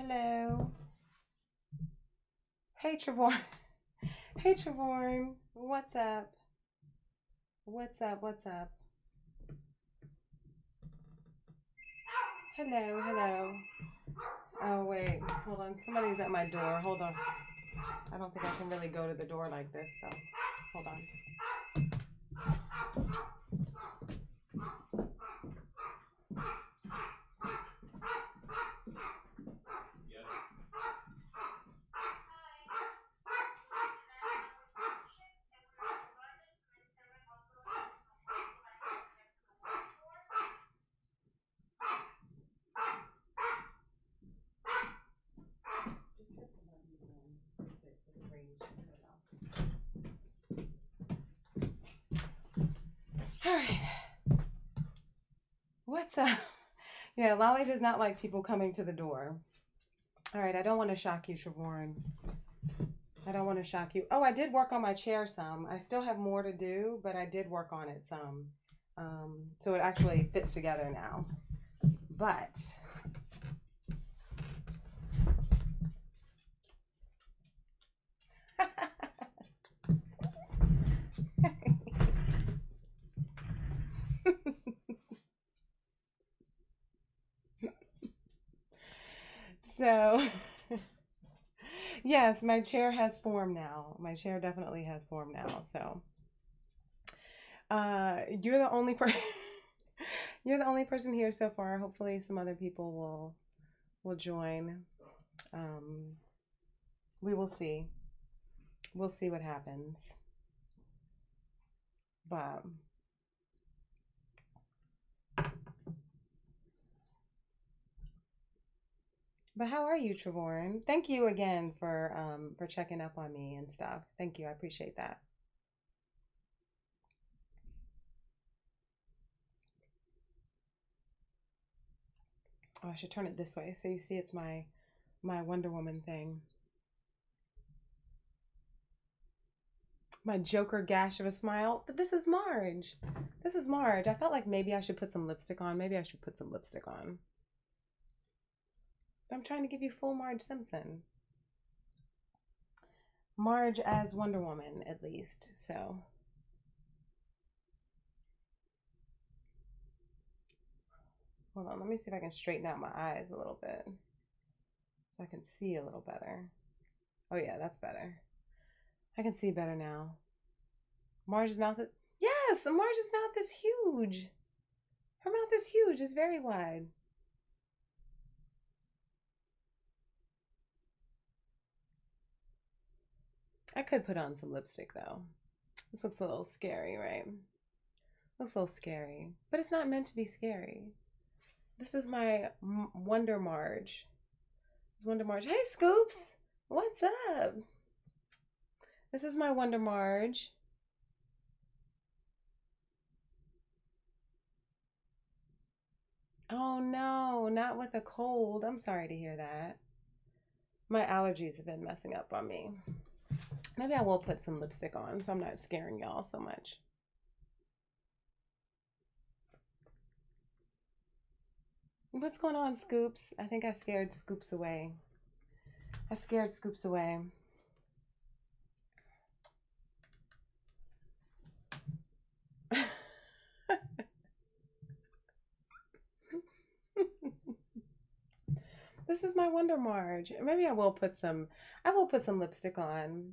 Hello. Hey, Trevor. Hey, Trevor. What's up? What's up? What's up? Hello, hello. Oh, wait. Hold on. Somebody's at my door. Hold on. I don't think I can really go to the door like this, though. Hold on. Just hit the button again. The range just cut off. All right. What's up? Yeah, Lolly does not like people coming to the door. All right, I don't want to shock you, Trevorn. I don't want to shock you. Oh, I did work on my chair some. I still have more to do, but I did work on it some. So it actually fits together now. But so yes, my chair has form now. My chair definitely has form now. So you're the only person you're the only person here so far. Hopefully some other people will join. Um, we will see. We'll see what happens. But how are you, Trevorn? Thank you again for checking up on me and stuff. Thank you. I appreciate that. Oh, I should turn it this way so you see it's my Wonder Woman thing. My Joker gash of a smile. But this is Marge. This is Marge. I felt like maybe I should put some lipstick on. Maybe I should put some lipstick on. I'm trying to give you full Marge Simpson. Marge as Wonder Woman, at least. So. Hold on. Let me see if I can straighten out my eyes a little bit. So I can see a little better. Oh, yeah, that's better. I can see better now. Marge's mouth is... Yes! Marge's mouth is huge. Her mouth is huge. It's very wide. I could put on some lipstick, though. This looks a little scary, right? Looks a little scary. But it's not meant to be scary. This is my Wonder Marge. It's Wonder Marge. Hey, Scoops! What's up? This is my Wonder Marge. Oh no, not with a cold. I'm sorry to hear that. My allergies have been messing up on me. Maybe I will put some lipstick on so I'm not scaring y'all so much. What's going on, Scoops? I think I scared Scoops away. I scared Scoops away. This is my Wonder Marge. Maybe I will put some lipstick on.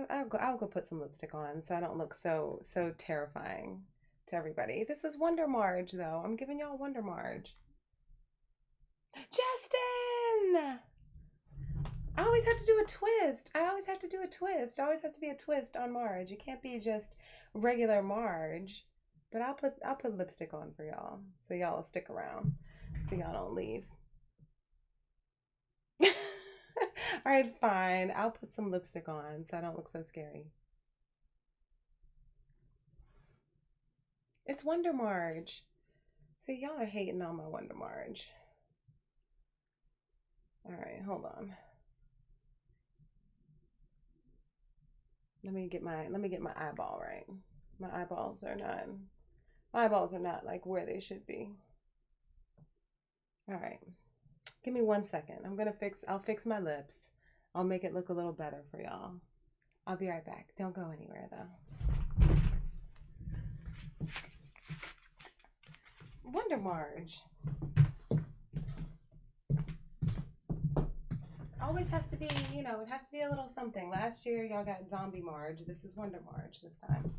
I'll go put some lipstick on so I don't look so terrifying to everybody. This is Wonder Marge though. I'm giving y'all Wonder Marge. Justin! I always have to do a twist. I always have to do a twist. It always has to be a twist on Marge. It can't be just regular Marge. But I'll put lipstick on for y'all. So y'all will stick around. So y'all don't leave. All right, fine. I'll put some lipstick on so I don't look so scary. It's Wonder Marge. See, y'all are hating on my Wonder Marge. All right, hold on. Let me get my eyeball right. My eyeballs are not like where they should be. All right. Give me 1 second. I'll fix my lips. I'll make it look a little better for y'all. I'll be right back. Don't go anywhere though. Wonder Marge. Always has to be, you know, it has to be a little something. Last year y'all got Zombie Marge. This is Wonder Marge this time.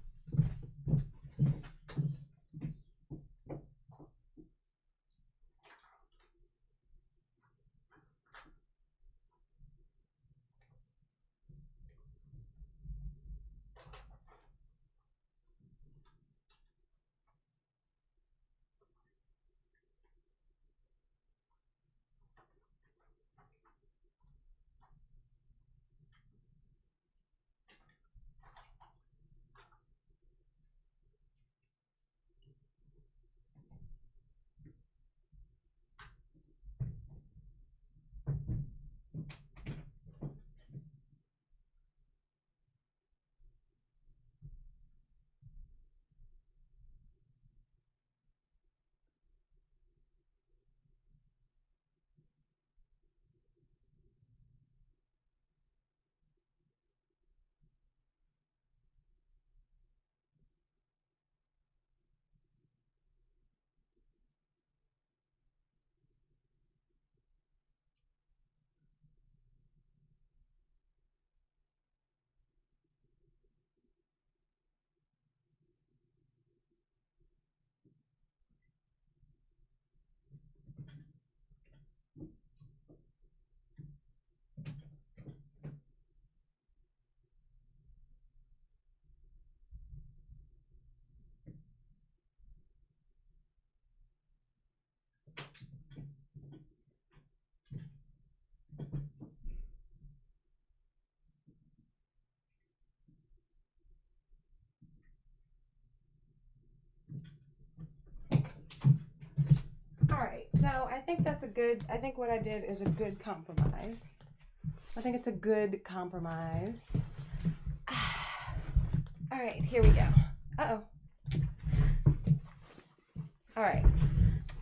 All right, so I think I think what I did is a good compromise. I think it's a good compromise. All right, here we go. Uh-oh. All right,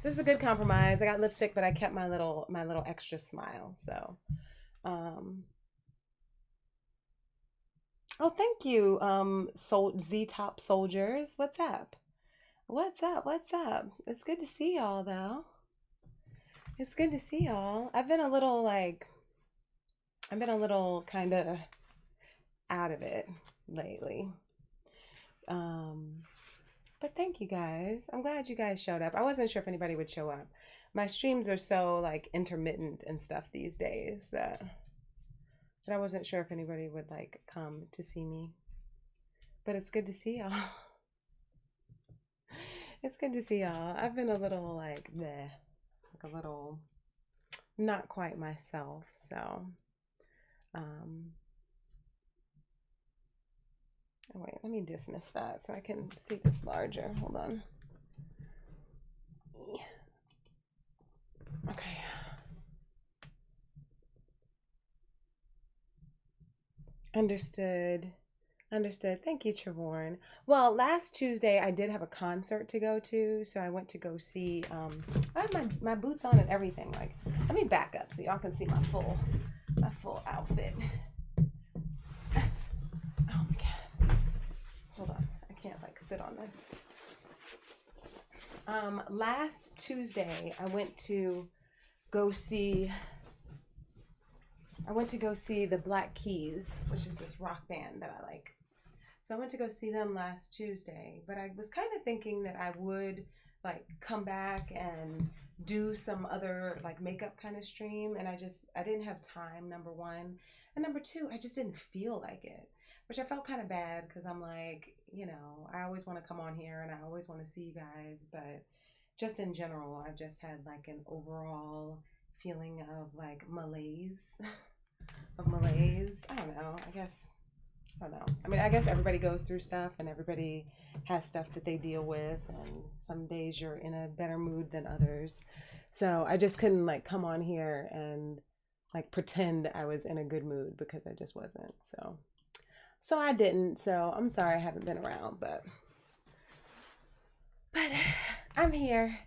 this is a good compromise. I got lipstick, but I kept my little extra smile, so. Oh, thank you, Z-Top Soldiers. What's up? What's up? What's up? It's good to see y'all, though. It's good to see y'all. I've been a little kind of out of it lately. But thank you guys. I'm glad you guys showed up. I wasn't sure if anybody would show up. My streams are so like intermittent and stuff these days that I wasn't sure if anybody would like come to see me. But it's good to see y'all. It's good to see y'all. I've been a little like bleh, like a little not quite myself, so oh wait, let me dismiss that so I can see this larger. Hold on. Okay. Understood. Understood. Thank you, Trevorn. Well, last Tuesday I did have a concert to go to, so I went to go see. I have my boots on and everything. Like, let me back up so y'all can see my full outfit. Oh my god. Hold on. I can't like sit on this. Last Tuesday I went to go see the Black Keys, which is this rock band that I like. So I went to go see them last Tuesday, but I was kind of thinking that I would like come back and do some other like makeup kind of stream, and I didn't have time, number one, and number two, I just didn't feel like it, which I felt kind of bad because I'm like, you know, I always want to come on here and I always want to see you guys, but just in general, I've just had like an overall feeling of like malaise. I don't know. I don't know. I mean, I guess everybody goes through stuff and everybody has stuff that they deal with, and some days you're in a better mood than others. So I just couldn't like come on here and like pretend I was in a good mood because I just wasn't. So I didn't. So I'm sorry I haven't been around, but I'm here.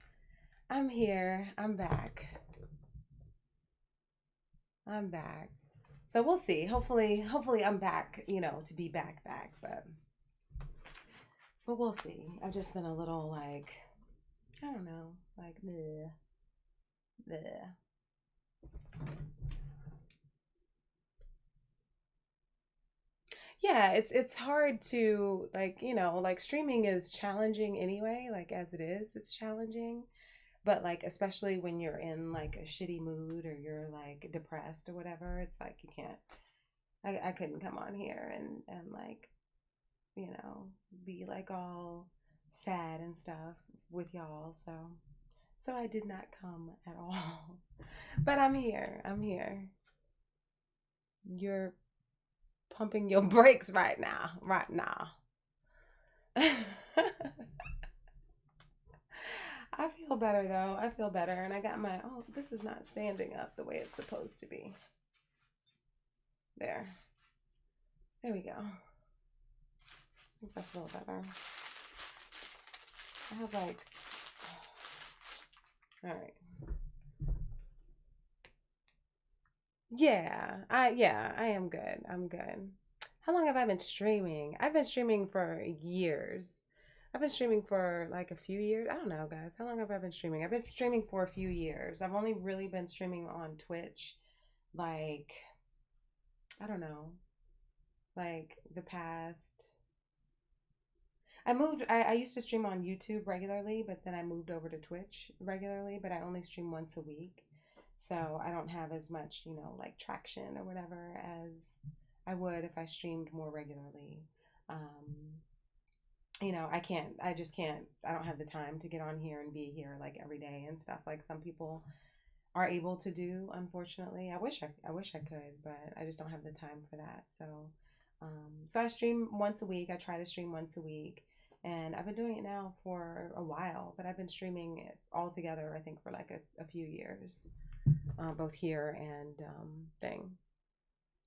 I'm back. I'm back. So we'll see. Hopefully I'm back, you know, to be back, but we'll see. I've just been a little like, I don't know, like bleh, bleh. Yeah, it's hard to like, you know, like streaming is challenging anyway, like as it is, it's challenging. But like especially when you're in like a shitty mood or you're like depressed or whatever, it's like you can't I couldn't come on here and like, you know, be like all sad and stuff with y'all. So I did not come at all. But I'm here. I'm here. You're pumping your brakes right now. Right now. I feel better though. I feel better. And I got my, oh, this is not standing up the way it's supposed to be. There. There we go. I think that's a little better. I have like, all right. Yeah, I am good. I'm good. How long have I been streaming? I've been streaming for years. I've been streaming for like a few years. I don't know, guys. How long have I been streaming? I've been streaming for a few years. I've only really been streaming on Twitch like I don't know, like the past I used to stream on YouTube regularly, but then I moved over to Twitch regularly, but I only stream once a week. So I don't have as much, you know, like traction or whatever as I would if I streamed more regularly. Um, you know, I just can't, I don't have the time to get on here and be here like every day and stuff like some people are able to do, unfortunately. I wish I could, but I just don't have the time for that. So I stream once a week. I try to stream once a week. And I've been doing it now for a while, but I've been streaming it all together, I think, for like a few years, both here and thing.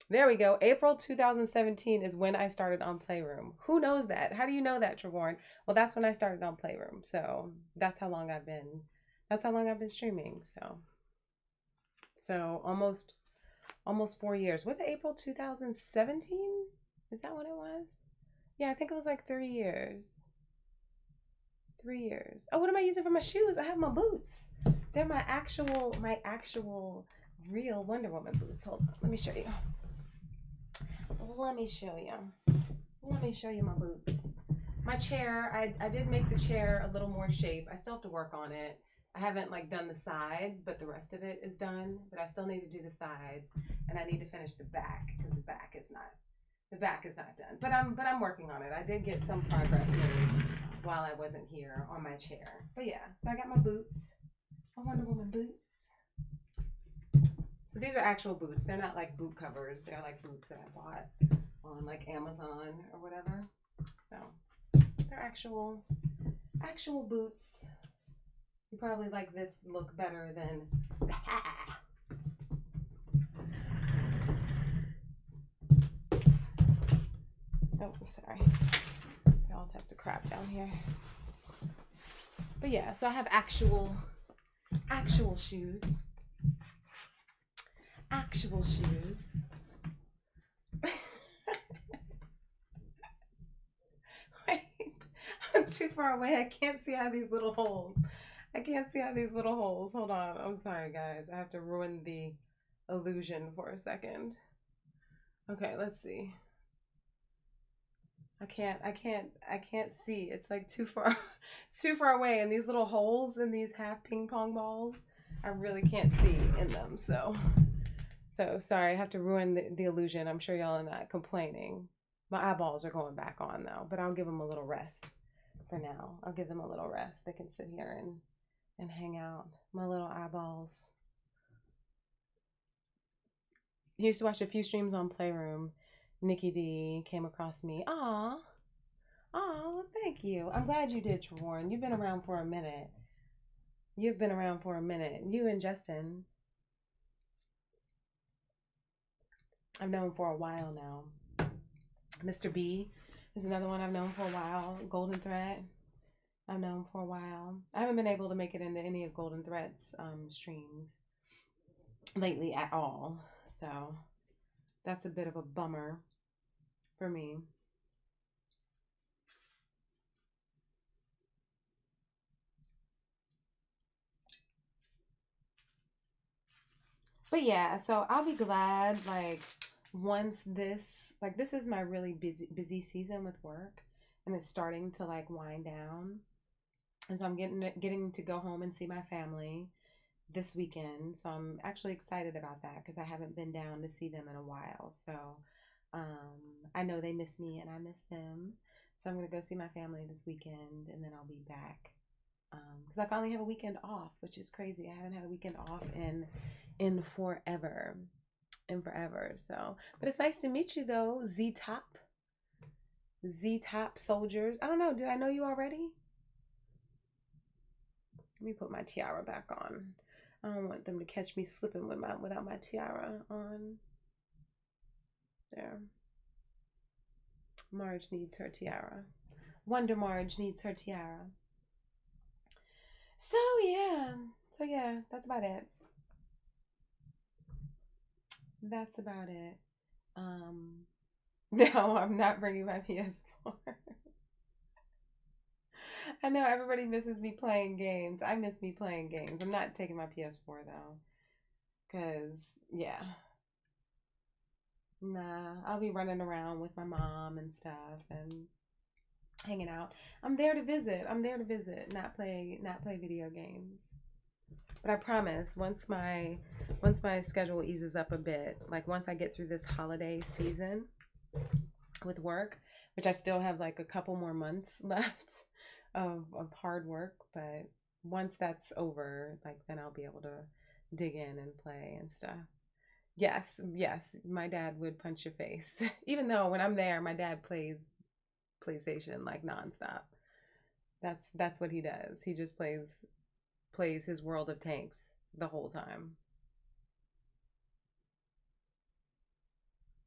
There we go. April 2017 is when I started on Playroom. Who knows that? How do you know that, Trevorn? Well, that's when I started on Playroom. So that's how long I've been. That's how long I've been streaming. So almost 4 years. Was it April 2017? Is that when it was? Yeah, I think it was like 3 years. 3 years. Oh, what am I using for my shoes? I have my boots. They're my actual real Wonder Woman boots. Hold on, let me show you. Let me show you. Let me show you my boots. My chair, I did make the chair a little more shape. I still have to work on it. I haven't like done the sides, but the rest of it is done. But I still need to do the sides, and I need to finish the back because the back is not done. But I'm working on it. I did get some progress made while I wasn't here on my chair. But yeah, so I got my boots, my Wonder Woman boots. So these are actual boots. They're not like boot covers. They're like boots that I bought on like Amazon or whatever. So they're actual boots. You probably like this look better than the hat. Oh, sorry. All types of crap down here. But yeah, so I have actual shoes. Actual shoes. Wait, I'm too far away. I can't see out these little holes. Hold on. I'm sorry, guys. I have to ruin the illusion for a second. Okay, let's see. I can't see. It's like too far, too far away. And these little holes in these half ping pong balls, I really can't see in them. So sorry. I have to ruin the illusion. I'm sure y'all are not complaining. My eyeballs are going back on though, but I'll give them a little rest for now. I'll give them a little rest. They can sit here and hang out. My little eyeballs. I used to watch a few streams on Playroom. Nikki D came across me. Aw. Well, thank you. I'm glad you did, Trevorn. You've been around for a minute. You and Justin. I've known for a while now. Mr. B is another one I've known for a while. Golden Thread, I've known for a while. I haven't been able to make it into any of Golden Thread's streams lately at all. So that's a bit of a bummer for me. But yeah, so I'll be glad like once this is my really busy season with work, and it's starting to like wind down. And so I'm getting to go home and see my family this weekend. So I'm actually excited about that because I haven't been down to see them in a while. So I know they miss me and I miss them. So I'm going to go see my family this weekend, and then I'll be back because I finally have a weekend off, which is crazy. I haven't had a weekend off in forever, So, but it's nice to meet you though, Z Top soldiers. I don't know. Did I know you already? Let me put my tiara back on. I don't want them to catch me slipping without my tiara on. There. Marge needs her tiara. Wonder Marge needs her tiara. So yeah, that's about it. That's about it. No, I'm not bringing my PS4. I know everybody misses me playing games. I miss me playing games. I'm not taking my PS4 though, cause yeah, nah, I'll be running around with my mom and stuff and hanging out. I'm there to visit. Not play video games. But I promise, once my schedule eases up a bit, like once I get through this holiday season with work, which I still have like a couple more months left of hard work, but once that's over, like then I'll be able to dig in and play and stuff. Yes, my dad would punch your face. Even though when I'm there, my dad plays PlayStation like nonstop. That's what he does. He just plays his World of Tanks the whole time.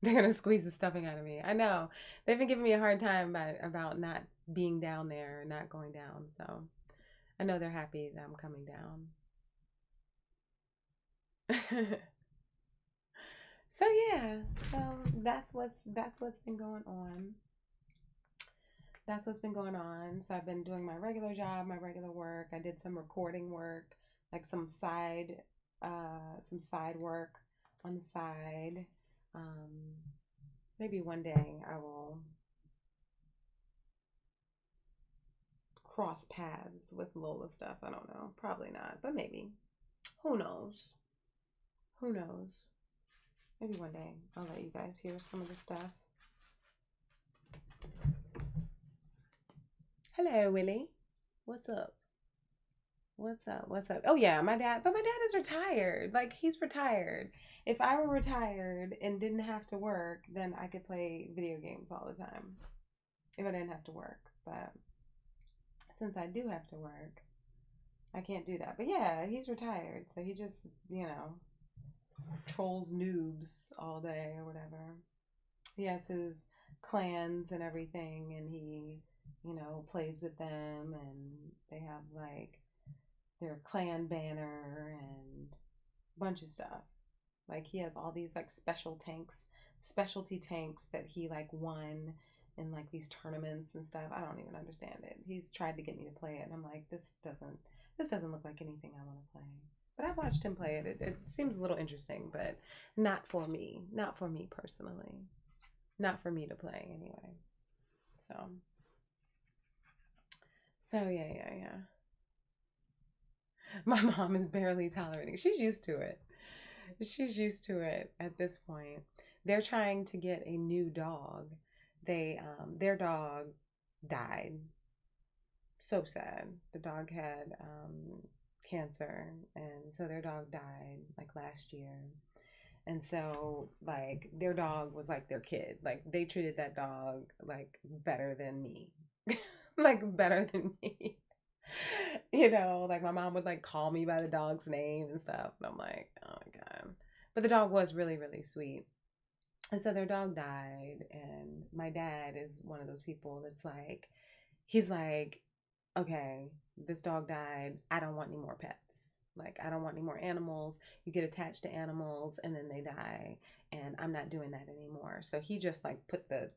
They're gonna squeeze the stuffing out of me. I know. They've been giving me a hard time about not being down there, not going down. So I know they're happy that I'm coming down. So yeah, so that's what's been going on. That's what's been going on. So I've been doing my regular job, my regular work. I did some recording work, like some side work on the side. Um, Maybe one day I will cross paths with Lola stuff. I don't know. Probably not, but maybe. Who knows? Who knows? Maybe one day I'll let you guys hear some of the stuff. Hello, Willie. What's up? What's up? What's up? Oh yeah, my dad is retired. Like he's retired. If I were retired and didn't have to work, then I could play video games all the time. If I didn't have to work. But since I do have to work, I can't do that. But yeah, he's retired, so he just, trolls noobs all day or whatever. He has his clans and everything, and he, plays with them, and they have like their clan banner and a bunch of stuff. Like he has all these like specialty tanks that he like won in like these tournaments and stuff. I don't even understand it. He's tried to get me to play it, and I'm like, this doesn't look like anything I want to play. But I've watched him play it. It seems a little interesting, but not for me. Not for me personally. Not for me to play anyway. So, yeah. My mom is barely tolerating. She's used to it. She's used to it at this point. They're trying to get a new dog. Their dog died. So sad. The dog had cancer, and so their dog died like last year. And so like their dog was like their kid. Like they treated that dog like better than me. Like better than me. Like my mom would like call me by the dog's name and stuff. And I'm like, oh my God. But the dog was really, really sweet. And so their dog died. And my dad is one of those people that's like, he's like, okay, this dog died. I don't want any more pets. Like, I don't want any more animals. You get attached to animals and then they die, and I'm not doing that anymore. So he just like put the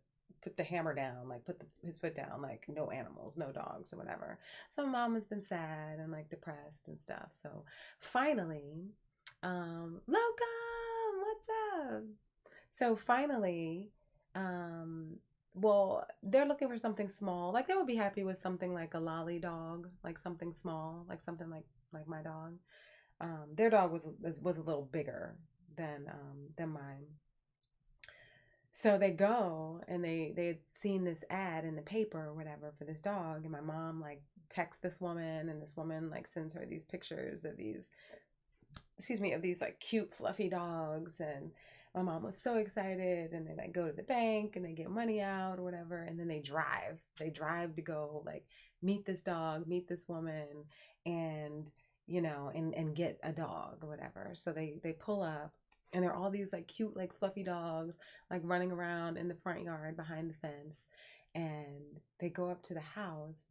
hammer down, like his foot down, like no animals, no dogs or whatever. So mom has been sad and like depressed and stuff. So finally, Locum, what's up? So finally, um, well, they're looking for something small. Like they would be happy with something like a lolly dog, like something small, like something like my dog. Their dog was a little bigger than mine. So they go and they had seen this ad in the paper or whatever for this dog, and my mom like texts this woman, and this woman like sends her these pictures of these, excuse me, of these like cute fluffy dogs. And my mom was so excited, and they like go to the bank and they get money out or whatever, and then they drive to go like meet this dog, meet this woman, and and get a dog or whatever. So they pull up, and there are all these like cute like fluffy dogs like running around in the front yard behind the fence. And they go up to the house,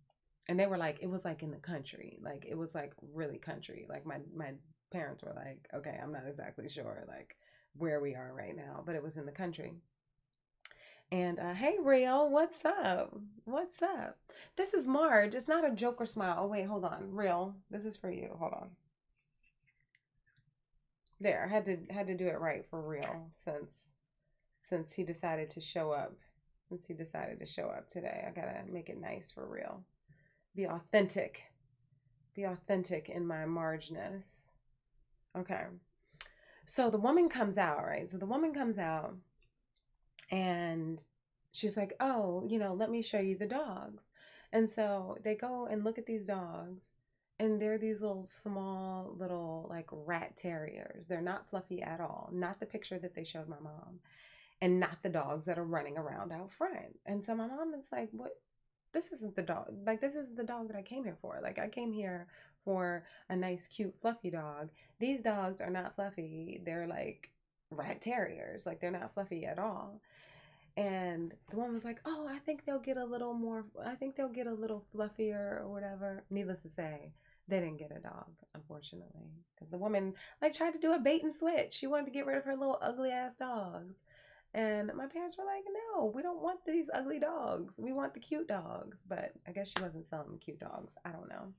and they were like, it was like in the country, like it was like really country. Like my parents were like, okay, I'm not exactly sure like where we are right now, but it was in the country. And hey, Real, what's up? What's up? This is Marge. It's not a Joker smile. Oh wait, hold on, Real. This is for you. Hold on. There, I had to do it right for Real since he decided to show up. Since he decided to show up today, I gotta make it nice for Real. Be authentic. Be authentic in my Margeness. Okay. So the woman comes out, right? So the woman comes out, and she's like, oh, let me show you the dogs. And so they go and look at these dogs, and they're these little small little like rat terriers. They're not fluffy at all. Not the picture that they showed my mom, and not the dogs that are running around out front. And so my mom is like, what? This isn't the dog. Like, this isn't the dog that I came here for. Like, I came here for a nice, cute, fluffy dog. These dogs are not fluffy. They're like rat terriers. Like, they're not fluffy at all. And the woman was like, oh, I think they'll get a little more, I think they'll get a little fluffier or whatever. Needless to say, they didn't get a dog, unfortunately, because the woman like tried to do a bait and switch. She wanted to get rid of her little ugly ass dogs. And my parents were like, no, we don't want these ugly dogs. We want the cute dogs. But I guess she wasn't selling the cute dogs. I don't know.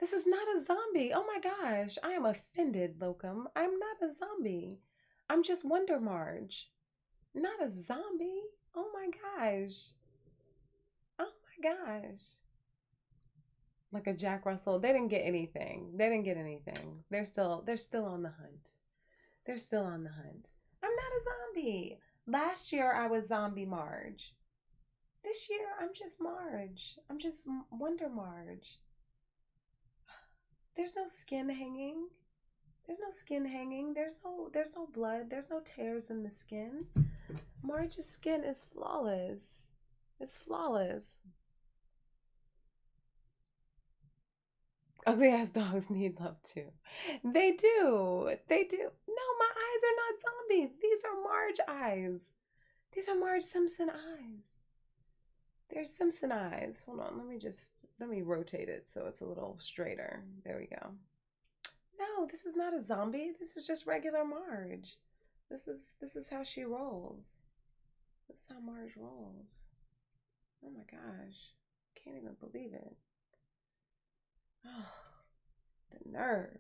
This is not a zombie. Oh my gosh. I am offended, Locum. I'm not a zombie. I'm just Wonder Marge. Not a zombie. Oh my gosh. Oh my gosh. Like a Jack Russell. They didn't get anything. They didn't get anything. They're still on the hunt. They're still on the hunt. I'm not a zombie. Last year I was zombie Marge. This year I'm just Marge. I'm just Wonder Marge. There's no skin hanging. There's no skin hanging. There's no blood. There's no tears in the skin. Marge's skin is flawless. It's flawless. Ugly ass dogs need love too. They do. They do. No, my eyes are not zombie. These are Marge eyes. These are Marge Simpson eyes. They're Simpson eyes. Hold on. Let me rotate it so it's a little straighter. There we go. No, this is not a zombie. This is just regular Marge. This is how she rolls. This is how Marge rolls. Oh my gosh. Can't even believe it. Oh, the nerve.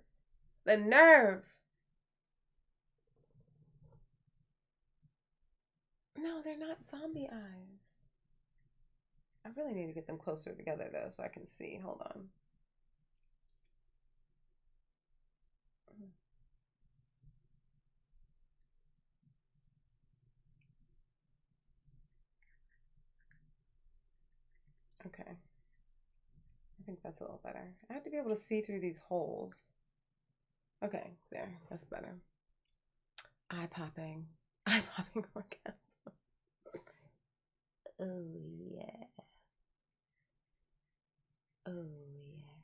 The nerve. No, they're not zombie eyes. I really need to get them closer together though so I can see. Hold on. Okay. I think that's a little better. I have to be able to see through these holes. Okay, there. That's better. Eye popping. Eye popping orgasm. Oh yeah. Oh yeah.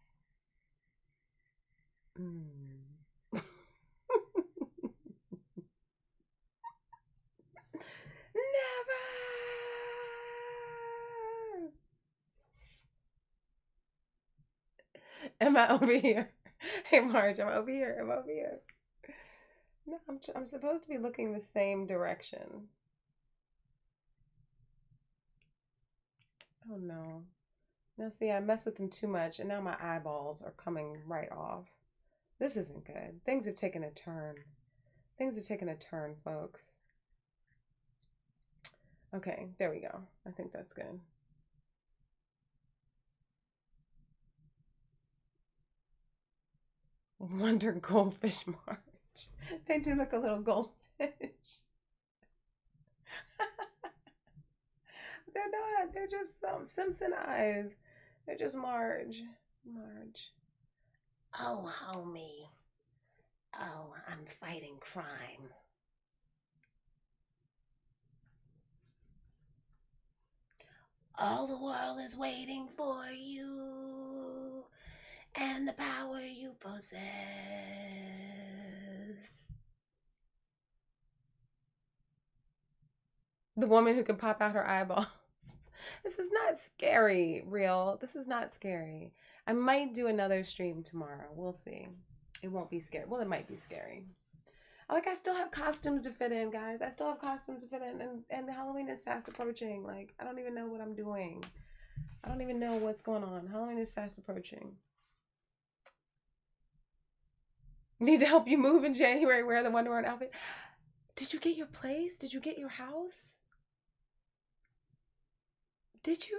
Mm. Never. Am I over here? Hey, Marge, I'm over here. I'm over here. No, I'm supposed to be looking the same direction. Oh no. Now see, I mess with them too much, and now my eyeballs are coming right off. This isn't good. Things have taken a turn. Things have taken a turn, folks. Okay, there we go. I think that's good. Wonder goldfish, Marge. They do look a little goldfish. They're not. They're just some Simpson eyes. They're just Marge. Marge. Oh, homie. Oh, I'm fighting crime. All the world is waiting for you and the power you possess. The woman who can pop out her eyeballs. This is not scary, real. This is not scary. I might do another stream tomorrow. We'll see. It won't be scary. Well, it might be scary. Like, I still have costumes to fit in, guys. I still have costumes to fit in, and Halloween is fast approaching. Like, I don't even know what I'm doing. I don't even know what's going on. Halloween is fast approaching. Need to help you move in January. Wear the Wonder Woman outfit. Did you get your place? Did you get your house? Did you?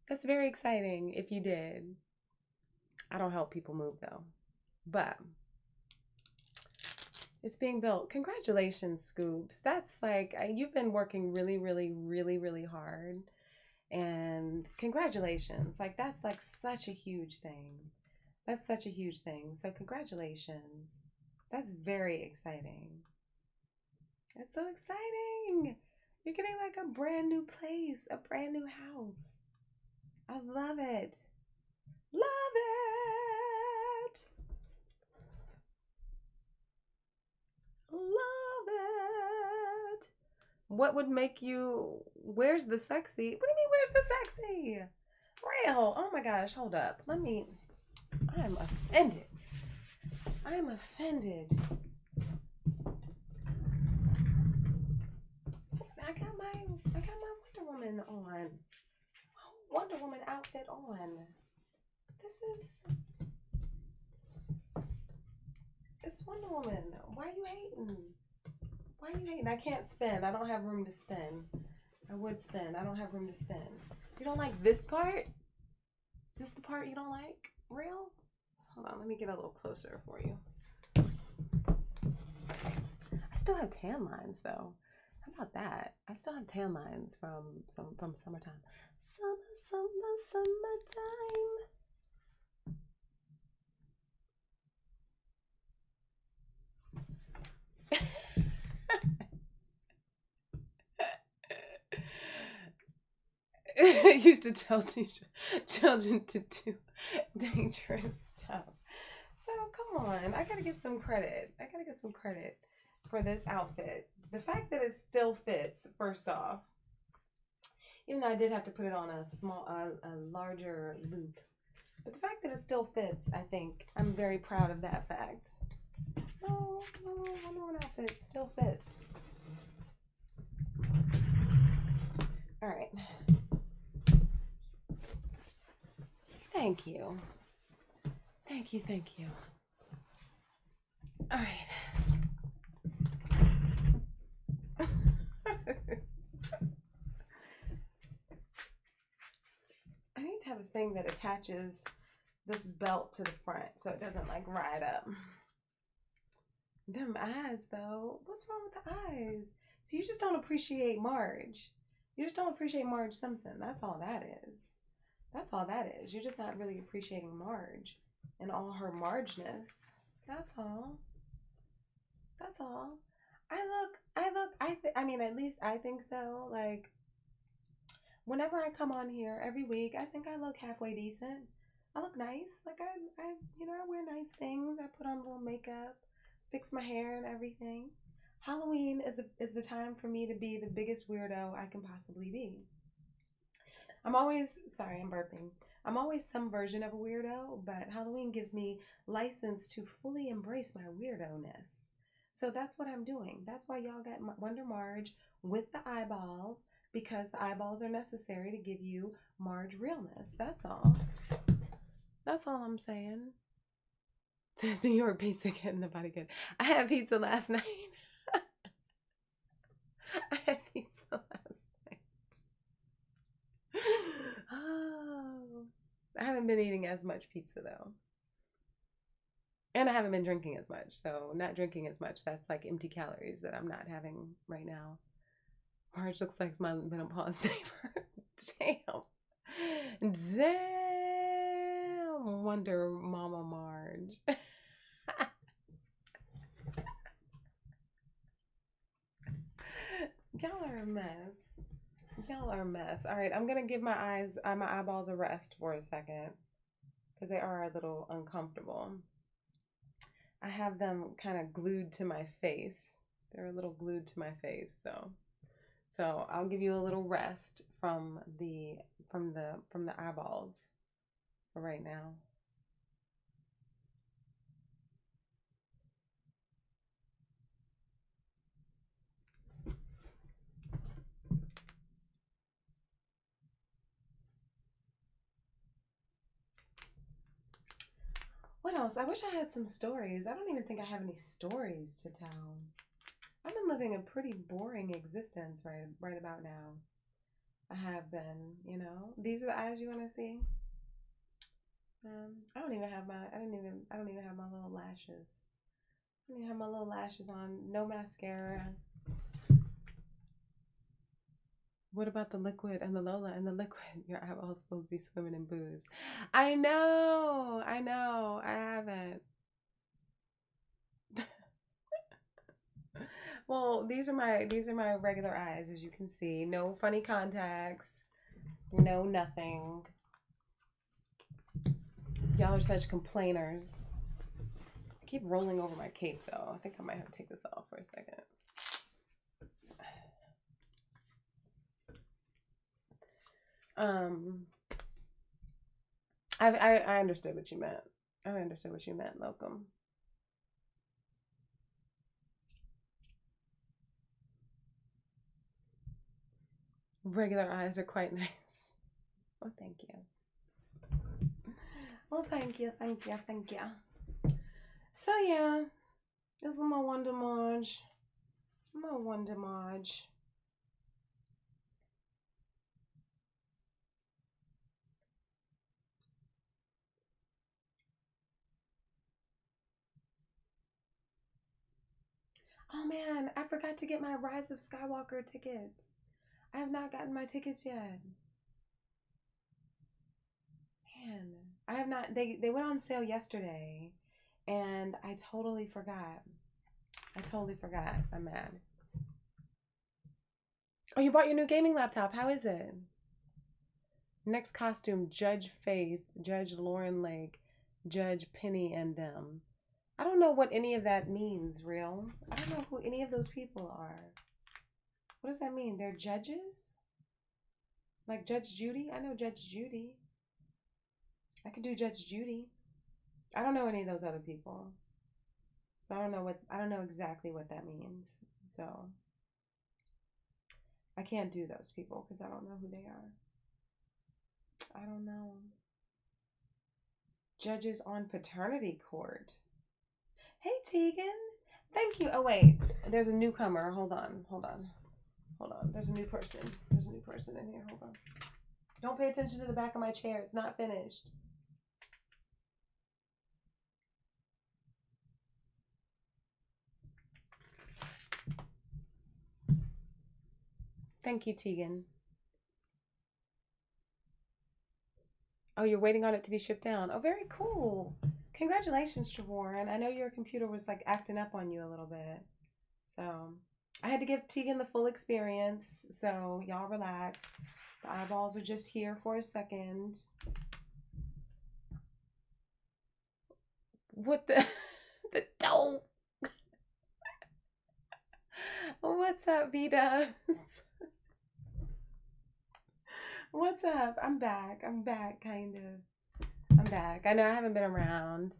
That's very exciting if you did. I don't help people move though. But it's being built. Congratulations, Scoops. That's like, you've been working really, really, really, really hard. And congratulations. Like, that's like such a huge thing. That's such a huge thing. So congratulations. That's very exciting. It's so exciting. You're getting like a brand new place, a brand new house. I love it. Love it. Love it. What would make you, where's the sexy? What do you mean, where's the sexy? Real. Oh my gosh, hold up. I'm offended. I am offended. I got my Wonder Woman on. Wonder Woman outfit on. It's Wonder Woman. Why are you hating? Why are you hating? I can't spin. I don't have room to spin. I would spin. I don't have room to spin. You don't like this part? Is this the part you don't like? Real? Hold on, let me get a little closer for you. I still have tan lines though. How about that? I still have tan lines from summertime. Summertime. I used to tell children to do dangerous stuff. So come on, I gotta get some credit. I gotta get some credit for this outfit. The fact that it still fits, first off, even though I did have to put it on a larger loop, but the fact that it still fits, I think I'm very proud of that fact. No, one outfit still fits. All right. Thank you. Thank you, thank you. All right. I need to have a thing that attaches this belt to the front so it doesn't like ride up. Them eyes though. What's wrong with the eyes? So you just don't appreciate Marge. You just don't appreciate Marge Simpson. That's all that is. That's all that is. You're just not really appreciating Marge and all her Margeness. That's all. That's all. I mean, at least I think so. Like, whenever I come on here every week, I think I look halfway decent. I look nice. Like, I wear nice things. I put on a little makeup, fix my hair and everything. Halloween is the time for me to be the biggest weirdo I can possibly be. I'm always, sorry, I'm burping. I'm always some version of a weirdo, but Halloween gives me license to fully embrace my weirdo-ness. So that's what I'm doing. That's why y'all got Wonder Marge with the eyeballs, because the eyeballs are necessary to give you Marge realness. That's all. That's all I'm saying. The New York pizza getting the body good. I had pizza last night. I had pizza last night. Oh, I haven't been eating as much pizza though. And I haven't been drinking as much. So not drinking as much, that's like empty calories that I'm not having right now. Marge looks like my menopause neighbor. Damn. Damn. Wonder Mama Marge. Y'all are a mess. Y'all are a mess. All right, I'm gonna give my eyeballs a rest for a second because they are a little uncomfortable. I have them kind of glued to my face. They're a little glued to my face, so I'll give you a little rest from the eyeballs for right now. What else? I wish I had some stories. I don't even think I have any stories to tell. I've been living a pretty boring existence right about now. I have been, you know. These are the eyes you want to see. I don't even have I don't even have my little lashes. I don't even have my little lashes on. No mascara. What about the liquid and the Lola and the liquid? Your eyeballs supposed to be swimming in booze. I know. I haven't. Well, these are my regular eyes, as you can see. No funny contacts. No nothing. Y'all are such complainers. I keep rolling over my cape though. I think I might have to take this off for a second. I understood what you meant. I understood what you meant, Locum. Regular eyes are quite nice. Oh, thank you. Well, thank you. So yeah, this is my Wonder Marge. Oh man, I forgot to get my Rise of Skywalker tickets. I have not gotten my tickets yet. Man, I have not. They went on sale yesterday, and I totally forgot. I'm mad. Oh, you bought your new gaming laptop. How is it? Next costume: Judge Faith, Judge Lauren Lake, Judge Penny and them. I don't know what any of that means, real. I don't know who any of those people are. What does that mean? They're judges? Like Judge Judy? I know Judge Judy. I could do Judge Judy. I don't know any of those other people. So I don't know exactly what that means. So I can't do those people because I don't know who they are. I don't know. Judges on paternity court. Hey Tegan. Thank you. Oh wait. There's a newcomer. Hold on. There's a new person. In here. Hold on. Don't pay attention to the back of my chair. It's not finished. Thank you, Tegan. Oh, you're waiting on it to be shipped down. Oh, very cool. Congratulations, Trevorn. I know your computer was like acting up on you a little bit. So I had to give Tegan the full experience. So y'all relax. The eyeballs are just here for a second. What the don't. What's up, V-Dubs? What's up? I'm back. I'm back, kind of. I'm back. I know I haven't been around.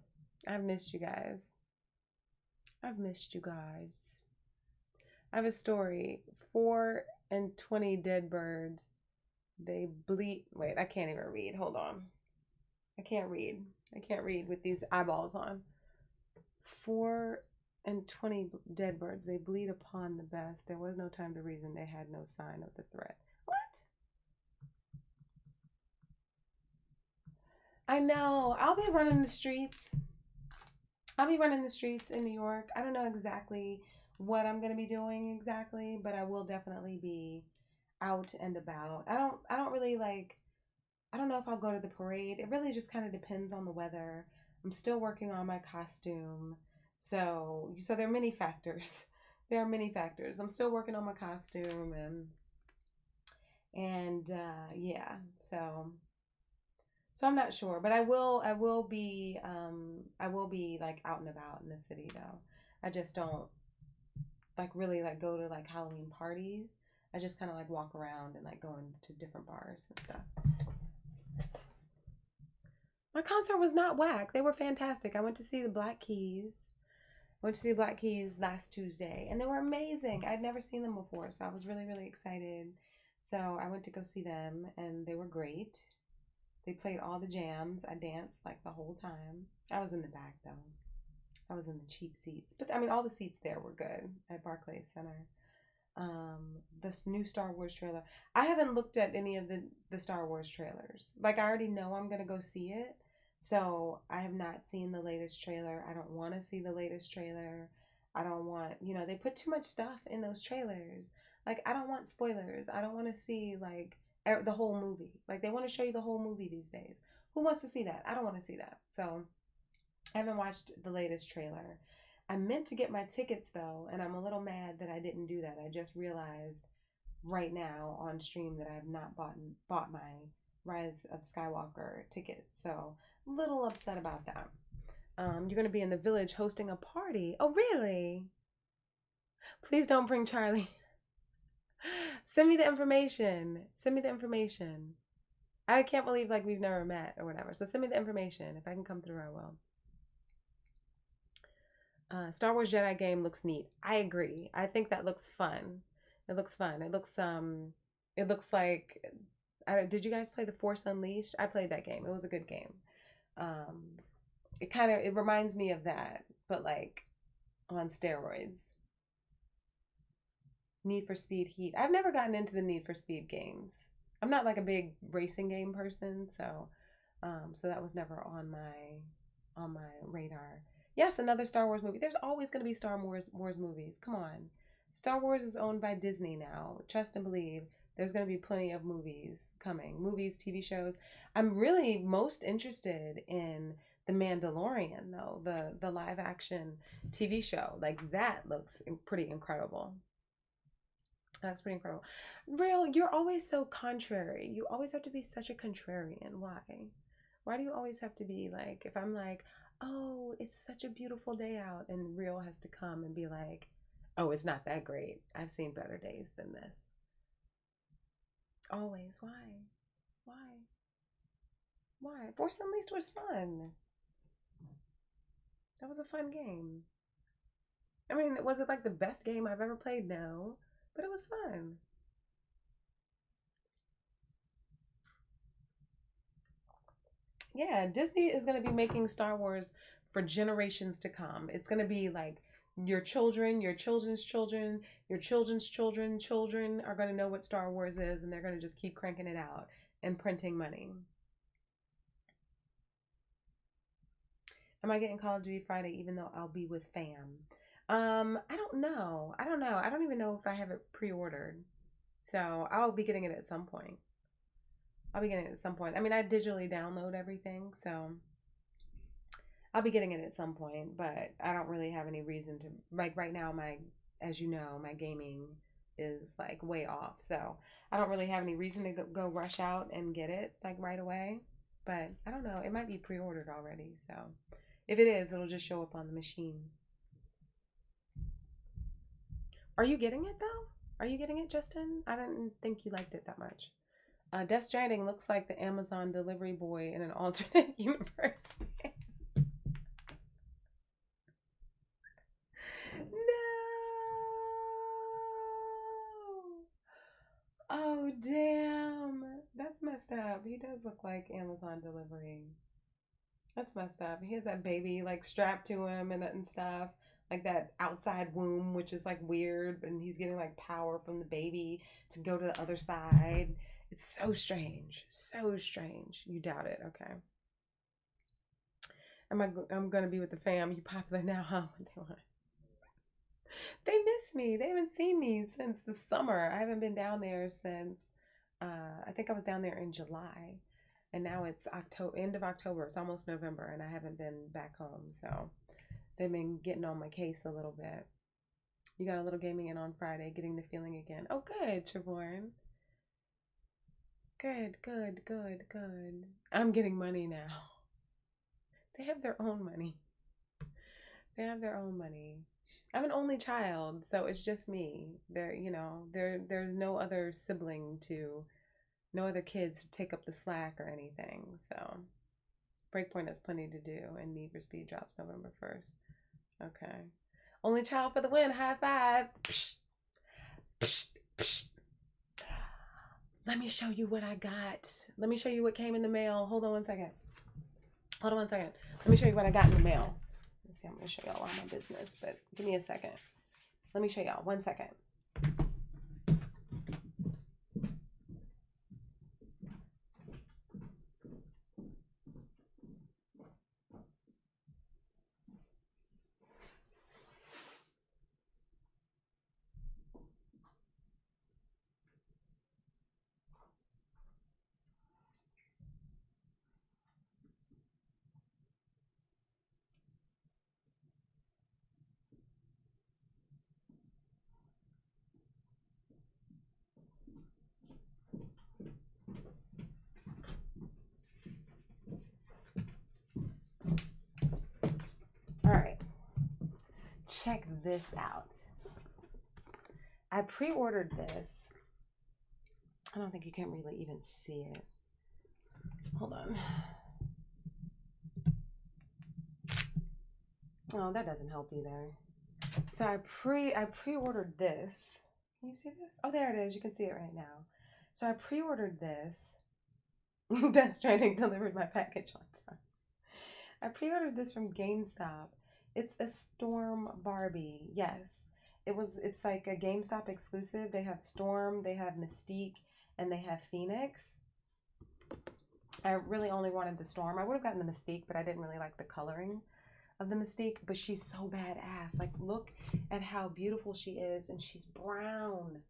I've missed you guys. I've missed you guys. I have a story. 4 and 20 dead birds. They bleed. Wait, I can't even read. Hold on. I can't read. I can't read with these eyeballs on. 4 and 20 dead birds. They bleed upon the best. There was no time to reason. They had no sign of the threat. What? I know. I'll be running the streets. I'll be running the streets in New York. I don't know exactly what I'm going to be doing exactly, but I will definitely be out and about. I don't really like I don't know if I'll go to the parade. It really just kind of depends on the weather. I'm still working on my costume. So there are many factors. There are many factors. I'm still working on my costume and yeah. So I'm not sure, but I will be like out and about in the city though. I just don't like really like go to like Halloween parties. I just kind of like walk around and like go into different bars and stuff. My concert was not whack. They were fantastic. I went to see the Black Keys. I went to see the Black Keys last Tuesday, and they were amazing. I'd never seen them before, so I was really, really excited. So I went to go see them, and they were great. They played all the jams. I danced like the whole time. I was in the back though. I was in the cheap seats, but I mean, all the seats there were good at Barclays Center. This new Star Wars trailer. I haven't looked at any of the Star Wars trailers. Like I already know I'm gonna go see it, so I have not seen the latest trailer. I don't want to see the latest trailer. I don't want, they put too much stuff in those trailers. Like I don't want spoilers. I don't want to see like the whole movie. Like they want to show you the whole movie these days. Who wants to see that? I don't want to see that. So I haven't watched the latest trailer. I meant to get my tickets though, and I'm a little mad that I didn't do that. I just realized right now on stream that I have not bought my Rise of Skywalker tickets. So a little upset about that. You're gonna be in the village hosting a party. Oh really? Please don't bring Charlie. Send me the information. Send me the information. I can't believe like we've never met or whatever. So send me the information. If I can come through, I will. Star Wars Jedi game looks neat. I agree. I think that looks fun. It looks fun. It looks like. Did you guys play The Force Unleashed? I played that game. It was a good game. Um, it reminds me of that, but like on steroids. Need for Speed Heat. I've never gotten into the Need for Speed games. I'm not like a big racing game person, so that was never on my radar. Yes, another Star Wars movie. There's always going to be Star Wars movies. Come on. Star Wars is owned by Disney now. Trust and believe. There's going to be plenty of movies coming. Movies, TV shows. I'm really most interested in The Mandalorian though. The live action TV show. Like that looks pretty incredible. That's pretty incredible. Real, you're always so contrary. You always have to be such a contrarian. Why? Why do you always have to be like, if I'm like, oh, it's such a beautiful day out, and Real has to come and be like, oh, it's not that great. I've seen better days than this. Always. Why? Why? Why? Force Unleashed was fun. That was a fun game. I mean, was it like the best game I've ever played? No, but it was fun. Yeah, Disney is going to be making Star Wars for generations to come. It's going to be like your children, your children's children, your children's children are going to know what Star Wars is, and they're going to just keep cranking it out and printing money. Am I getting Call of Duty Friday even though I'll be with fam? I don't know. I don't know. I don't even know if I have it pre-ordered. So I'll be getting it at some point. I'll be getting it at some point. I mean, I digitally download everything, so I'll be getting it at some point, but I don't really have any reason to like right now as you know, my gaming is like way off. So I don't really have any reason to go rush out and get it like right away. But I don't know. It might be pre-ordered already. So if it is, it'll just show up on the machine. Are you getting it though? Are you getting it, Justin? I didn't think you liked it that much. Death Stranding looks like the Amazon delivery boy in an alternate universe. No. Oh, damn. That's messed up. He does look like Amazon delivery. That's messed up. He has that baby like strapped to him and stuff. Like that outside womb, which is like weird, and he's getting like power from the baby to go to the other side. It's so strange. So strange. You doubt it. Okay. I'm gonna be with the fam. You popular now, huh? What they want? They miss me. They haven't seen me since the summer. I haven't been down there since I think I was down there in July, and now it's October, end of October. It's almost November, and I haven't been back home. So they've been getting on my case a little bit. You got a little gaming in on Friday, getting the feeling again. Oh, good, Trevorn. Good, good, good, good. I'm getting money now. They have their own money. They have their own money. I'm an only child, so it's just me. There's no other sibling to, no other kids to take up the slack or anything. So Breakpoint has plenty to do, and Need for Speed drops November 1st. Okay. Only child for the win. High five. Psh, psh, psh. Let me show you what I got. Let me show you what came in the mail. Hold on one second. Hold on one second. Let me show you what I got in the mail. Let's see, I'm going to show y'all all my business, but give me a second. Let me show y'all. 1 second. All right. Check this out. I pre-ordered this. I don't think you can really even see it. Hold on. Oh, that doesn't help either. So I pre-ordered this. Can you see this? Oh, there it is. You can see it right now. So I pre-ordered this. Death Stranding delivered my package on time. I pre-ordered this from GameStop. It's a Storm Barbie. Yes. It's like a GameStop exclusive. They have Storm, they have Mystique, and they have Phoenix. I really only wanted the Storm. I would have gotten the Mystique, but I didn't really like the coloring of the Mystique, but she's so badass. Like, look at how beautiful she is, and she's brown.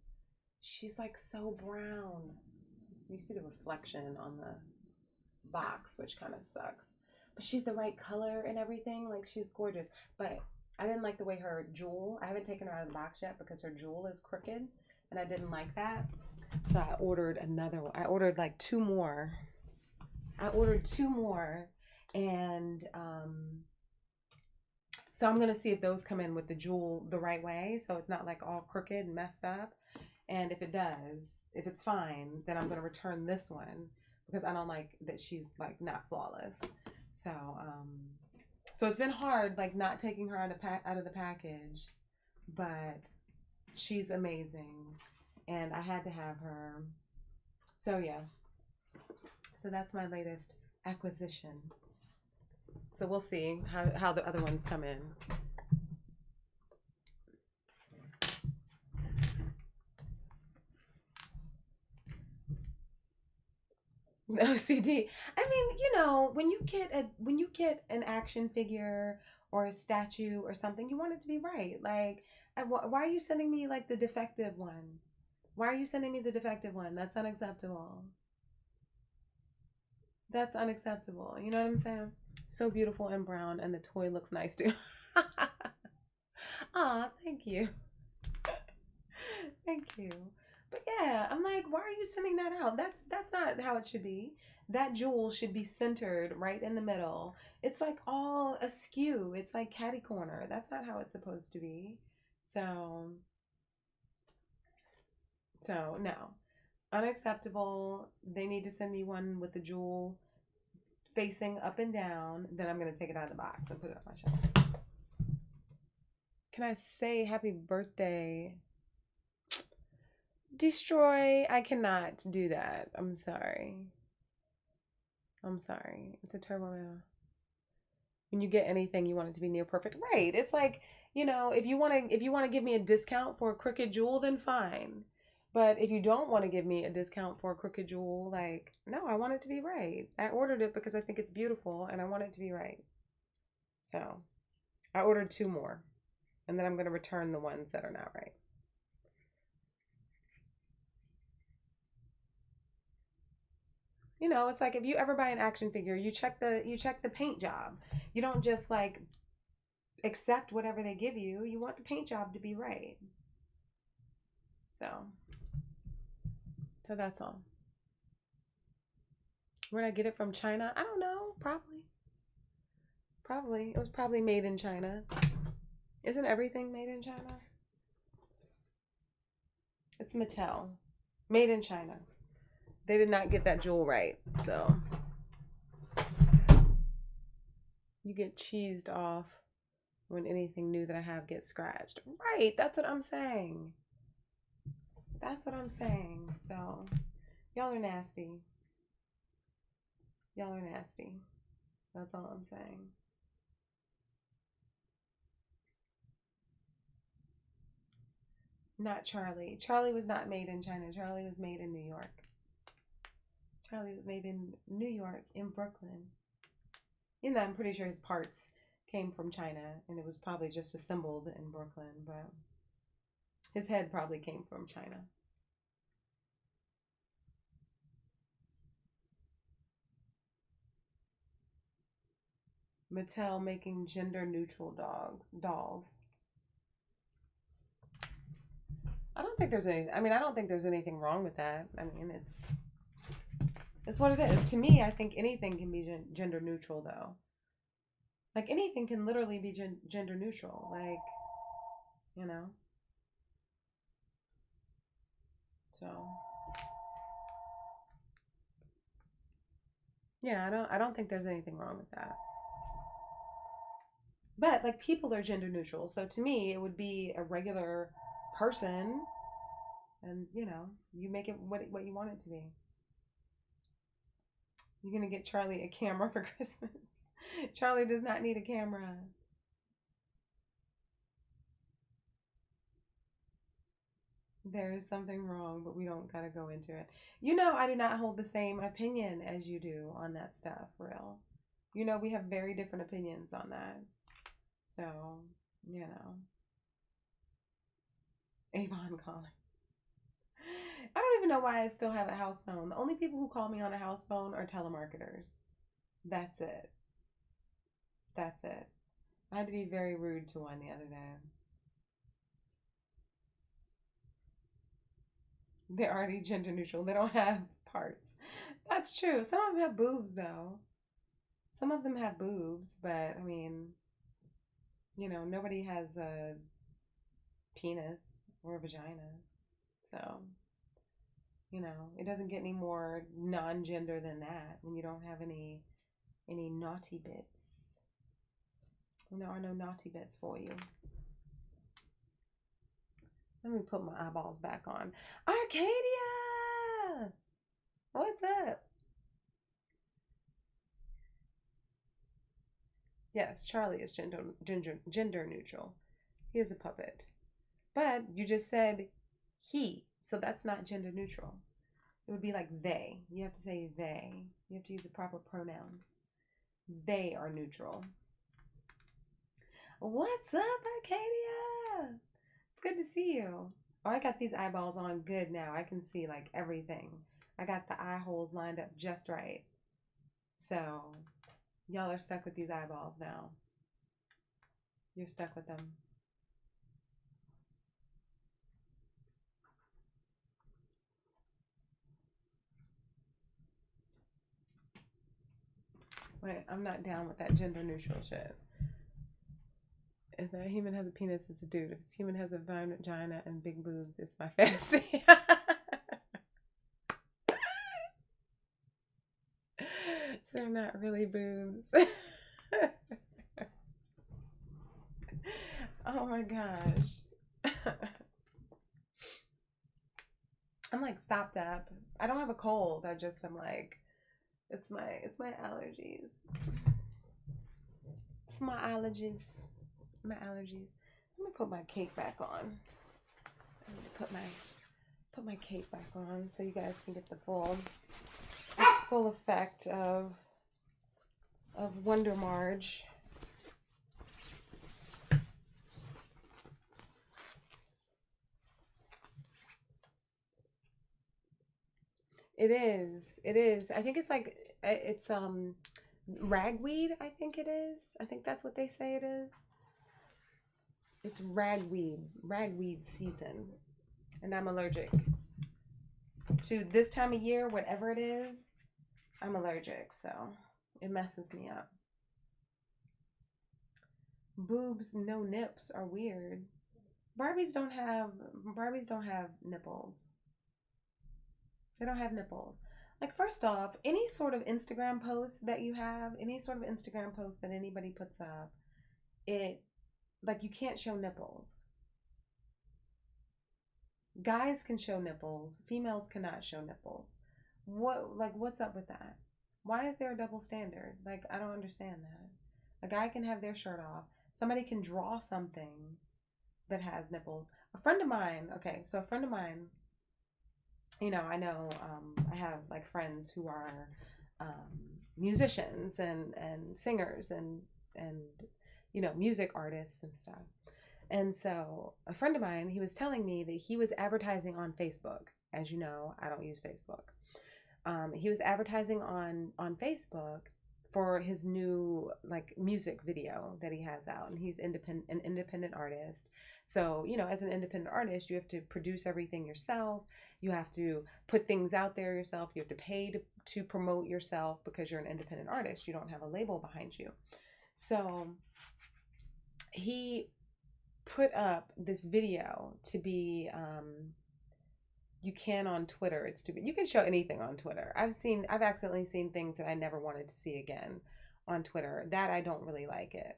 She's like so brown. So you see the reflection on the box, which kind of sucks. But she's the right color and everything. Like, she's gorgeous. But I didn't like the way her jewel, I haven't taken her out of the box yet because her jewel is crooked, and I didn't like that. So I ordered another one. I ordered like two more. And so I'm gonna see if those come in with the jewel the right way, so it's not like all crooked and messed up. And if it does, if it's fine, then I'm gonna return this one because I don't like that she's like not flawless. So so it's been hard like not taking her out of the package, but she's amazing, and I had to have her. So yeah. So that's my latest acquisition. So we'll see how the other ones come in. OCD. I mean, you know, when you get an action figure or a statue or something, you want it to be right. Like, why are you sending me like the defective one? Why are you sending me the defective one? That's unacceptable. That's unacceptable. You know what I'm saying? So beautiful and brown, and the toy looks nice too. Aw, thank you. Thank you. But yeah, I'm like, why are you sending that out? That's not how it should be. That jewel should be centered right in the middle. It's like all askew. It's like catty corner. That's not how it's supposed to be. So no. Unacceptable. They need to send me one with the jewel facing up and down. Then I'm going to take it out of the box and put it on my shelf. Can I say happy birthday? Destroy. I cannot do that. I'm sorry. I'm sorry. It's a turbo mail. When you get anything, you want it to be near perfect. Right. It's like, if you want to give me a discount for a crooked jewel, then fine. But if you don't want to give me a discount for a crooked jewel, like, no, I want it to be right. I ordered it because I think it's beautiful and I want it to be right. So I ordered 2 more, and then I'm going to return the ones that are not right. It's like if you ever buy an action figure, you check the paint job. You don't just like accept whatever they give you. You want the paint job to be right. So that's all. Where'd I get it from? China? I don't know. Probably. It was probably made in China. Isn't everything made in China? It's Mattel. Made in China. They did not get that jewel right. So you get cheesed off when anything new that I have gets scratched. Right. That's what I'm saying. So y'all are nasty. That's all I'm saying. Not Charlie. Charlie was not made in China. Charlie was made in New York. In Brooklyn. I'm pretty sure his parts came from China and it was probably just assembled in Brooklyn, but his head probably came from China. Mattel making gender neutral dolls. I don't think there's anything wrong with that. I mean, it's what it is. To me, I think anything can be gender neutral, though. Like, anything can literally be gender neutral. Like, So, yeah, I don't think there's anything wrong with that. But, like, people are gender neutral. So, to me, it would be a regular person. And, you make it what you want it to be. You're going to get Charlie a camera for Christmas. Charlie does not need a camera. There is something wrong, but we don't got to go into it. I do not hold the same opinion as you do on that stuff, real. We have very different opinions on that. So, Avon calling. I don't even know why I still have a house phone. The only people who call me on a house phone are telemarketers. That's it. I had to be very rude to one the other day. They're already gender neutral. They don't have parts. That's true. Some of them have boobs, though. Some of them have boobs, but I mean, nobody has a penis or a vagina. So, it doesn't get any more non-gender than that when you don't have any naughty bits. And there are no naughty bits for you. Let me put my eyeballs back on. Arcadia! What's up? Yes, Charlie is gender neutral. He is a puppet. But you just said he, so that's not gender neutral. It would be like they. You have to say they. You have to use the proper pronouns. They are neutral. What's up, Arcadia? It's good to see you. Oh, I got these eyeballs on good now. I can see like everything. I got the eye holes lined up just right. So, y'all are stuck with these eyeballs now. You're stuck with them. Wait, I'm not down with that gender neutral shit. If a human has a penis, it's a dude. If a human has a vagina and big boobs, it's my fantasy. So they're not really boobs. Oh my gosh. I'm like stopped up. I don't have a cold. I'm like, it's my allergies. It's my allergies. My allergies. Let me put my cake back on. I need to put my cake back on so you guys can get the full effect of Wonder Marge. It is. It is. I think it's like it's ragweed, I think it is. I think that's what they say it is. It's ragweed season. And I'm allergic to this time of year, whatever it is. I'm allergic, so it messes me up. Boobs, no nips are weird. Barbies don't have nipples. They don't have nipples. Like, first off, any sort of Instagram post that you have, any sort of Instagram post that anybody puts up, it, like, you can't show nipples. Guys can show nipples. Females cannot show nipples. What's up with that? Why is there a double standard? Like, I don't understand that. A guy can have their shirt off. Somebody can draw something that has nipples. A friend of mine, I know I have like friends who are musicians and singers and music artists and stuff. And so a friend of mine, he was telling me that he was advertising on Facebook. As you know, I don't use Facebook. He was advertising on Facebook for his new like music video that he has out, and he's an independent artist. So, as an independent artist, you have to produce everything yourself. You have to put things out there yourself. You have to pay to promote yourself because you're an independent artist. You don't have a label behind you. So he put up this video to be you can on Twitter. It's stupid. You can show anything on Twitter. I've accidentally seen things that I never wanted to see again on Twitter. That I don't really like it.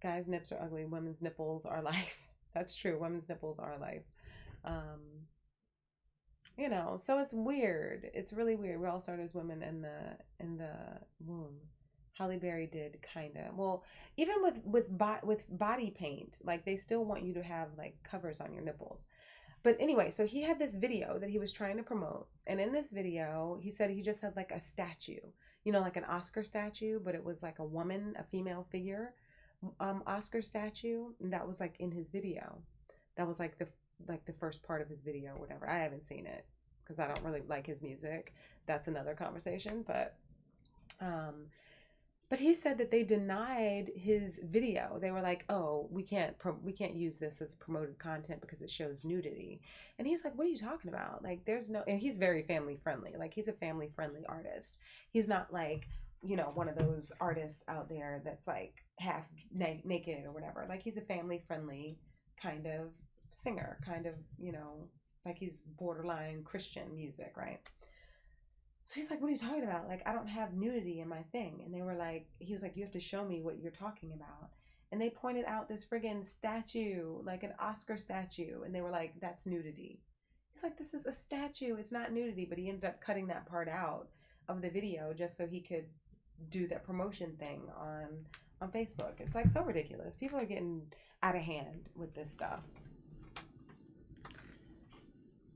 Guys' nips are ugly. Women's nipples are life. That's true. Women's nipples are life. So it's weird. It's really weird. We all start as women in the womb. Halle Berry did kind of. Well, even with body paint, like they still want you to have like covers on your nipples. But anyway, so he had this video that he was trying to promote. And in this video, he said he just had like a statue, like an Oscar statue, but it was like a woman, a female figure, Oscar statue. And that was like in his video. That was like the first part of his video or whatever. I haven't seen it because I don't really like his music. That's another conversation. But he said that they denied his video. They were like, "Oh, we can't use this as promoted content because it shows nudity." And he's like, "What are you talking about? Like, there's no." And he's very family friendly. Like, he's a family friendly artist. He's not like, one of those artists out there that's like half naked or whatever. Like, he's a family friendly kind of singer, kind of, like he's borderline Christian music, right? So he's like, "What are you talking about? Like, I don't have nudity in my thing." And he was like, "You have to show me what you're talking about." And they pointed out this friggin' statue, like an Oscar statue. And they were like, "That's nudity." He's like, "This is a statue. It's not nudity." But he ended up cutting that part out of the video just so he could do that promotion thing on Facebook. It's like so ridiculous. People are getting out of hand with this stuff.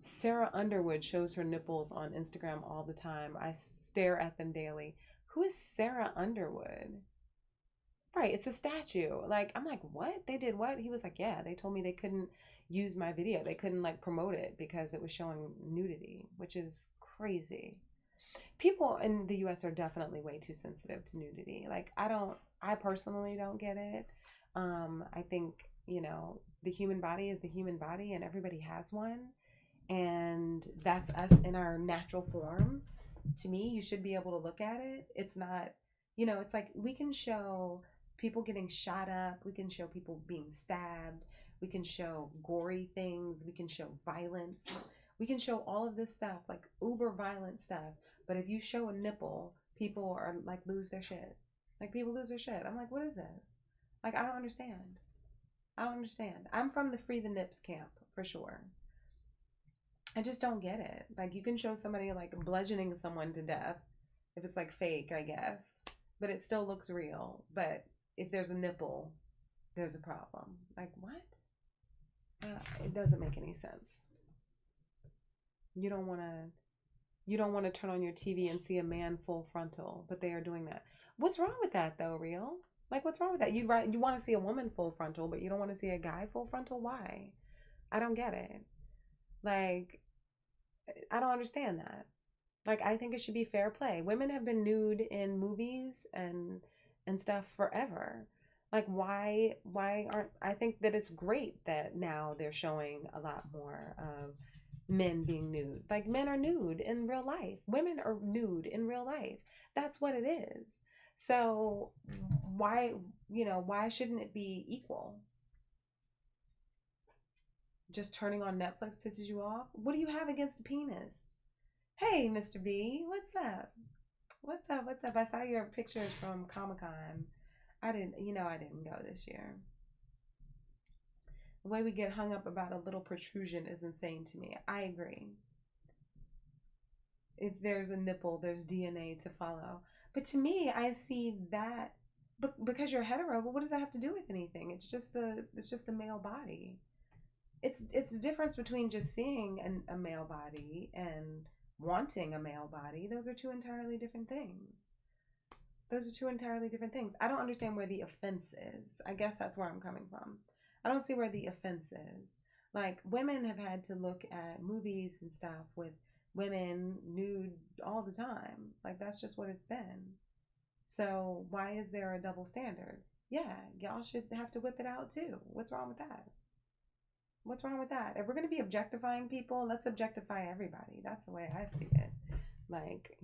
Sarah Underwood shows her nipples on Instagram all the time. I stare at them daily. Who is Sarah Underwood? Right, it's a statue. Like, I'm like, what? They did what? He was like, yeah, they told me they couldn't use my video. They couldn't like promote it because it was showing nudity, which is crazy. People in the US are definitely way too sensitive to nudity. Like, I personally don't get it. I think, the human body is the human body and everybody has one. And that's us in our natural form. To me, you should be able to look at it. It's not, it's like we can show people getting shot up. We can show people being stabbed. We can show gory things. We can show violence. We can show all of this stuff, like uber violent stuff. But if you show a nipple, people are like lose their shit. Like people lose their shit. I'm like, what is this? Like I don't understand. I don't understand. I'm from the free the nips camp for sure. I just don't get it. Like you can show somebody like bludgeoning someone to death if it's like fake, I guess, but it still looks real. But if there's a nipple, there's a problem. Like what? It doesn't make any sense. You don't want to. You don't want to turn on your TV and see a man full frontal, but they are doing that. What's wrong with that though, Real? Like, what's wrong with that? You want to see a woman full frontal, but you don't want to see a guy full frontal. Why? I don't get it. Like, I don't understand that. Like, I think it should be fair play. Women have been nude in movies and stuff forever. Like, why aren't I think that it's great that now they're showing a lot more of men being nude. Like men are nude in real life. Women are nude in real life. That's what it is. So why shouldn't it be equal? Just turning on Netflix pisses you off? What do you have against a penis? Hey, Mr. B, what's up? What's up? What's up? I saw your pictures from Comic-Con. I didn't go this year. The way we get hung up about a little protrusion is insane to me. I agree. If there's a nipple, there's DNA to follow. But to me, I see that because you're hetero, but what does that have to do with anything? It's just the male body. It's the difference between just seeing a male body and wanting a male body. Those are two entirely different things. I don't understand where the offense is. I guess that's where I'm coming from. I don't see where the offense is. Like, women have had to look at movies and stuff with women nude all the time. Like, that's just what it's been. So why is there a double standard? Yeah, y'all should have to whip it out too. What's wrong with that? What's wrong with that? If we're going to be objectifying people, let's objectify everybody. That's the way I see it. Like,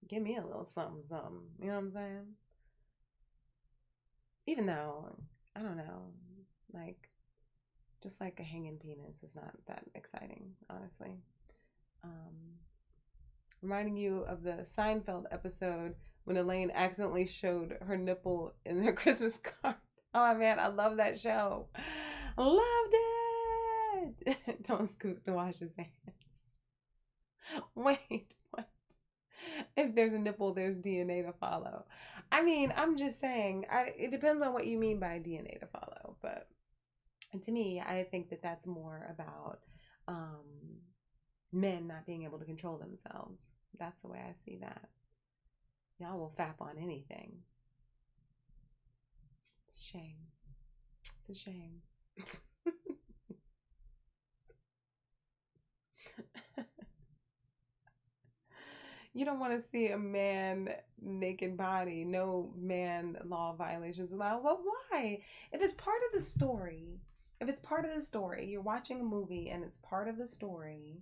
give me a little something, something. You know what I'm saying? Even though, I don't know, like, just like a hanging penis is not that exciting, honestly. Reminding you of the Seinfeld episode when Elaine accidentally showed her nipple in her Christmas card. Oh man, I love that show. Loved it. Don't Scoots to wash his hands. Wait, what? If there's a nipple, there's DNA to follow. I mean, I'm just saying, it depends on what you mean by DNA to follow. But to me, I think that that's more about men not being able to control themselves. That's the way I see that. Y'all will fap on anything. It's a shame. It's a shame. You don't want to see a man naked body. No man law violations allowed. Well, why? If it's part of the story, you're watching a movie and it's part of the story.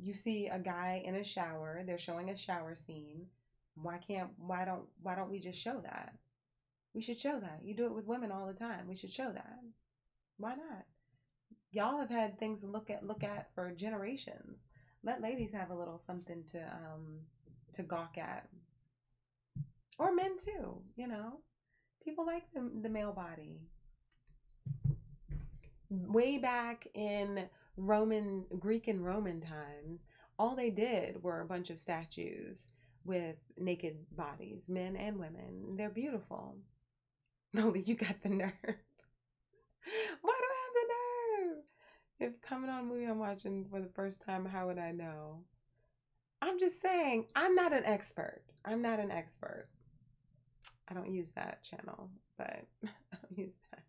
You see a guy in a shower. They're showing a shower scene. Why don't we just show that? We should show that. You do it with women all the time. We should show that. Why not? Y'all have had things to look at for generations. Let ladies have a little something to gawk at, or men too. People like the male body. Way back in Greek and Roman times, all they did were a bunch of statues with naked bodies, men and women. They're beautiful. No, you got the nerve. Why do I have the nerve? If coming on a movie I'm watching for the first time, how would I know? I'm just saying, I'm not an expert. I don't use that channel, but I don't use that.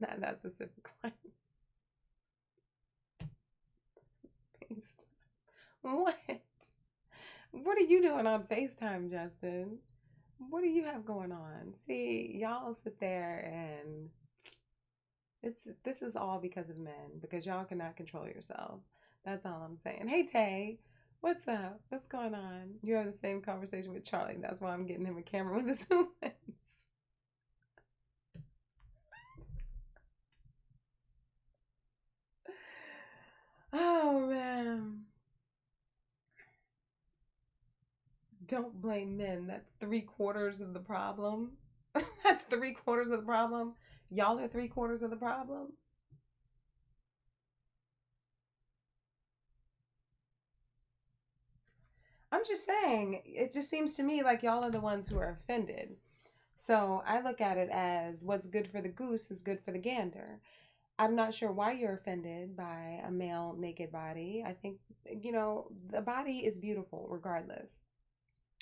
Not that specific one. What? What are you doing on FaceTime, Justin? What do you have going on? See, y'all sit there and this is all because of men, because y'all cannot control yourselves. That's all I'm saying. Hey Tay, what's up? What's going on? You have the same conversation with Charlie. That's why I'm getting him a camera with his zoom lens. Oh man. Don't blame men. That's 3/4 of the problem. That's 3/4 of the problem. Y'all are 3/4 of the problem. I'm just saying, it just seems to me like y'all are the ones who are offended. So I look at it as what's good for the goose is good for the gander. I'm not sure why you're offended by a male naked body. I think, the body is beautiful regardless.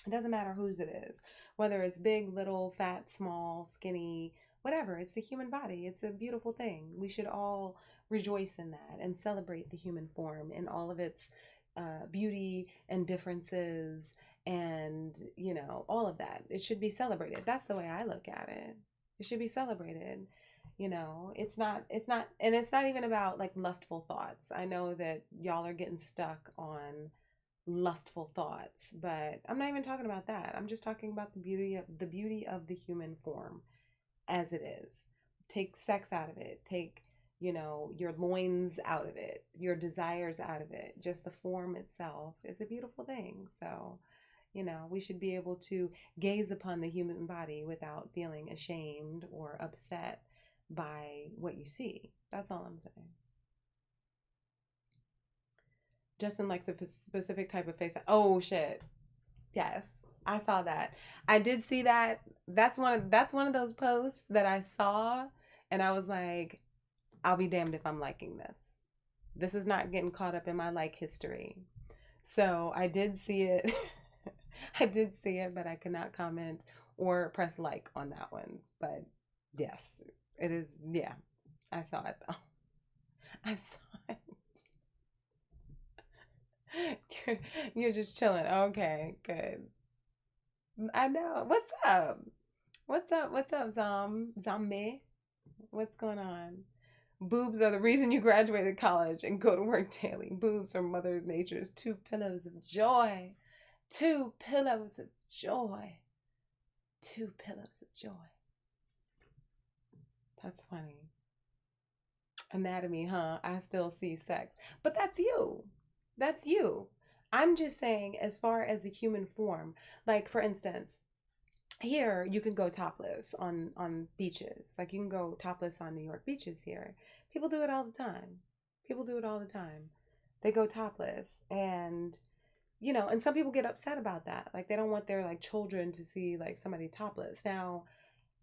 It doesn't matter whose it is, whether it's big, little, fat, small, skinny, whatever. It's the human body. It's a beautiful thing. We should all rejoice in that and celebrate the human form in all of its beauty and differences and, all of that. It should be celebrated. That's the way I look at it. It should be celebrated. And it's not even about like lustful thoughts. I know that y'all are getting stuck on lustful thoughts, but I'm not even talking about that. I'm just talking about the beauty of the human form as it is. Take sex out of it. Take, your loins out of it, your desires out of it. Just the form itself is a beautiful thing. So, we should be able to gaze upon the human body without feeling ashamed or upset by what you see. That's all I'm saying. Justin likes a specific type of face. Oh shit. Yes, I saw that. I did see that. That's one of those posts that I saw and I was like, I'll be damned if I'm liking this. This is not getting caught up in my like history. So I did see it. I did see it, but I could not comment or press like on that one. But yes, it is. Yeah, I saw it though. I saw it. You're just chilling. Okay, good. I know. What's up? What's up? What's up, Zombie? What's going on? Boobs are the reason you graduated college and go to work daily. Boobs are Mother Nature's two pillows of joy. Two pillows of joy. Two pillows of joy. That's funny. Anatomy, huh? I still see sex. But that's you. That's you. I'm just saying, as far as the human form, like for instance, here you can go topless on beaches. Like you can go topless on New York beaches here. People do it all the time. People do it all the time. They go topless and and some people get upset about that. Like they don't want their like children to see like somebody topless. Now,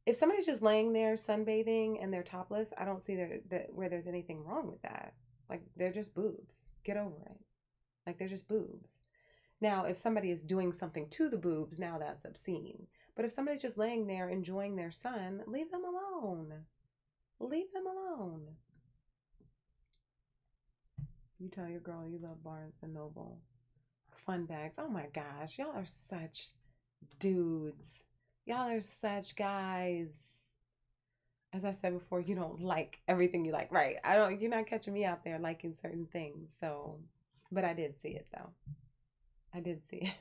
if somebody's just laying there sunbathing and they're topless, I don't see that where there's anything wrong with that. Like they're just boobs. Get over it. Like they're just boobs. Now, if somebody is doing something to the boobs, now that's obscene. But if somebody's just laying there enjoying their sun, leave them alone. Leave them alone. You tell your girl you love Barnes and Noble. Fun bags. Oh my gosh, y'all are such dudes. Y'all are such guys. As I said before, you don't like everything you like, right? You're not catching me out there liking certain things. So, but I did see it though. I did see it.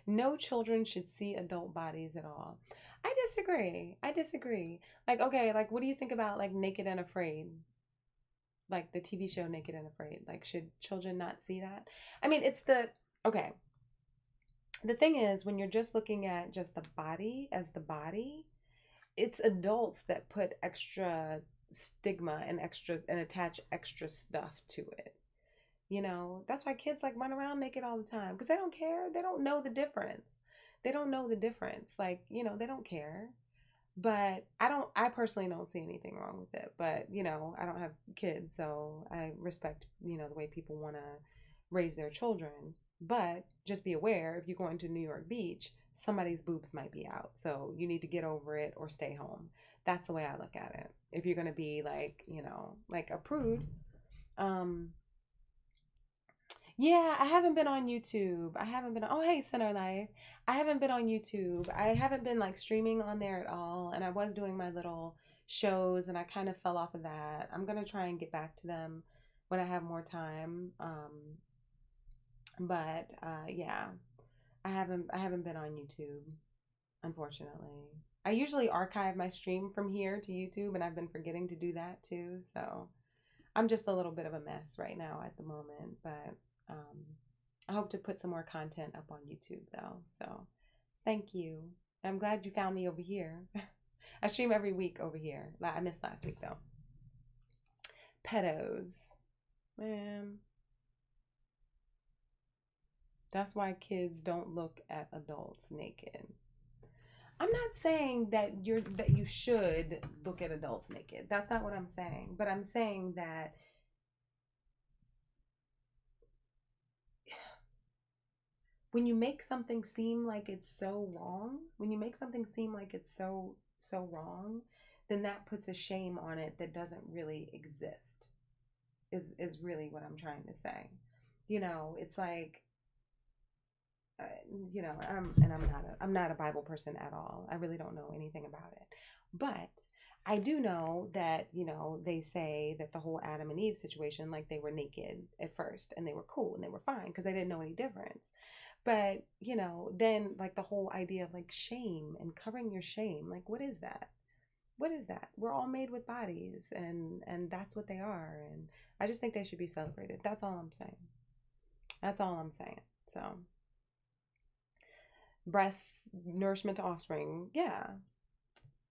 No children should see adult bodies at all. I disagree. I disagree. Like, okay, like what do you think about like Naked and Afraid? Like the TV show Naked and Afraid. Like, should children not see that? I mean, okay. The thing is, when you're just looking at just the body as the body, it's adults that put extra stigma and attach extra stuff to it. That's why kids like run around naked all the time because they don't care. They don't know the difference. They don't know the difference. Like, they don't care. But I personally don't see anything wrong with it. But, I don't have kids, so I respect, the way people want to raise their children. But just be aware if you're going to New York Beach, somebody's boobs might be out. So you need to get over it or stay home. That's the way I look at it. If you're going to be like, like a prude, yeah, I haven't been on YouTube. I haven't been. Oh, hey, Center Life. I haven't been on YouTube. I haven't been like streaming on there at all. And I was doing my little shows, and I kind of fell off of that. I'm gonna try and get back to them when I have more time. But yeah, I haven't been on YouTube, unfortunately. I usually archive my stream from here to YouTube, and I've been forgetting to do that too. So I'm just a little bit of a mess right now at the moment, but I hope to put some more content up on YouTube though. So thank you. I'm glad you found me over here. I stream every week over here. I missed last week though. Pedos. Man. That's why kids don't look at adults naked. I'm not saying that you should look at adults naked. That's not what I'm saying. But I'm saying that when you make something seem like it's so wrong, when you make something seem like it's so wrong, then that puts a shame on it that doesn't really exist. Is really what I'm trying to say. You know, it's like you know, I'm not a Bible person at all. I really don't know anything about it. But I do know that, you know, they say that the whole Adam and Eve situation, like they were naked at first and they were cool and they were fine because they didn't know any difference. But, you know, then like the whole idea of like shame and covering your shame, like what is that? What is that? We're all made with bodies and that's what they are. And I just think they should be celebrated. That's all I'm saying. That's all I'm saying. So breast nourishment to offspring, yeah,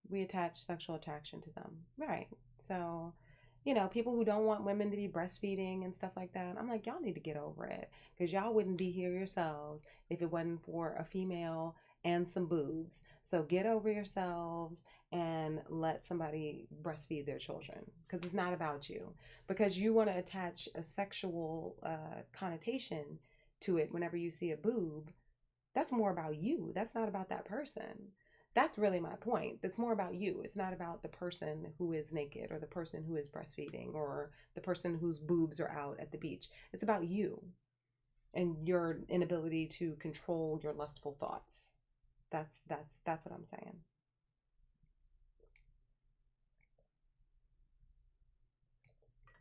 we attach sexual attraction to them, right? So, you know, people who don't want women to be breastfeeding and stuff like that, I'm like, y'all need to get over it because y'all wouldn't be here yourselves if it wasn't for a female and some boobs. So get over yourselves and let somebody breastfeed their children because it's not about you, because you want to attach a sexual connotation to it whenever you see a boob. That's more about you. That's not about that person. That's really my point. It's more about you. It's not about the person who is naked or the person who is breastfeeding or the person whose boobs are out at the beach. It's about you and your inability to control your lustful thoughts. That's what I'm saying.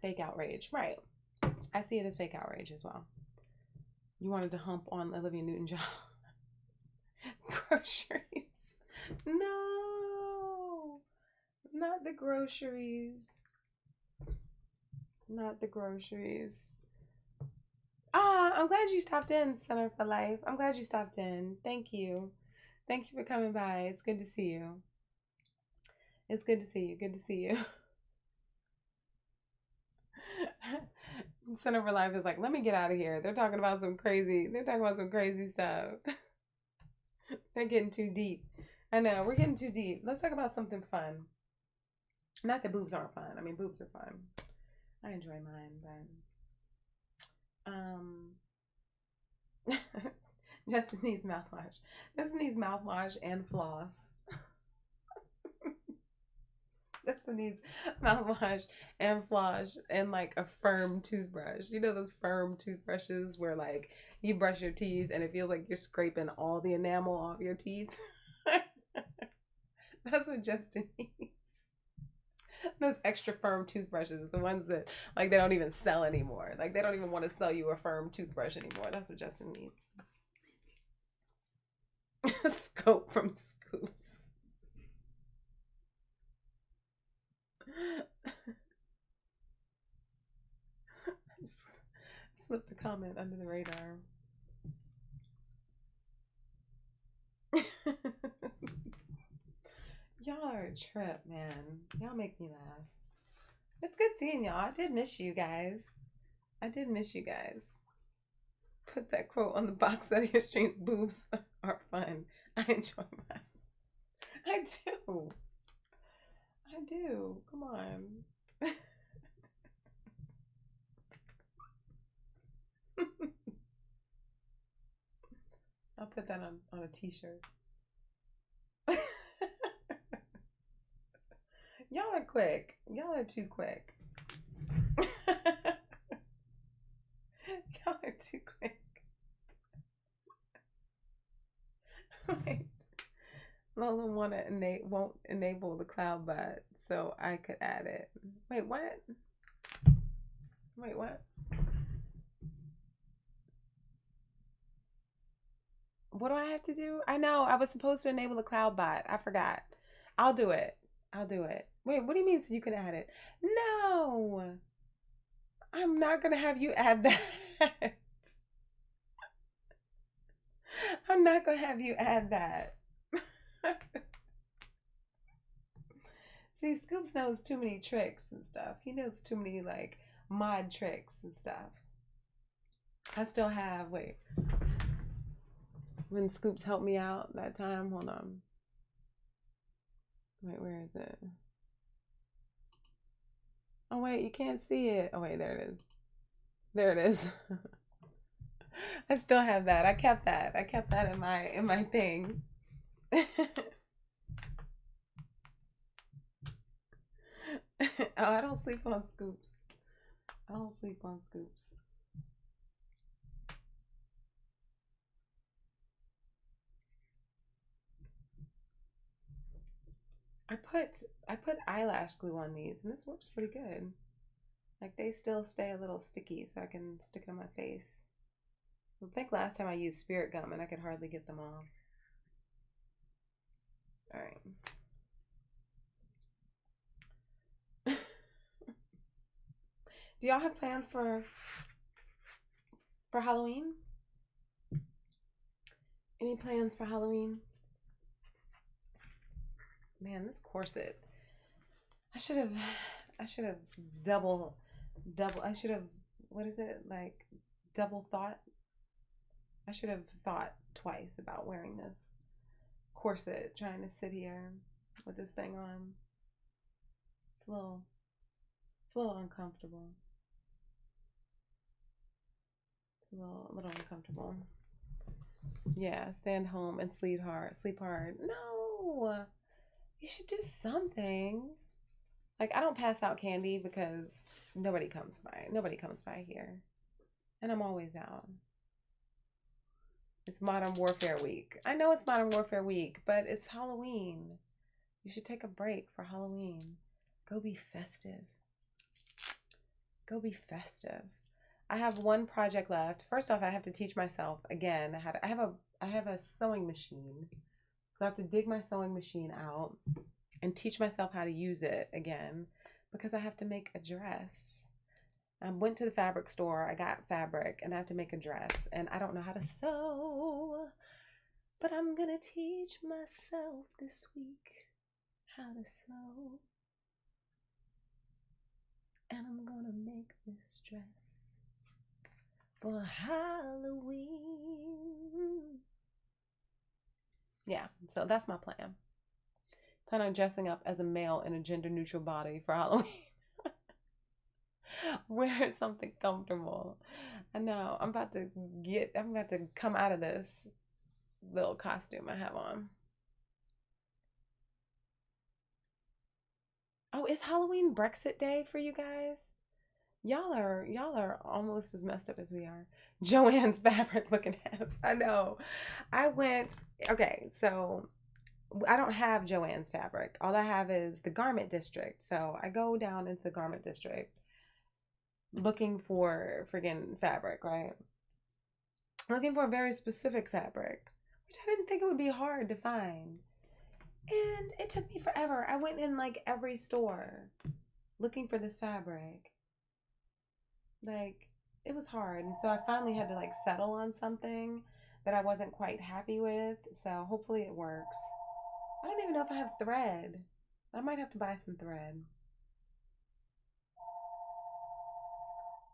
Fake outrage. Right. I see it as fake outrage as well. You wanted to hump on Olivia Newton-John. Groceries. No, not the groceries. Not the groceries. I'm glad you stopped in, Center for Life. I'm glad you stopped in. Thank you. Thank you for coming by. It's good to see you. It's good to see you. Good to see you. Center for Life is like, let me get out of here. They're talking about some crazy stuff. They're getting too deep. I know, we're getting too deep. Let's talk about something fun. Not that boobs aren't fun. I mean, boobs are fun. I enjoy mine, but Justin needs mouthwash. Justin needs mouthwash and floss. Justin needs mouthwash and floss and like a firm toothbrush. You know those firm toothbrushes where like you brush your teeth and it feels like you're scraping all the enamel off your teeth. That's what Justin needs. Those extra firm toothbrushes, the ones that like they don't even sell anymore. Like they don't even want to sell you a firm toothbrush anymore. That's what Justin needs. Scope from Scoops. Slipped a comment under the radar. Y'all are a trip, man. Y'all make me laugh. It's good seeing y'all. I did miss you guys. Put that quote on the box that your stream. Boobs are fun. I enjoy mine. I do. Come on. I'll put that on a t-shirt. Y'all are quick. Y'all are too quick. Y'all are too quick. Wait. Lola won't enable the cloud bot, so I could add it. Wait, what? What do I have to do? I know I was supposed to enable the cloud bot. I forgot. I'll do it. Wait, what do you mean so you can add it? No. I'm not going to have you add that. not gonna have you add that. See, Scoops knows too many tricks and stuff. He knows too many like mod tricks and stuff. I still have, wait. When Scoops helped me out that time, hold on. Wait, where is it? Oh wait, you can't see it. Oh wait, there it is. There it is. I still have that. I kept that. I kept that in my thing. Oh, I don't sleep on Scoops. I don't sleep on Scoops. I put eyelash glue on these, and this works pretty good. Like they still stay a little sticky, so I can stick it on my face. I think last time I used spirit gum, and I could hardly get them off. All right. Do y'all have plans for Halloween? Any plans for Halloween? Man, this corset. I should have double, I should have, what is it? Like double thought. I should have thought twice about wearing this corset, trying to sit here with this thing on. It's a little uncomfortable. It's a little uncomfortable. Yeah, stand home and sleep hard. Sleep hard. No, you should do something. Like I don't pass out candy because nobody comes by. Nobody comes by here, and I'm always out. It's Modern Warfare Week. I know it's Modern Warfare Week, but it's Halloween. You should take a break for Halloween. Go be festive. Go be festive. I have one project left. First off, I have to teach myself again how to, I have a sewing machine. So I have to dig my sewing machine out and teach myself how to use it again because I have to make a dress. I went to the fabric store, I got fabric, and I have to make a dress, and I don't know how to sew, but I'm gonna teach myself this week how to sew, and I'm gonna make this dress for Halloween. Yeah, so that's my plan. Plan on dressing up as a male in a gender-neutral body for Halloween. Wear something comfortable. I know. I'm about to come out of this little costume I have on. Oh, is Halloween Brexit Day for you guys? Y'all are almost as messed up as we are. Joanne's fabric looking ass. I know. Okay, so I don't have Joanne's fabric. All I have is the garment district. So I go down into the garment district looking for friggin' fabric, right? Looking for a very specific fabric, which I didn't think it would be hard to find. And it took me forever. I went in like every store looking for this fabric. Like, it was hard. And so I finally had to like settle on something that I wasn't quite happy with. So hopefully it works. I don't even know if I have thread. I might have to buy some thread.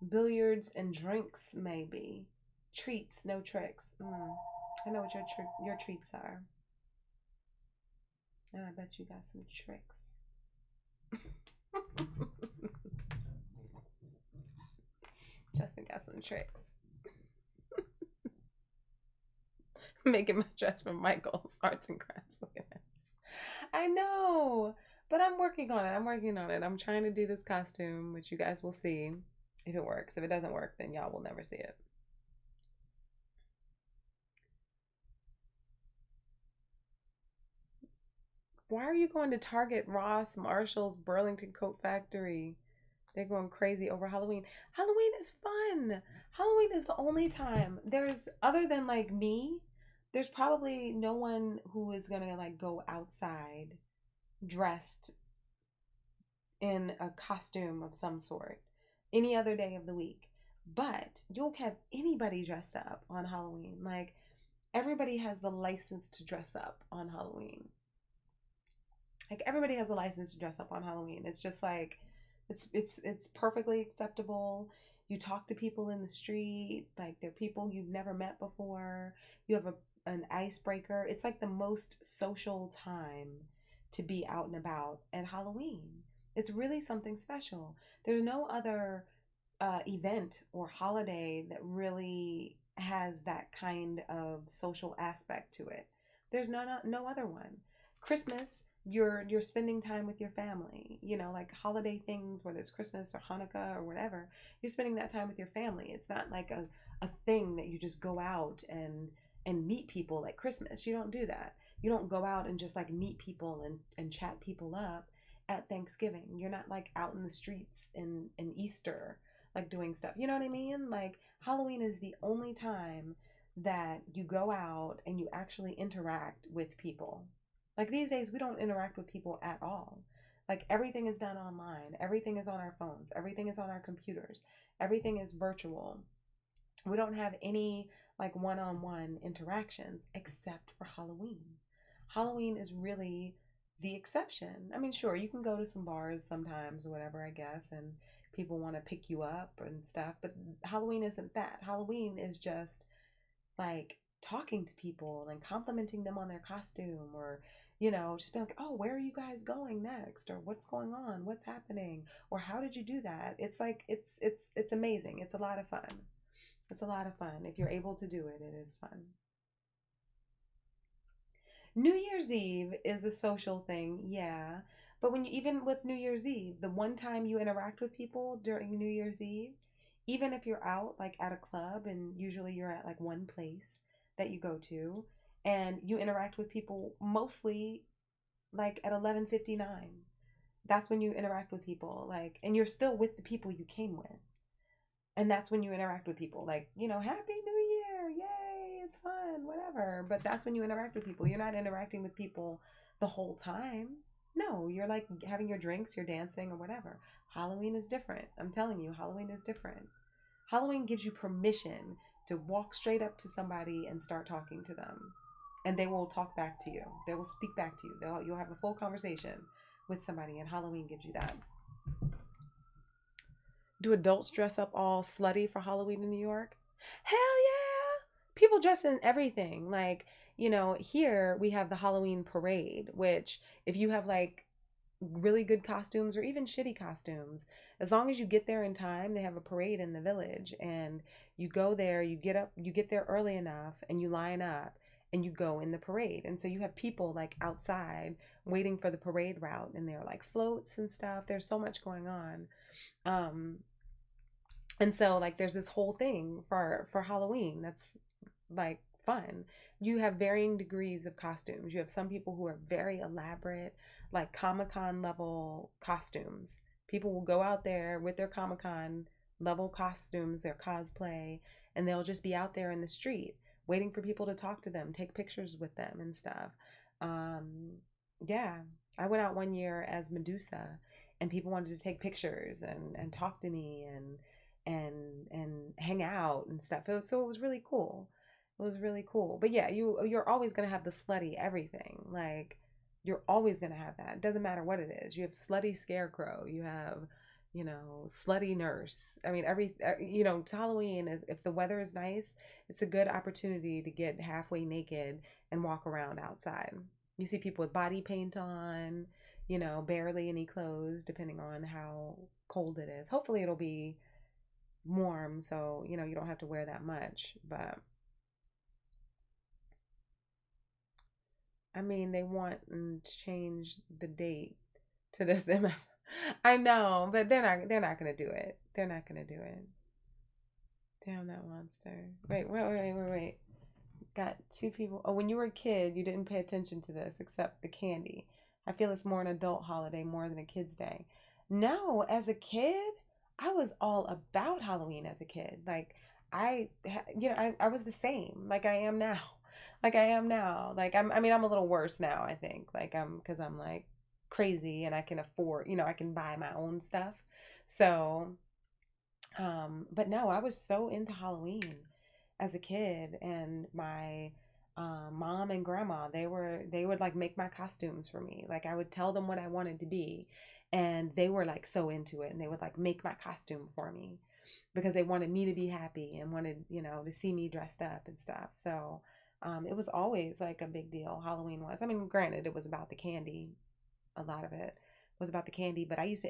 Billiards and drinks, maybe. Treats, no tricks. I know what your treats are. And I bet you got some tricks. Justin got some tricks. Making my dress from Michael's Arts and Crafts. Look at that. I know, but I'm working on it. I'm trying to do this costume, which you guys will see if it works. If it doesn't work, then y'all will never see it. Why are you going to Target, Ross, Marshalls, Burlington Coat Factory? They're going crazy over Halloween. Halloween is fun. Halloween is the only time other than like me, there's probably no one who is gonna like go outside dressed in a costume of some sort any other day of the week. But you'll have anybody dressed up on Halloween. Like everybody has the license to dress up on Halloween. Like everybody has a license to dress up on Halloween. It's just like it's perfectly acceptable. You talk to people in the street, like they're people you've never met before. You have an icebreaker. It's like the most social time to be out and about at Halloween. It's really something special. There's no other event or holiday that really has that kind of social aspect to it. There's no other one. Christmas, you're spending time with your family. You know, like holiday things, whether it's Christmas or Hanukkah or whatever, you're spending that time with your family. It's not like a thing that you just go out and meet people like Christmas. You don't do that. You don't go out and just like meet people and chat people up at Thanksgiving. You're not like out in the streets in Easter like doing stuff. You know what I mean? Like Halloween is the only time that you go out and you actually interact with people. Like these days we don't interact with people at all. Like everything is done online. Everything is on our phones. Everything is on our computers. Everything is virtual. We don't have any like one-on-one interactions except for Halloween. Halloween is really the exception. I mean, sure, you can go to some bars sometimes or whatever, I guess, and people want to pick you up and stuff, but Halloween isn't that. Halloween is just like talking to people and complimenting them on their costume, or just be like, oh, where are you guys going next, or what's going on, what's happening, or how did you do that. It's like it's amazing. It's a lot of fun. It's a lot of fun. If you're able to do it, it is fun. New Year's Eve is a social thing, yeah. But when you, even with New Year's Eve, the one time you interact with people during New Year's Eve, even if you're out like at a club, and usually you're at like one place that you go to, and you interact with people mostly like at 11:59. That's when you interact with people, like, and you're still with the people you came with. And that's when you interact with people, like, Happy New Year, yay, it's fun, whatever. But that's when you interact with people. You're not interacting with people the whole time. No, you're like having your drinks, you're dancing or whatever. Halloween is different. I'm telling you, Halloween is different. Halloween gives you permission to walk straight up to somebody and start talking to them, and they will talk back to you. They will speak back to you. You'll have a full conversation with somebody, and Halloween gives you that. Do adults dress up all slutty for Halloween in New York? Hell yeah! People dress in everything. Like, here we have the Halloween parade, which if you have like really good costumes or even shitty costumes, as long as you get there in time, they have a parade in the village, and you go there, you get there early enough and you line up and you go in the parade. And so you have people like outside waiting for the parade route, and there are like floats and stuff. There's so much going on. Um and so like there's this whole thing for Halloween that's like fun. You have varying degrees of costumes. You have some people who are very elaborate, like Comic-Con level costumes. People will go out there with their Comic-Con level costumes, their cosplay, and they'll just be out there in the street waiting for people to talk to them, take pictures with them and stuff. Um, yeah, I went out one year as Medusa, and people wanted to take pictures and talk to me and hang out and stuff. So it was really cool. It was really cool. But yeah, you're always gonna have the slutty everything. Like you're always gonna have that. It doesn't matter what it is. You have slutty scarecrow. You have, slutty nurse. I mean, it's Halloween is, if the weather is nice, it's a good opportunity to get halfway naked and walk around outside. You see people with body paint on, barely any clothes, depending on how cold it is. Hopefully it'll be warm, so you don't have to wear that much. But I mean, they want to change the date to this MF. I know, but they're not gonna do it. They're not gonna do it. Damn that monster. Wait. Got two people. Oh, when you were a kid, you didn't pay attention to this except the candy. I feel it's more an adult holiday more than a kid's day. No, as a kid, I was all about Halloween as a kid. Like I was the same like I am now. Like I am now. Like I mean, I'm a little worse now, I think. Like because I'm like crazy and I can afford, I can buy my own stuff. So, but no, I was so into Halloween as a kid, and mom and grandma, they would like make my costumes for me. Like I would tell them what I wanted to be, and they were like so into it, and they would like make my costume for me because they wanted me to be happy and wanted, to see me dressed up and stuff. So it was always like a big deal. Halloween was. I mean, granted, it was about the candy. A lot of it was about the candy, but I used to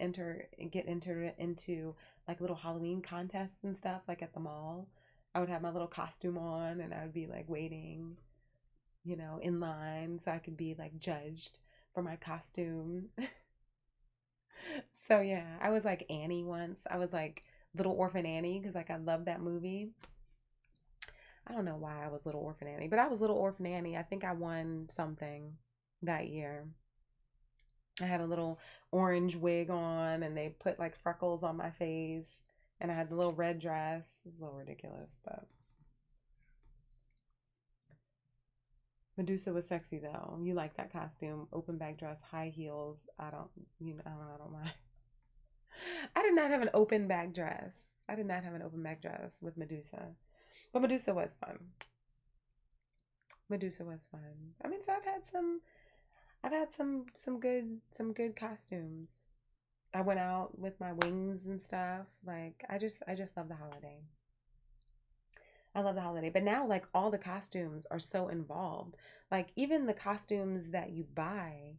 get entered into like little Halloween contests and stuff, like at the mall. I would have my little costume on, and I would be like waiting, in line so I could be like judged for my costume. So yeah, I was like Annie once. I was like Little Orphan Annie because like I loved that movie. I don't know why I was Little Orphan Annie, but I was Little Orphan Annie. I think I won something that year. I had a little orange wig on, and they put like freckles on my face, and I had the little red dress. It was a little ridiculous, but Medusa was sexy though. You like that costume, open back dress, high heels. I don't mind. I did not have an open back dress. I did not have an open back dress with Medusa, but Medusa was fun. Medusa was fun. I mean, so I've had some good costumes. I went out with my wings and stuff. Like I just love the holiday. I love the holiday. But now like all the costumes are so involved. Like even the costumes that you buy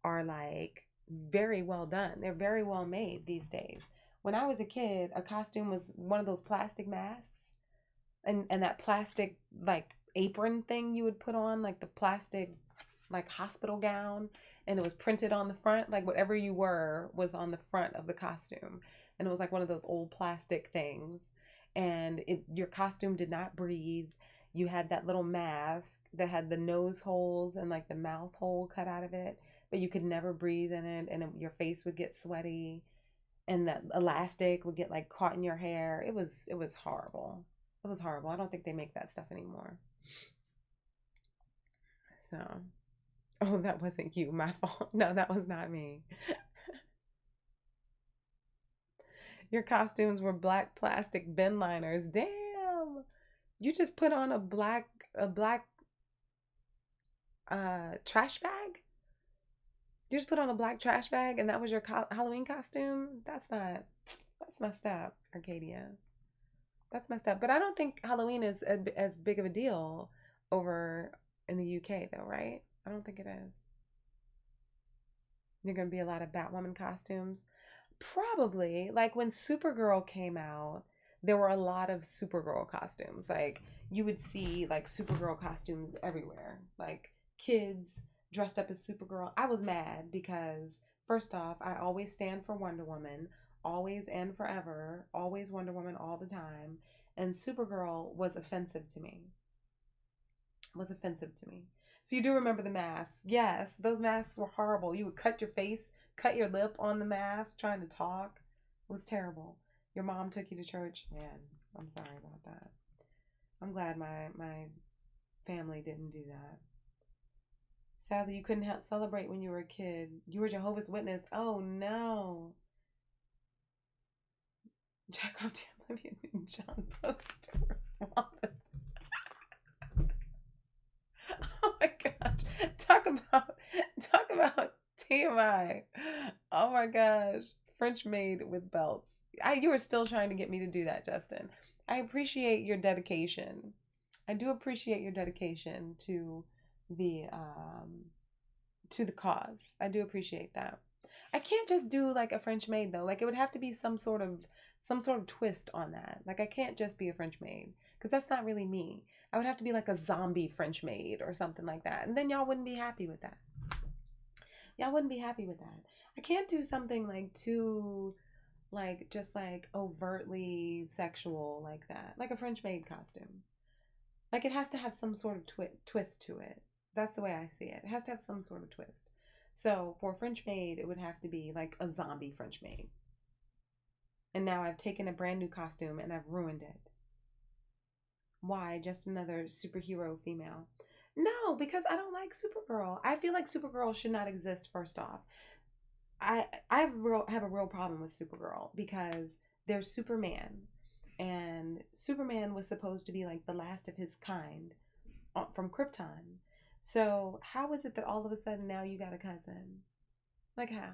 are like very well done. They're very well made these days. When I was a kid, a costume was one of those plastic masks, and that plastic like apron thing you would put on, like the plastic like hospital gown, and it was printed on the front, like whatever you were was on the front of the costume, and it was like one of those old plastic things, and your costume did not breathe. You had that little mask that had the nose holes and like the mouth hole cut out of it, but you could never breathe in it, and your face would get sweaty, and that elastic would get like caught in your hair. It was horrible. It was horrible. I don't think they make that stuff anymore. So, oh, that wasn't you. My fault. No, that was not me. Your costumes were black plastic bin liners. Damn. You just put on a black trash bag? You just put on a black trash bag and that was your Halloween costume? That's messed up, Arcadia. That's messed up. But I don't think Halloween is as big of a deal over in the UK though, right? I don't think it is. There are going to be a lot of Batwoman costumes. Probably. Like when Supergirl came out, there were a lot of Supergirl costumes. Like you would see like Supergirl costumes everywhere. Like kids dressed up as Supergirl. I was mad because first off, I always stand for Wonder Woman, always and forever, always Wonder Woman all the time. And Supergirl was offensive to me. Was offensive to me. So you do remember the masks. Yes, those masks were horrible. You would cut your face, cut your lip on the mask trying to talk. It was terrible. Your mom took you to church. Man, I'm sorry about that. I'm glad my family didn't do that. Sadly, you couldn't celebrate when you were a kid. You were Jehovah's Witness. Oh no. Check out the Olivia Newton-John poster. Oh my gosh. Talk about TMI. Oh my gosh. French maid with belts. You were still trying to get me to do that, Justin. I appreciate your dedication. I do appreciate your dedication the um to the cause. I do appreciate that. I can't just do like a French maid though. Like it would have to be some sort of twist on that. Like I can't just be a French maid because that's not really me. I would have to be like a zombie French maid or something like that. And then y'all wouldn't be happy with that. Y'all wouldn't be happy with that. I can't do something like too like just like overtly sexual like that. Like a French maid costume. Like it has to have some sort of twist to it. That's the way I see it. It has to have some sort of twist. So for a French maid, it would have to be like a zombie French maid. And now I've taken a brand new costume and I've ruined it. Why? Just another superhero female. No, because I don't like Supergirl. I feel like Supergirl should not exist, first off. I have a real problem with Supergirl because there's Superman, and Superman was supposed to be like the last of his kind from Krypton. So how is it that all of a sudden now you got a cousin? Like how?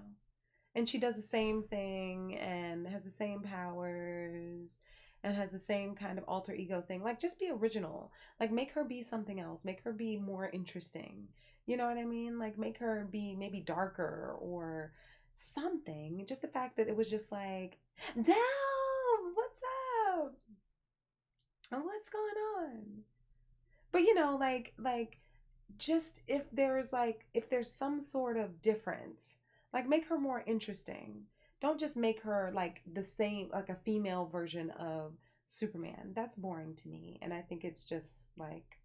And she does the same thing and has the same powers and has the same kind of alter ego thing. Like, just be original. Like, make her be something else. Make her be more interesting. You know what I mean? Like, make her be maybe darker or something. Just the fact that it was just like, Down, what's up? And what's going on? But just if there's some sort of difference, like, make her more interesting. Don't just make her like the same, like a female version of Superman. That's boring to me, and I think it's just like,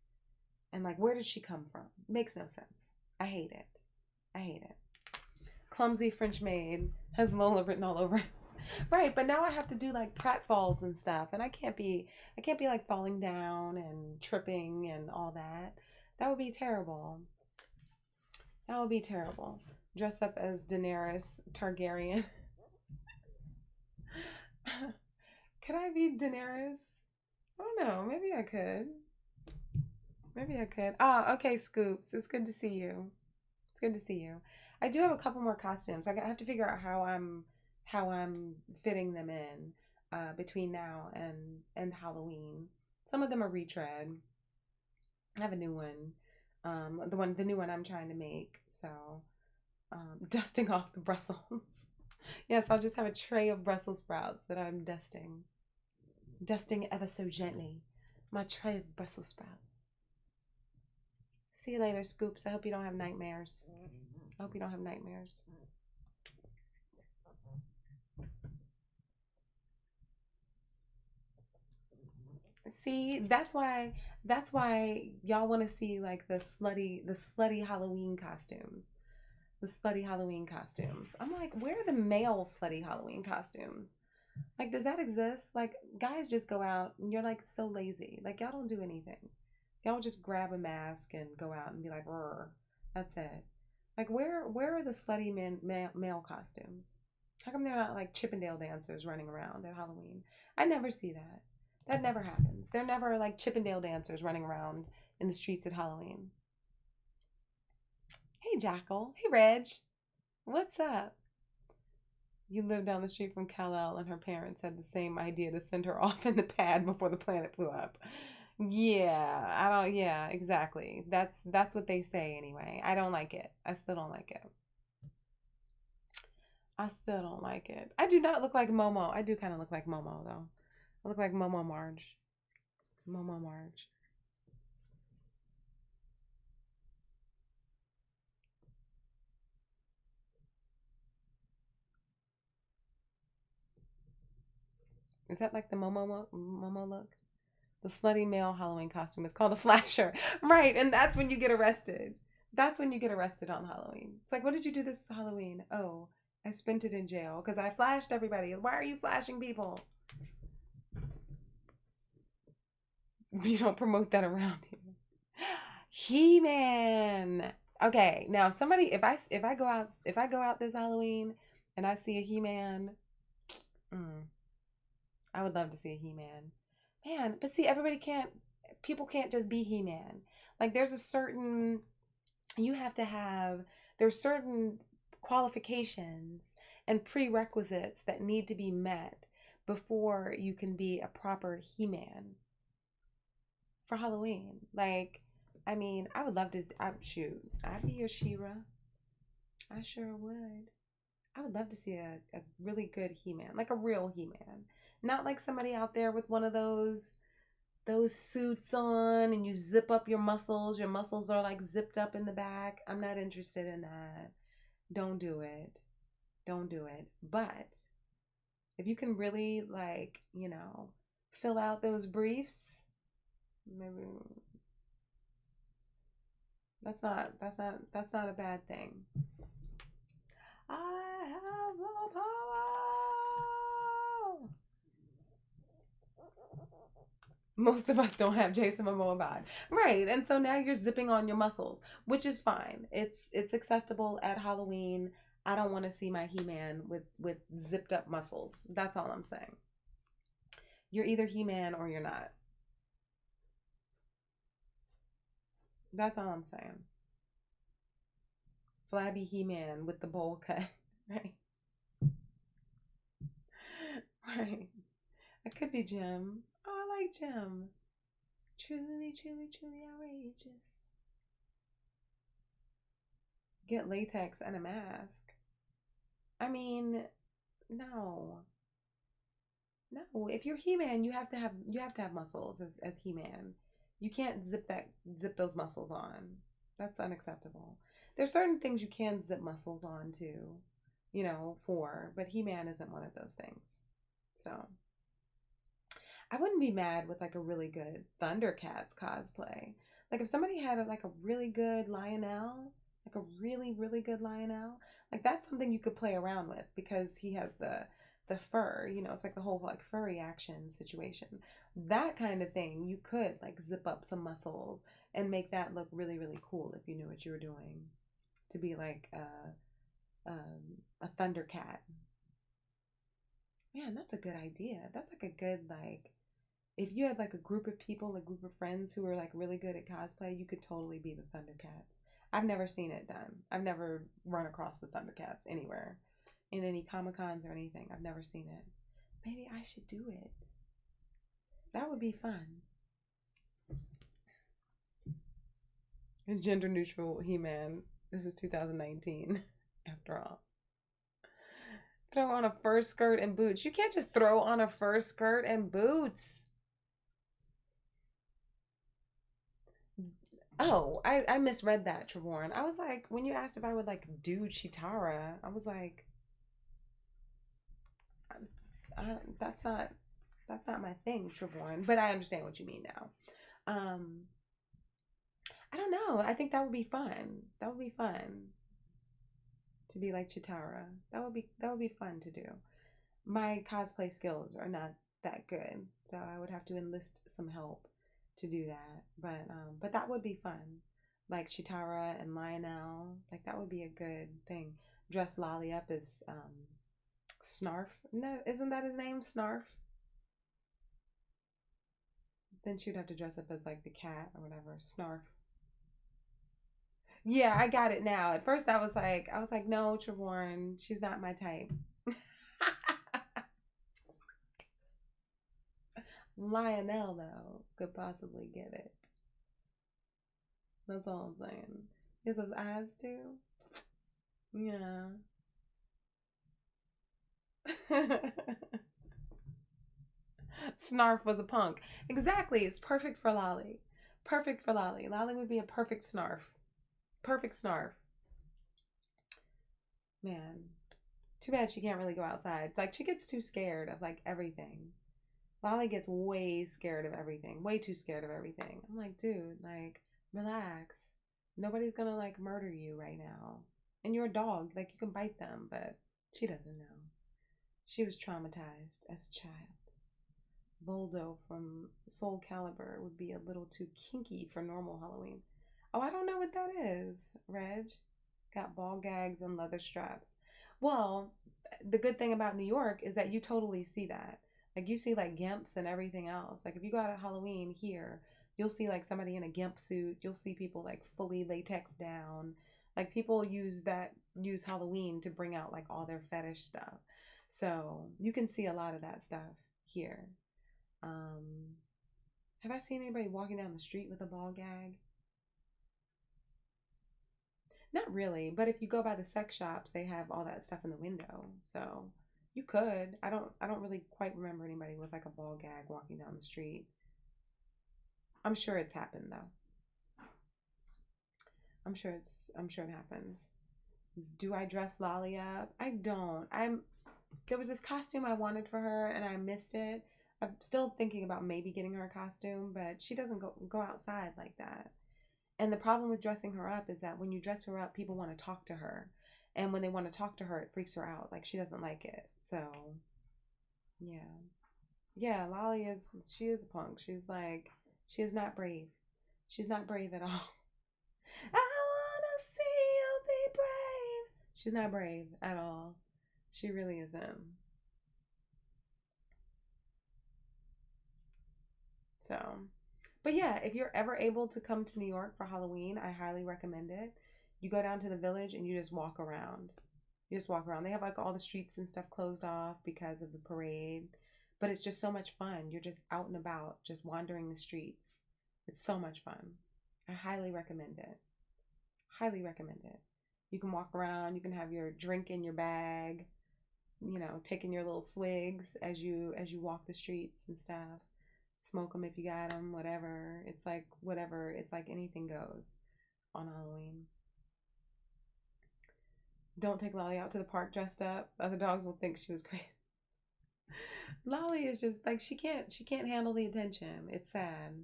and like, where did she come from? Makes no sense. I hate it. I hate it. Clumsy French maid has Lola written all over it. Right, but now I have to do like pratfalls and stuff, and I can't be like falling down and tripping and all that. That would be terrible. That would be terrible. Dress up as Daenerys Targaryen. Could I be Daenerys? I don't know. Maybe I could. Maybe I could. Oh, okay, Scoops. It's good to see you. It's good to see you. I do have a couple more costumes. I have to figure out how I'm fitting them in between now and Halloween. Some of them are retread. I have a new one. The new one I'm trying to make. So, dusting off the Brussels. Yes, I'll just have a tray of Brussels sprouts that I'm dusting ever so gently. My tray of Brussels sprouts. See you later, Scoops. I hope you don't have nightmares. I hope you don't have nightmares. See, that's why y'all want to see like the slutty Halloween costumes. The slutty Halloween costumes. I'm like, where are the male slutty Halloween costumes? Like, does that exist? Like, guys just go out and you're like so lazy. Like, y'all don't do anything. Y'all just grab a mask and go out and be like, "Rrr." That's it. Like, where are the slutty male costumes? How come they're not like Chippendale dancers running around at Halloween? I never see that. That never happens. They're never like Chippendale dancers running around in the streets at Halloween. Hey, Jackal. Hey, Reg. What's up? You live down the street from Kal-El, and her parents had the same idea to send her off in the pad before the planet blew up. Yeah, I don't. Yeah, exactly. That's what they say anyway. I don't like it. I still don't like it. I still don't like it. I do not look like Momo. I do kind of look like Momo though. I look like Momo Marge. Momo Marge. Is that like the Momo look? The slutty male Halloween costume is called a flasher. Right, and that's when you get arrested. That's when you get arrested on Halloween. It's like, what did you do this Halloween? Oh, I spent it in jail because I flashed everybody. Why are you flashing people? You don't promote that around here. He-Man. Okay, now somebody, if I go out this Halloween and I see a He-Man, I would love to see a He-Man. Man, but see, people can't just be He-Man. Like, you have to have, there's certain qualifications and prerequisites that need to be met before you can be a proper He-Man for Halloween. Like, I mean, I would love to, I'd be your She-Ra. I sure would. I would love to see a really good He-Man, like a real He-Man. Not like somebody out there with one of those suits on and you zip up your muscles. Your muscles are like zipped up in the back. I'm not interested in that. Don't do it. Don't do it. But if you can really like, fill out those briefs, maybe that's not a bad thing. I have the power. Most of us don't have Jason Momoa bod. Right. And so now you're zipping on your muscles, which is fine. It's acceptable at Halloween. I don't want to see my He-Man with zipped up muscles. That's all I'm saying. You're either He-Man or you're not. That's all I'm saying. Flabby He-Man with the bowl cut. Right. Right. It could be Jim. Oh, I like Jim. Truly, truly, truly outrageous. Get latex and a mask. I mean, no. No. If you're He-Man, you have to have muscles as He-Man. You can't zip those muscles on. That's unacceptable. There's certain things you can zip muscles on too, but He-Man isn't one of those things. So I wouldn't be mad with like a really good Thundercats cosplay. Like if somebody had like a really good Lionel, like a really really good Lionel, like that's something you could play around with because he has the fur, it's like the whole like furry action situation. That kind of thing, you could like zip up some muscles and make that look really really cool if you knew what you were doing to be like a Thundercat. Man, that's a good idea. That's like a good like if you had like a group of people, a group of friends who were like really good at cosplay, you could totally be the Thundercats. I've never seen it done. I've never run across the Thundercats anywhere in any Comic Cons or anything. I've never seen it. Maybe I should do it. That would be fun. Gender neutral He-Man. This is 2019, after all. Throw on a fur skirt and boots. You can't just throw on a fur skirt and boots. Oh, I misread that, Trevorn. I was like, when you asked if I would like do Chitara, I was like, that's not my thing, Trevorn. But I understand what you mean now. Um, I don't know. I think that would be fun. That would be fun to be like Chitara. That would be fun to do. My cosplay skills are not that good, so I would have to enlist some help to do that. But that would be fun. Like Chitara and Lionel, like that would be a good thing. Dress Lolly up as Snarf. Isn't that his name? Snarf? Then she'd have to dress up as like the cat or whatever. Snarf. Yeah, I got it now. At first I was like, no, Trevorn, she's not my type. Lionel though could possibly get it. That's all I'm saying. He has those eyes too. Yeah. Snarf was a punk. Exactly. It's perfect for Lolly. Perfect for Lolly. Lolly would be a perfect Snarf. Perfect Snarf. Man. Too bad she can't really go outside. Like she gets too scared of like everything. Lolly gets way scared of everything. Way too scared of everything. I'm like, dude, like, relax. Nobody's gonna like murder you right now. And you're a dog. Like you can bite them, but she doesn't know. She was traumatized as a child. Voldo from Soul Calibur would be a little too kinky for normal Halloween. Oh, I don't know what that is, Reg. Got ball gags and leather straps. Well, the good thing about New York is that you totally see that. Like you see like gimps and everything else. Like if you go out at Halloween here, you'll see like somebody in a gimp suit. You'll see people like fully latex down. Like people use Halloween to bring out like all their fetish stuff. So you can see a lot of that stuff here. Um, have I seen anybody walking down the street with a ball gag? Not really, but if you go by the sex shops, they have all that stuff in the window. So you could. I don't really quite remember anybody with like a ball gag walking down the street. I'm sure it's happened though. I'm sure it happens. Do I dress Lolly up? I don't. There was this costume I wanted for her and I missed it. I'm still thinking about maybe getting her a costume, but she doesn't go outside like that. And the problem with dressing her up is that when you dress her up, people want to talk to her. And when they want to talk to her, it freaks her out. Like she doesn't like it. So, yeah. Yeah, Lolly she is a punk. She is not brave. She's not brave at all. I want to see you be brave. She's not brave at all. She really isn't. So, But yeah, if you're ever able to come to New York for Halloween, I highly recommend it. You go down to the village and you just walk around. You just walk around. They have like all the streets and stuff closed off because of the parade, but it's just so much fun. You're just out and about, just wandering the streets. It's so much fun. I highly recommend it. Highly recommend it. You can walk around, you can have your drink in your bag, taking your little swigs as you walk the streets and stuff. Smoke them if you got them, whatever. It's like whatever. It's like anything goes on Halloween. Don't take Lolly out to the park dressed up. Other dogs will think she was crazy. Lolly is just like she can't handle the attention. It's sad.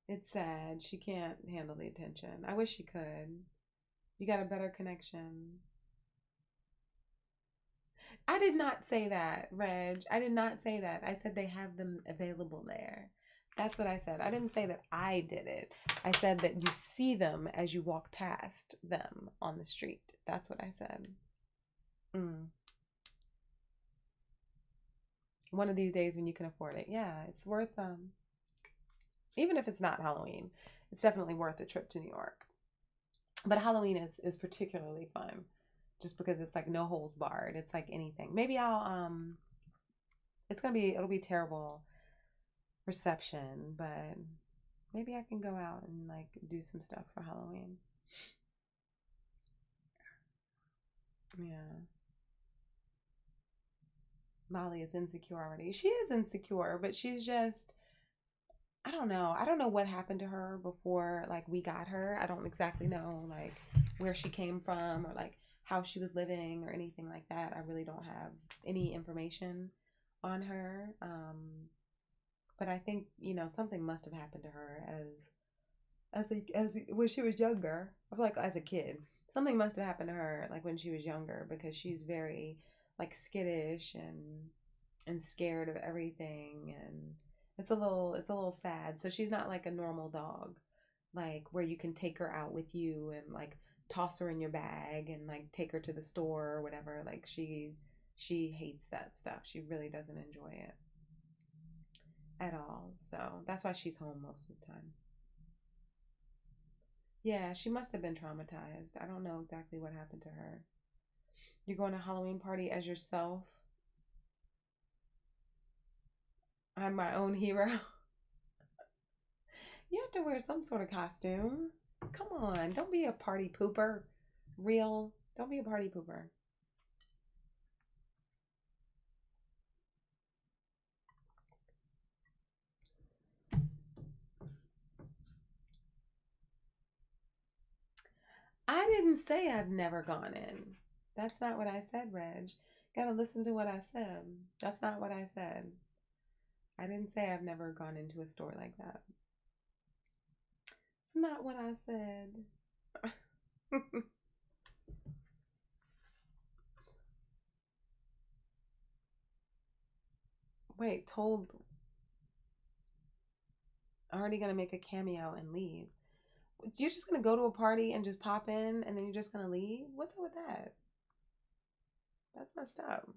It's sad. She can't handle the attention. I wish she could. You got a better connection. I did not say that, Reg. I did not say that. I said they have them available there. That's what I said. I didn't say that I did it. I said that you see them as you walk past them on the street. That's what I said. One of these days when you can afford it. Yeah, it's worth even if it's not Halloween, it's definitely worth a trip to New York. But Halloween is particularly fun just because it's like no holes barred. It's like anything. Maybe it'll be terrible reception, but maybe I can go out and like do some stuff for Halloween. Yeah. Molly is insecure already. She is insecure, but she's just, I don't know. I don't know what happened to her before like we got her. I don't exactly know like where she came from or like how she was living or anything like that. I really don't have any information on her. But I think, something must have happened to her as when she was younger. I feel like as a kid, something must have happened to her like when she was younger because she's very like skittish and scared of everything, and it's a little sad. So she's not like a normal dog, like where you can take her out with you and like toss her in your bag and like take her to the store or whatever. Like she hates that stuff. She really doesn't enjoy it at all. So that's why she's home most of the time. Yeah, she must have been traumatized. I don't know exactly what happened to her. You're going to a Halloween party as yourself. I'm my own hero. You have to wear some sort of costume. Come on, don't be a party pooper. Real, don't be a party pooper. I didn't say I've never gone in. That's not what I said, Reg. Gotta listen to what I said. That's not what I said. I didn't say I've never gone into a store like that. It's not what I said. Wait, told already gonna make a cameo and leave. You're just gonna go to a party and just pop in and then you're just gonna leave? What's up with that? That's messed up.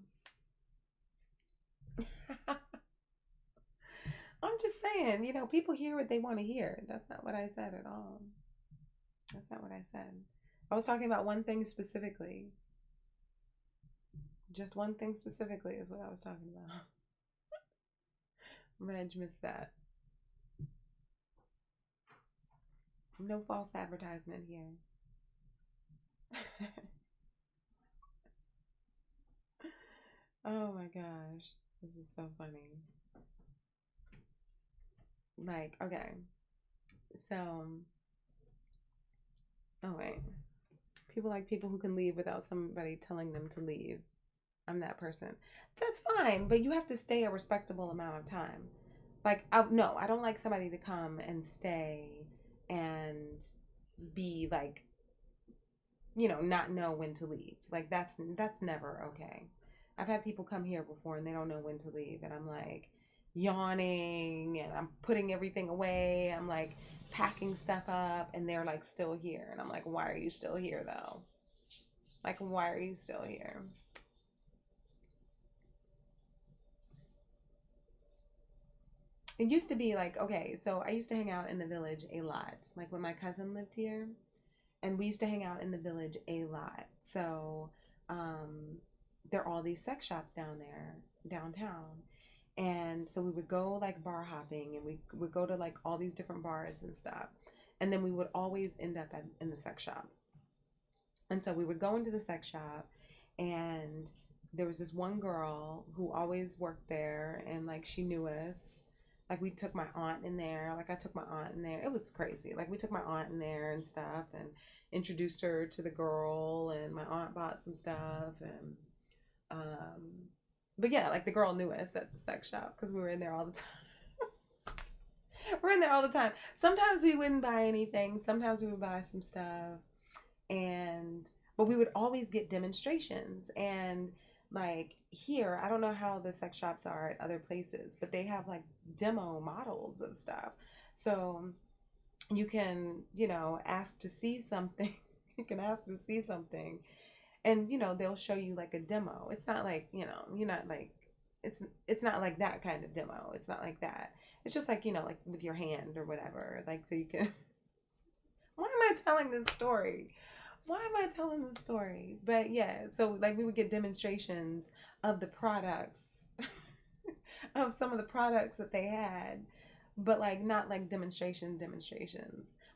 I'm just saying, people hear what they want to hear. That's not what I said at all. That's not what I said. I was talking about one thing specifically. Just one thing specifically is what I was talking about. Reg missed that. No false advertisement here. Oh my gosh. This is so funny. Like, okay. So, oh wait. People like people who can leave without somebody telling them to leave. I'm that person. That's fine, but you have to stay a respectable amount of time. Like, no, I don't like somebody to come and stay and be like, not know when to leave. Like that's never okay. I've had people come here before and they don't know when to leave, and I'm like yawning and I'm putting everything away. I'm like packing stuff up and they're like still here, and I'm like, why are you still here though? Like, why are you still here? It used to be like, okay, so I used to hang out in the village a lot, like when my cousin lived here, and we used to hang out in the village a lot. So, um, there are all these sex shops down there, downtown. And so we would go like bar hopping and we would go to like all these different bars and stuff. And then we would always end up in the sex shop. And so we would go into the sex shop, and there was this one girl who always worked there, and like she knew us. Like we took my aunt in there. Like I took my aunt in there. It was crazy. Like we took my aunt in there and stuff and introduced her to the girl, and my aunt bought some stuff, and um but yeah, like the girl knew us at the sex shop because we were in there all the time. We're in there all the time. Sometimes we wouldn't buy anything. Sometimes we would buy some stuff, and but we would always get demonstrations. And like here, I don't know how the sex shops are at other places, but they have like demo models of stuff. So you can, ask to see something. You can ask to see something, and they'll show you like a demo. It's not like, you're not like, it's not like that kind of demo. It's not like that. It's just like, like with your hand or whatever, like so you can. Why am I telling this story? Why am I telling this story? But yeah, so like we would get demonstrations of the products, of some of the products that they had, but like not like demonstrations.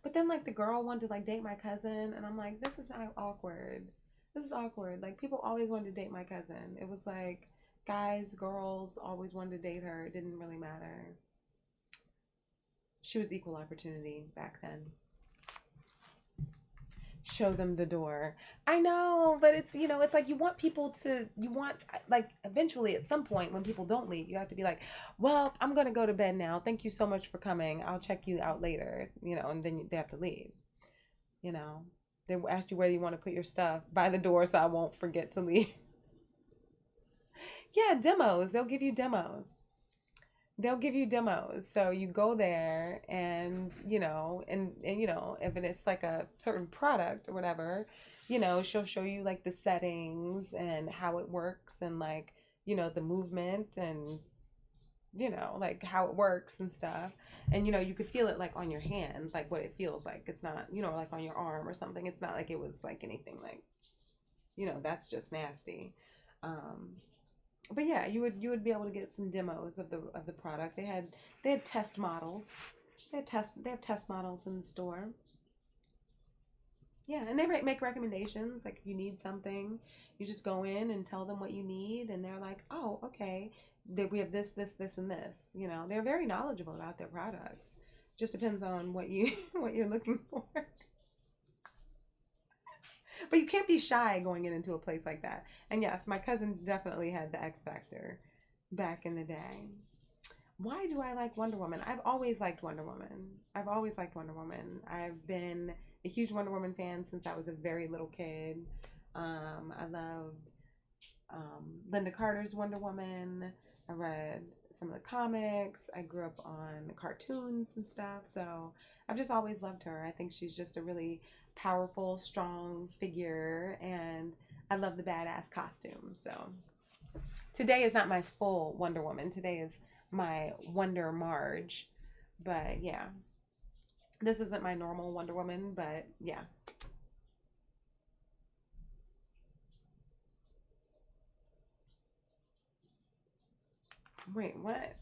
But then like the girl wanted to like date my cousin, and I'm like, this is not awkward. This is awkward. Like people always wanted to date my cousin. It was like guys, girls always wanted to date her. It didn't really matter. She was equal opportunity back then. Show them the door. I know, but it's like you want like eventually at some point when people don't leave, you have to be like, well, I'm gonna go to bed now. Thank you so much for coming. I'll check you out later, and then they have to leave. You know, they ask you where you want to put your stuff by the door so I won't forget to leave. Yeah, demos. They'll give you demos. They'll give you demos, so you go there, and if it's like a certain product or whatever, she'll show you like the settings and how it works, and like the movement, and like how it works and stuff. And you could feel it like on your hand, like what it feels like. It's not like on your arm or something. It's not like it was like anything like that's just nasty. But yeah, you would be able to get some demos of the product. They had test models. They have test models in the store. Yeah, and they make recommendations. Like if you need something, you just go in and tell them what you need, and they're like, "Oh, okay. We have this, and this." They're very knowledgeable about their products. Just depends on what you what you're looking for. But you can't be shy going into a place like that. And yes, my cousin definitely had the X Factor back in the day. Why do I like Wonder Woman? I've always liked Wonder Woman. I've always liked Wonder Woman. I've been a huge Wonder Woman fan since I was a very little kid. I loved Linda Carter's Wonder Woman. I read some of the comics. I grew up on the cartoons and stuff. So I've just always loved her. I think she's just a really powerful, strong figure, and I love the badass costume. So today is not my full Wonder Woman. Today is my Wonder Marge. But yeah, this isn't my normal Wonder Woman, but yeah. Wait, what?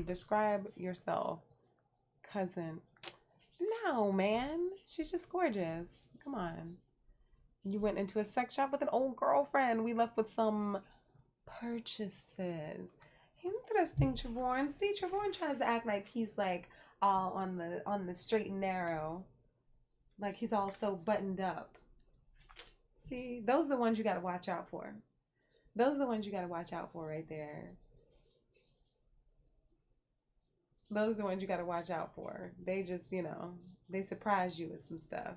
Describe yourself, cousin. No, man. She's just gorgeous. Come on. You went into a sex shop with an old girlfriend. We left with some purchases. Interesting, Trevor. See, Trevor tries to act like he's like all on the straight and narrow. Like he's all so buttoned up. See, those are the ones you gotta watch out for. Those are the ones you gotta watch out for right there. Those are the ones you gotta watch out for. They just, they surprise you with some stuff.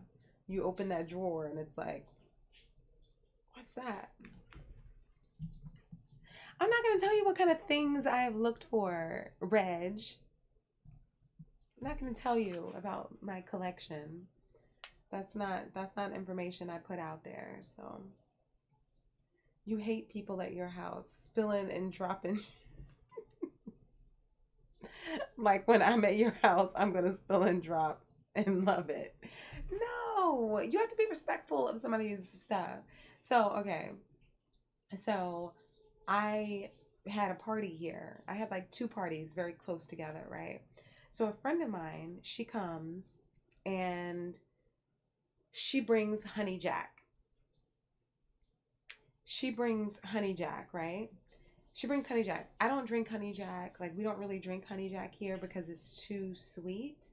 You open that drawer and it's like, what's that? I'm not gonna tell you what kind of things I've looked for, Reg. I'm not gonna tell you about my collection. That's not information I put out there. So you hate people at your house spilling and dropping. Like when I'm at your house, I'm gonna spill and drop and love it. No, you have to be respectful of somebody's stuff. So, okay. So I had a party here. I had like two parties very close together, right? So a friend of mine, she comes and she brings honey jack. She brings honey jack, right? She brings honey jack. I don't drink honey jack. Like we don't really drink honey jack here because it's too sweet.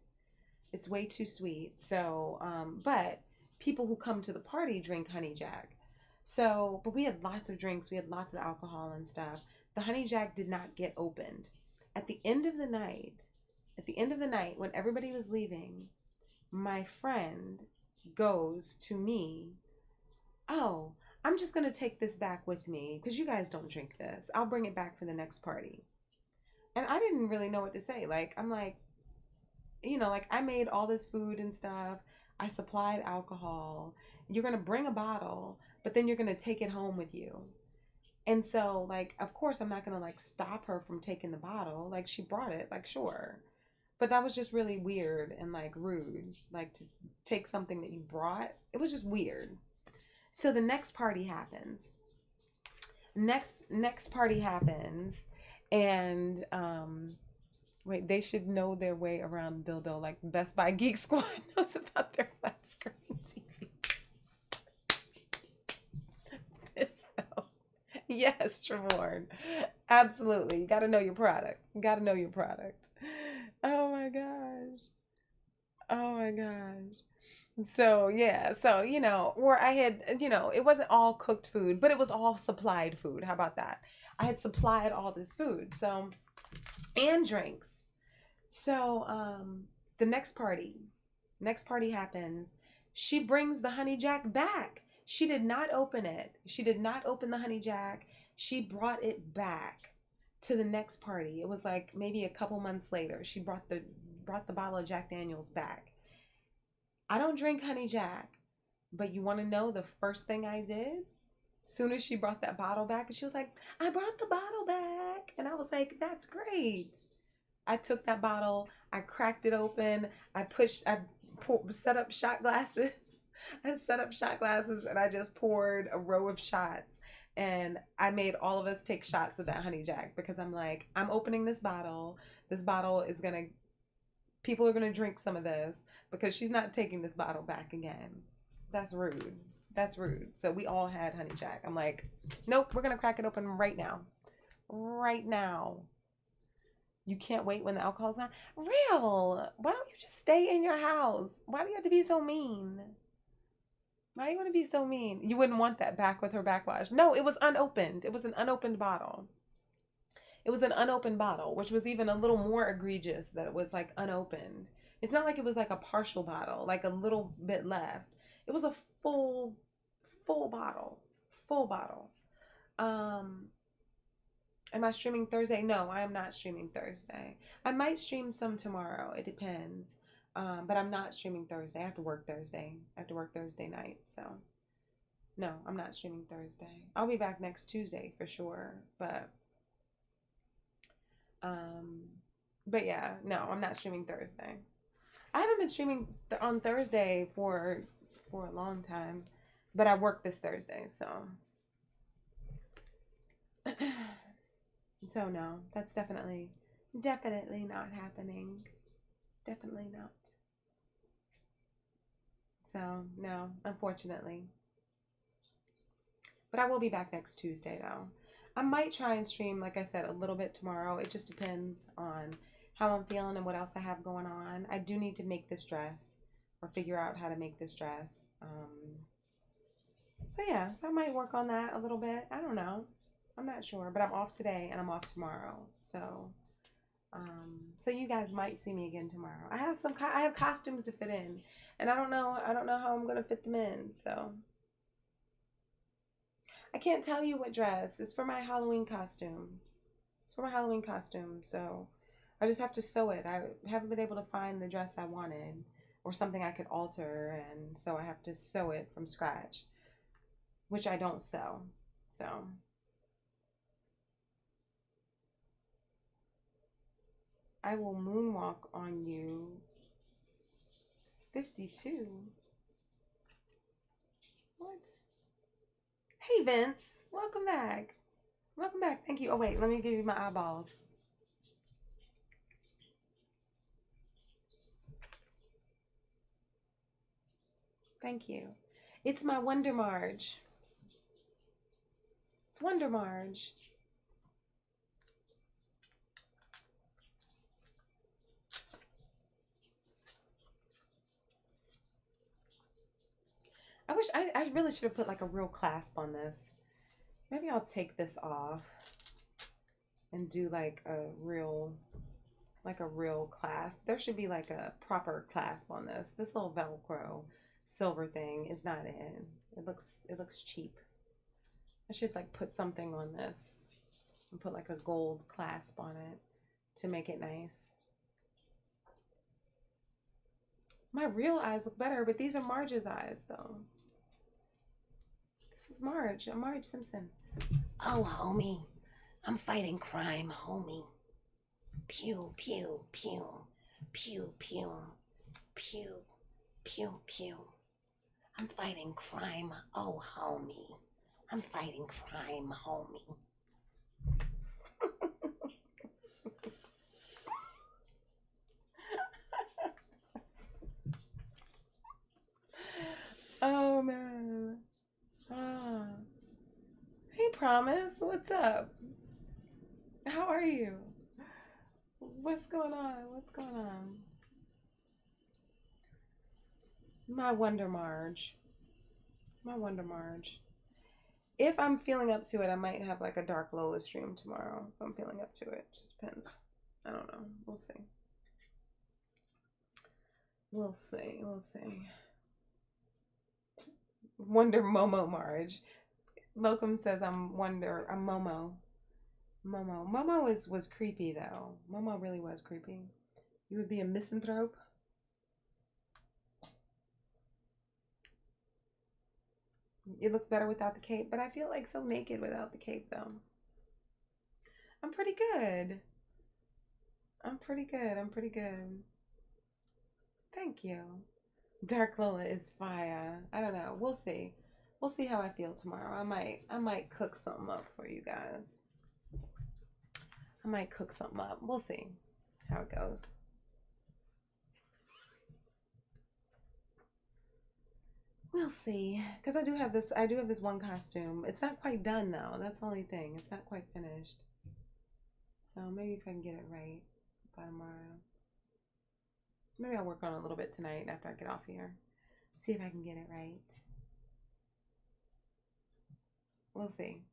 It's way too sweet. So, but people who come to the party drink honey jack. So, but we had lots of drinks. We had lots of alcohol and stuff. The honey jack did not get opened. At the end of the night, when everybody was leaving, my friend goes to me, "Oh, I'm just going to take this back with me because you guys don't drink this. I'll bring it back for the next party." And I didn't really know what to say. Like, I'm like, like I made all this food and stuff. I supplied alcohol. You're going to bring a bottle, but then you're going to take it home with you. And so, like, of course, I'm not going to like stop her from taking the bottle. Like, she brought it, like, sure. But that was just really weird and like rude. Like, to take something that you brought, it was just weird. So the next party happens. Next party happens, and wait, they should know their way around dildo. Like Best Buy Geek Squad knows about their flat screen TVs. This though, yes, Trevorn, absolutely. You got to know your product. You got to know your product. Oh my gosh. Oh my gosh. So yeah, so where I had, it wasn't all cooked food, but it was all supplied food. How about that? I had supplied all this food, so and drinks. So the next party happens. She brings the honey jack back. She did not open it. She did not open the honey jack. She brought it back to the next party. It was like maybe a couple months later. She brought the bottle of Jack Daniels back. I don't drink honey jack, but you want to know the first thing I did? Soon as she brought that bottle back, and she was like, "I brought the bottle back." And I was like, "That's great." I took that bottle, I cracked it open, set up shot glasses. I set up shot glasses and I just poured a row of shots. And I made all of us take shots of that honey jack because I'm like, I'm opening this bottle. This bottle is going to, people are going to drink some of this because she's not taking this bottle back again. That's rude. That's rude. So we all had honey jack. I'm like, nope, we're going to crack it open right now. Right now. You can't wait when the alcohol's not real. Why don't you just stay in your house? Why do you have to be so mean? Why do you want to be so mean? You wouldn't want that back with her backwash. No, it was unopened. It was an unopened bottle. It was an unopened bottle, which was even a little more egregious that it was like unopened. It's not like it was like a partial bottle, like a little bit left. It was a full bottle. Full bottle. Am I streaming Thursday? No, I am not streaming Thursday. I might stream some tomorrow. It depends. But I'm not streaming Thursday. I have to work Thursday. I have to work Thursday night. So, no, I'm not streaming Thursday. I'll be back next Tuesday for sure. But yeah, no, I'm not streaming Thursday. I haven't been streaming on Thursday for a long time, but I work this Thursday, so. So no, that's definitely not happening. Definitely not. So no, unfortunately. But I will be back next Tuesday though. I might try and stream, like I said, a little bit tomorrow. It just depends on how I'm feeling and what else I have going on. I do need to make this dress or figure out how to make this dress. So yeah, so I might work on that a little bit. I don't know. I'm not sure, but I'm off today and I'm off tomorrow. So you guys might see me again tomorrow. I have costumes to fit in, and I don't know how I'm gonna fit them in. So I can't tell you what dress. It's for my Halloween costume. So I just have to sew it. I haven't been able to find the dress I wanted or something I could alter, and so I have to sew it from scratch, which I don't sew. So. I will moonwalk on you. 52. What? Hey, Vince. Welcome back. Welcome back. Thank you. Oh, wait. Let me give you my eyeballs. Thank you. It's my Wonder Marge. It's Wonder Marge. I really should have put like a real clasp on this. Maybe I'll take this off and do like a real clasp. There should be like a proper clasp on this. This little Velcro silver thing is not in. It looks cheap. I should like put something on this and put like a gold clasp on it to make it nice. My real eyes look better, but these are Marge's eyes though. This is Marge. I'm Marge Simpson. Oh, homie. I'm fighting crime, homie. Pew, pew, pew. Pew, pew. Pew, pew, pew. I'm fighting crime, oh, homie. I'm fighting crime, homie. Oh, man. Ah. Hey, Promise. What's up? How are you? What's going on? What's going on? My Wonder Marge. My Wonder Marge. If I'm feeling up to it, I might have like a Dark Lola stream tomorrow. If I'm feeling up to it. Just depends. I don't know. We'll see. We'll see. We'll see. Wonder Momo Marge. Locum says I'm Momo. Momo was creepy though. Momo really was creepy. You would be a misanthrope. It looks better without the cape, but I feel like so naked without the cape though. I'm pretty good. I'm pretty good. I'm pretty good. Thank you. Dark Lola is fire. I don't know. We'll see. We'll see how I feel tomorrow. I might cook something up for you guys. I might cook something up. We'll see how it goes. We'll see. Because I do have this one costume. It's not quite done though. That's the only thing. It's not quite finished. So maybe if I can get it right by tomorrow. Maybe I'll work on it a little bit tonight after I get off here. See if I can get it right. We'll see.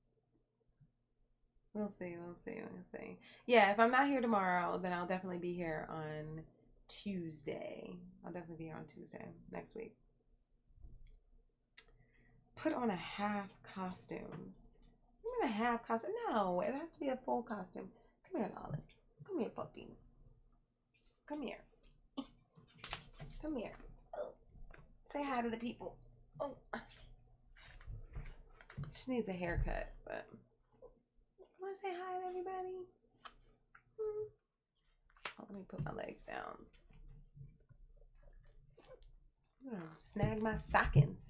We'll see. We'll see. We'll see. Yeah, if I'm not here tomorrow, then I'll definitely be here on Tuesday. I'll definitely be here on Tuesday next week. Put on a half costume. You mean a half costume? No, it has to be a full costume. Come here, Lolly. Come here, puppy. Come here. Come here. Oh. Say hi to the people. Oh. She needs a haircut, but want to say hi to everybody? Oh, let me put my legs down. Snag my stockings.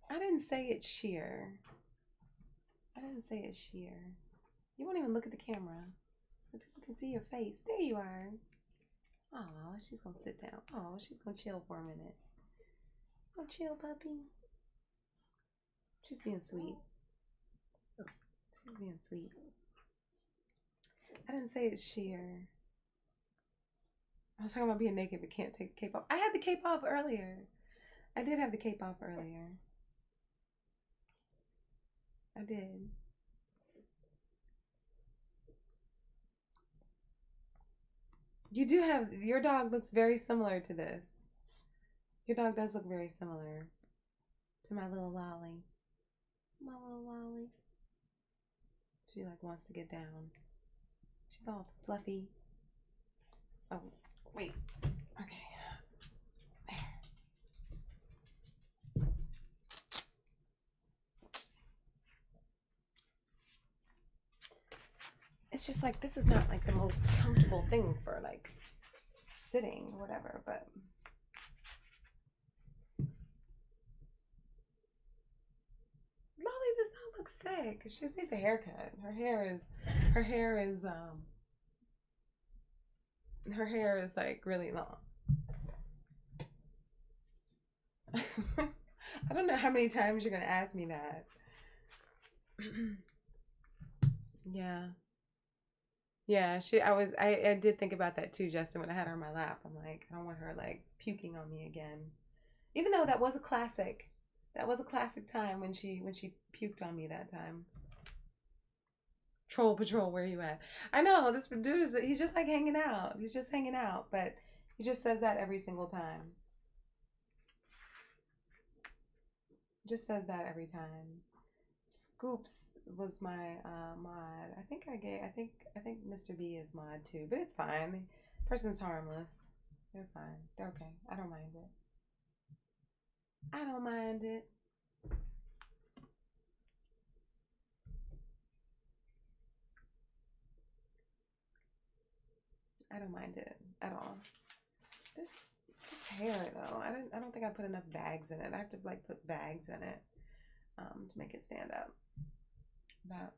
I didn't say it's sheer. I didn't say it's sheer. You won't even look at the camera so people can see your face. There you are. Oh, she's gonna sit down. Oh, she's gonna chill for a minute. Oh, chill, puppy. She's being sweet. She's being sweet. I didn't say it's sheer. I was talking about being naked but can't take the cape off. I had the cape off earlier. I did have the cape off earlier. I did. You do have, your dog looks very similar to this. Your dog does look very similar to my little Lolly. My little Lolly. She like wants to get down. She's all fluffy. Oh, wait. Okay. There. it's just like, this is not like the most comfortable thing for like sitting or whatever, but Molly does not look sick. She just needs a haircut. Her hair is her hair is like really long. I don't know how many times you're gonna ask me that. Yeah. Yeah, I did think about that too, Justin, when I had her on my lap. I'm like, I don't want her like puking on me again. Even though that was a classic. That was a classic time when she puked on me that time. Troll Patrol, where you at? I know, this dude he's just like hanging out. He's just hanging out, but he just says that every single time. Just says that every time. Scoops was my mod. I think Mr. B is mod too, but it's fine. Person's harmless. They're fine. They're okay. I don't mind it. I don't mind it. I don't mind it at all. This hair though, I don't think I put enough bags in it. I have to like put bags in it to make it stand up. But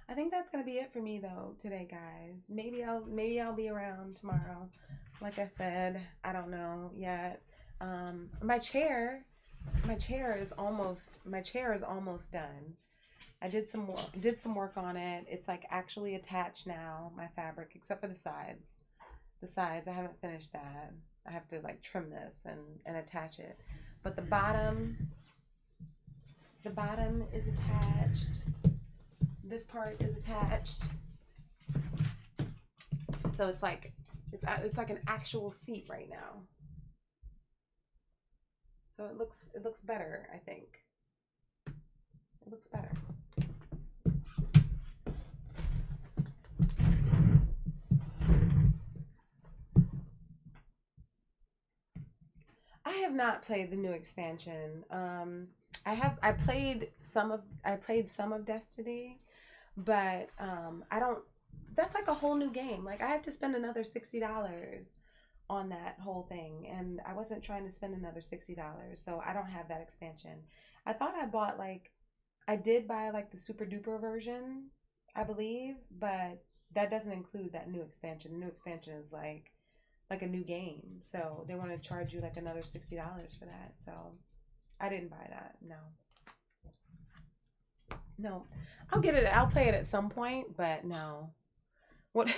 I think that's gonna be it for me though today, guys. Maybe I'll be around tomorrow. Like I said, I don't know yet. My chair is almost done. I did some work on it. It's like actually attached now, my fabric, except for the sides. The sides, I haven't finished that. I have to like trim this and attach it. But the bottom is attached. This part is attached. So it's like an actual seat right now. So it looks better, I think. It looks better. I have not played the new expansion. I played some of Destiny, but I don't. That's like a whole new game. Like I have to spend another $60 on that whole thing, and I wasn't trying to spend another $60, so I don't have that expansion. I thought I did buy like the super duper version, I believe, but that doesn't include that new expansion. The new expansion is like a new game, so they want to charge you like another $60 for that. So I didn't buy that. No, I'll get it. I'll play it at some point, but no. What?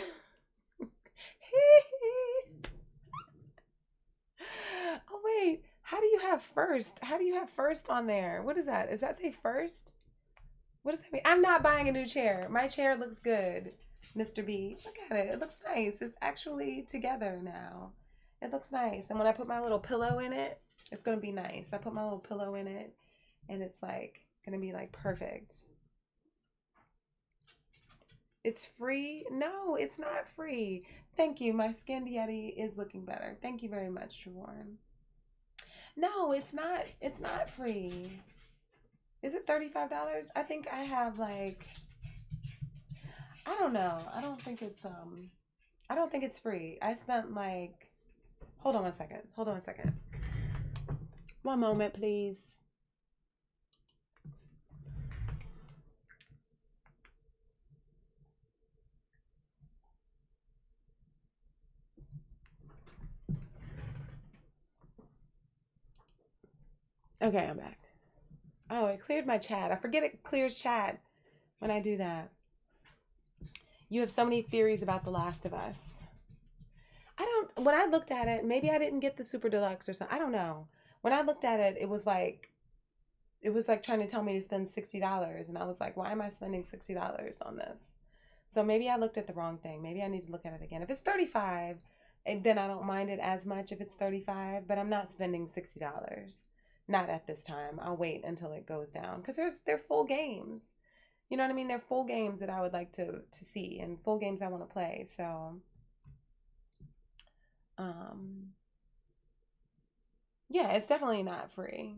Oh wait, how do you have first? How do you have first on there? What is that? Does that say first? What does that mean? I'm not buying a new chair. My chair looks good, Mr. B. Look at it. It looks nice. It's actually together now. It looks nice. And when I put my little pillow in it, it's going to be nice. I put my little pillow in it, and it's like going to be like perfect. It's free? No, it's not free. Thank you. My skinned Yeti is looking better. Thank you very much, Trevorn. No, it's not. It's not free. Is it $35? I think I have like, I don't know. I don't think it's free. I spent like, hold on one second. One moment, please. Okay, I'm back. Oh, it cleared my chat. I forget it clears chat when I do that. You have so many theories about The Last of Us. When I looked at it, maybe I didn't get the super deluxe or something. I don't know. When I looked at it, it was like trying to tell me to spend $60. And I was like, why am I spending $60 on this? So maybe I looked at the wrong thing. Maybe I need to look at it again. If it's $35, then I don't mind it as much if it's $35, but I'm not spending $60. Not at this time. I'll wait until it goes down. Because they're full games. You know what I mean? They're full games that I would like to see and full games I want to play. So yeah, it's definitely not free.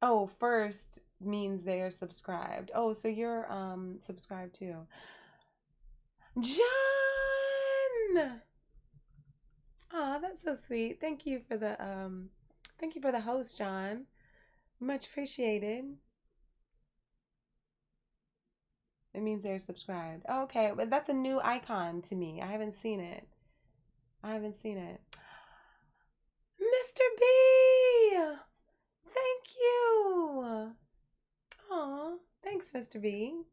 Oh, first means they are subscribed. Oh, so you're subscribed too. John! Oh, that's so sweet. Thank you for the host, John. Much appreciated. It means they're subscribed. Oh, okay, but that's a new icon to me. I haven't seen it. I haven't seen it. Mr. B! Thank you. Aw, thanks, Mr. B.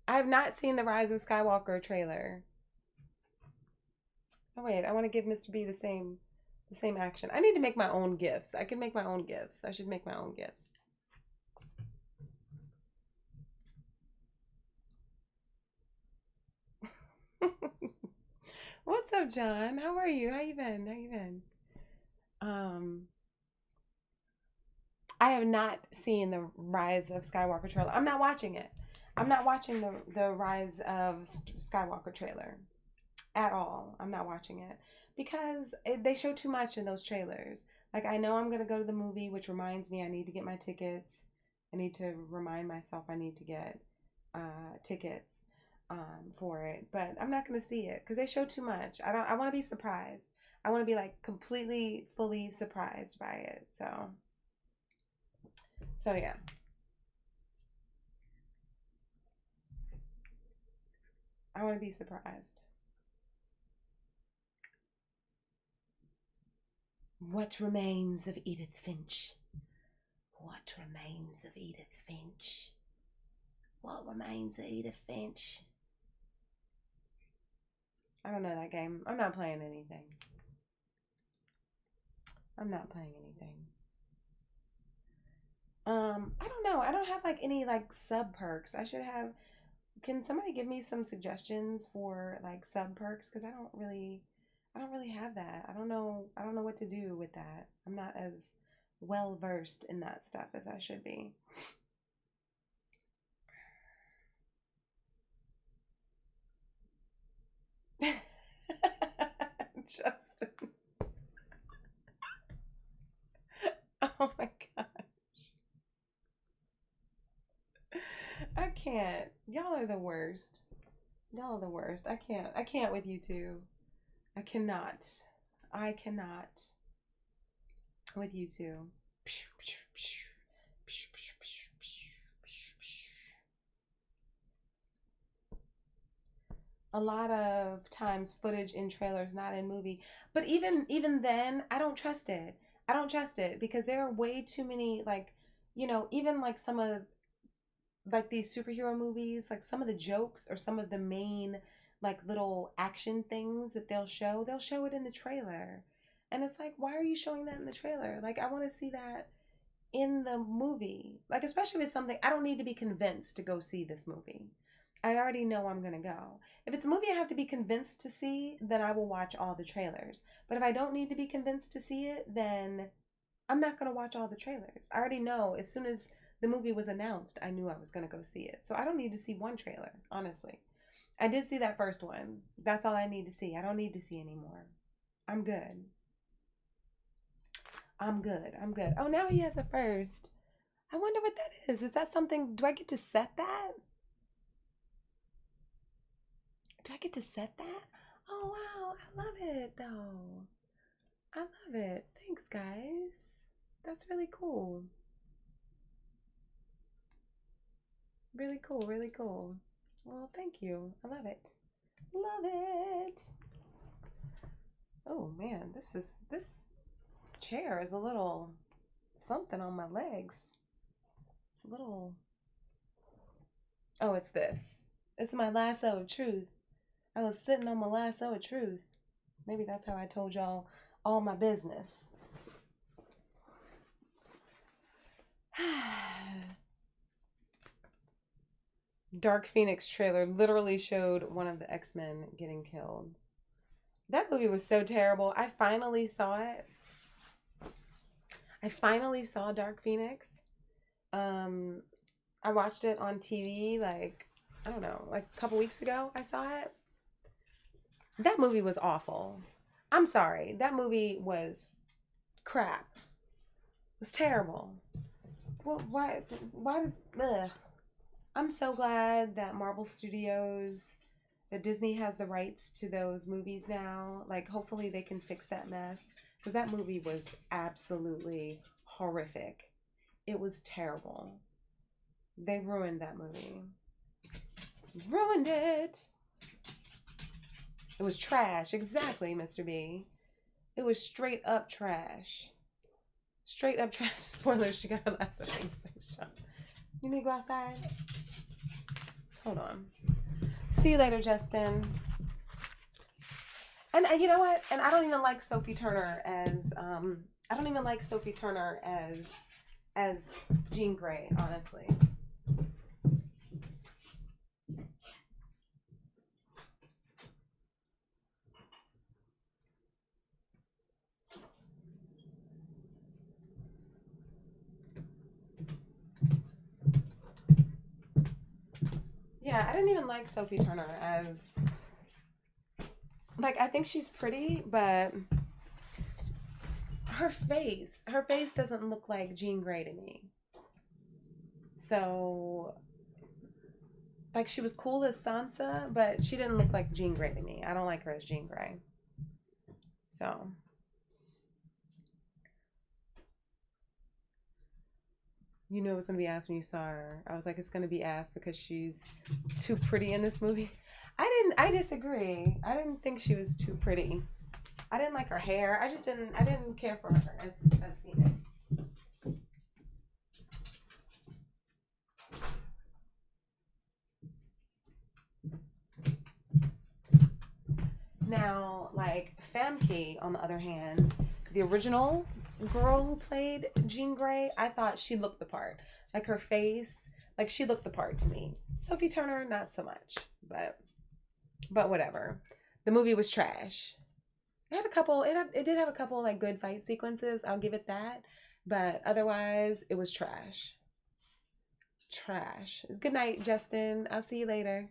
I have not seen the Rise of Skywalker trailer. Oh wait, I want to give Mr. B the same action. I need to make my own gifts. I can make my own gifts. I should make my own gifts. What's up, John? How are you? How you been? How you been? Um, I have not seen the Rise of Skywalker trailer. I'm not watching it. I'm not watching the Rise of Skywalker trailer at all. I'm not watching it because they show too much in those trailers. Like I know I'm gonna go to the movie, which reminds me I need to get my tickets. I need to remind myself I need to get tickets for it, but I'm not gonna see it because they show too much. I don't. I want to be surprised. I want to be like completely, fully surprised by it. So yeah. I want to be surprised. What remains of Edith Finch? What remains of Edith Finch? What remains of Edith Finch? I don't know that game. I'm not playing anything. I'm not playing anything. I don't know. I don't have like any like sub perks. I should have. Can somebody give me some suggestions for like sub perks? Because I don't really have that. I don't know what to do with that. I'm not as well versed in that stuff as I should be. Justin. Oh my gosh. I can't. Y'all are the worst. Y'all are the worst. I can't with you two. I cannot. I cannot with you two. A lot of times footage in trailers, not in movie. But even then, I don't trust it. I don't trust it because there are way too many like, even like some of like these superhero movies, like some of the jokes or some of the main like little action things that they'll show it in the trailer. And it's like, why are you showing that in the trailer? Like I want to see that in the movie. Like especially with something I don't need to be convinced to go see this movie. I already know I'm going to go. If it's a movie I have to be convinced to see, then I will watch all the trailers. But if I don't need to be convinced to see it, then I'm not going to watch all the trailers. I already know as soon as the movie was announced, I knew I was going to go see it. So I don't need to see one trailer, honestly. I did see that first one. That's all I need to see. I don't need to see anymore. I'm good. I'm good. I'm good. Oh, now he has a first. I wonder what that is. Is that something? Do I get to set that? Do I get to set that? Oh, wow. I love it, though. I love it. Thanks, guys. That's really cool. Really cool. Really cool. Well, thank you. I love it. Love it. Oh man, this chair is a little something on my legs. It's a little. Oh, it's this. It's my lasso of truth. I was sitting on my lasso of truth. Maybe that's how I told y'all all my business. Dark Phoenix trailer literally showed one of the X-Men getting killed. That movie was so terrible. I finally saw it. I finally saw Dark Phoenix. Um, I watched it on TV like I don't know, like a couple weeks ago. I saw it. That movie was awful. I'm sorry. That movie was crap. was terrible. Well, ugh. I'm so glad that Marvel Studios, that Disney has the rights to those movies now. Like, hopefully they can fix that mess. Because that movie was absolutely horrific. It was terrible. They ruined that movie. Ruined it. It was trash. Exactly, Mr. B. It was straight up trash. Straight up trash. Spoilers, she got her last shot. You need to go outside? Hold on. See you later, Justin. And you know what? And I don't even like Sophie Turner as Jean Grey, honestly. Yeah, I didn't even like Sophie Turner as, like, I think she's pretty, but her face doesn't look like Jean Grey to me. So, like, she was cool as Sansa, but she didn't look like Jean Grey to me. I don't like her as Jean Grey. So, you knew it was going to be asked when you saw her. I was like, it's going to be asked because she's too pretty in this movie. I disagree. I didn't think she was too pretty. I didn't like her hair. I didn't care for her as Phoenix. Now, like, Famke, on the other hand, the original girl who played Jean Grey, I thought she looked the part. Like, her face, like, she looked the part to me. Sophie Turner, not so much, but whatever. The movie was trash. It did have a couple like good fight sequences. I'll give it that, but otherwise, it was trash. Trash. Good night, Justin. I'll see you later.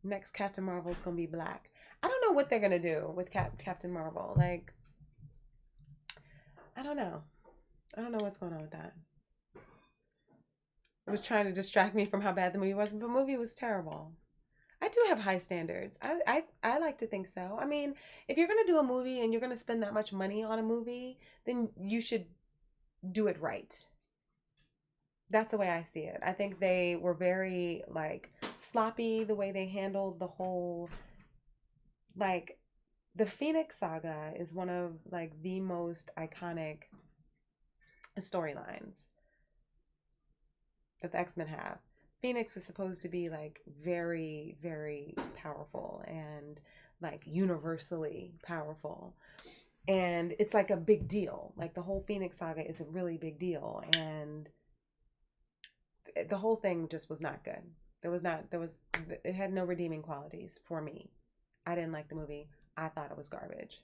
Next Captain Marvel is gonna be black. I don't know what they're gonna do with Captain Marvel. Like, I don't know. I don't know what's going on with that. It was trying to distract me from how bad the movie was, but the movie was terrible. I do have high standards. I like to think so. I mean, if you're gonna do a movie and you're gonna spend that much money on a movie, then you should do it right. That's the way I see it. I think they were very like sloppy the way they handled the whole, like, the Phoenix saga is one of like the most iconic storylines that the X-Men have. Phoenix is supposed to be like very, very powerful and like universally powerful. And it's like a big deal. Like, the whole Phoenix saga is a really big deal. And the whole thing just was not good. It had no redeeming qualities for me. I didn't like the movie. I thought it was garbage.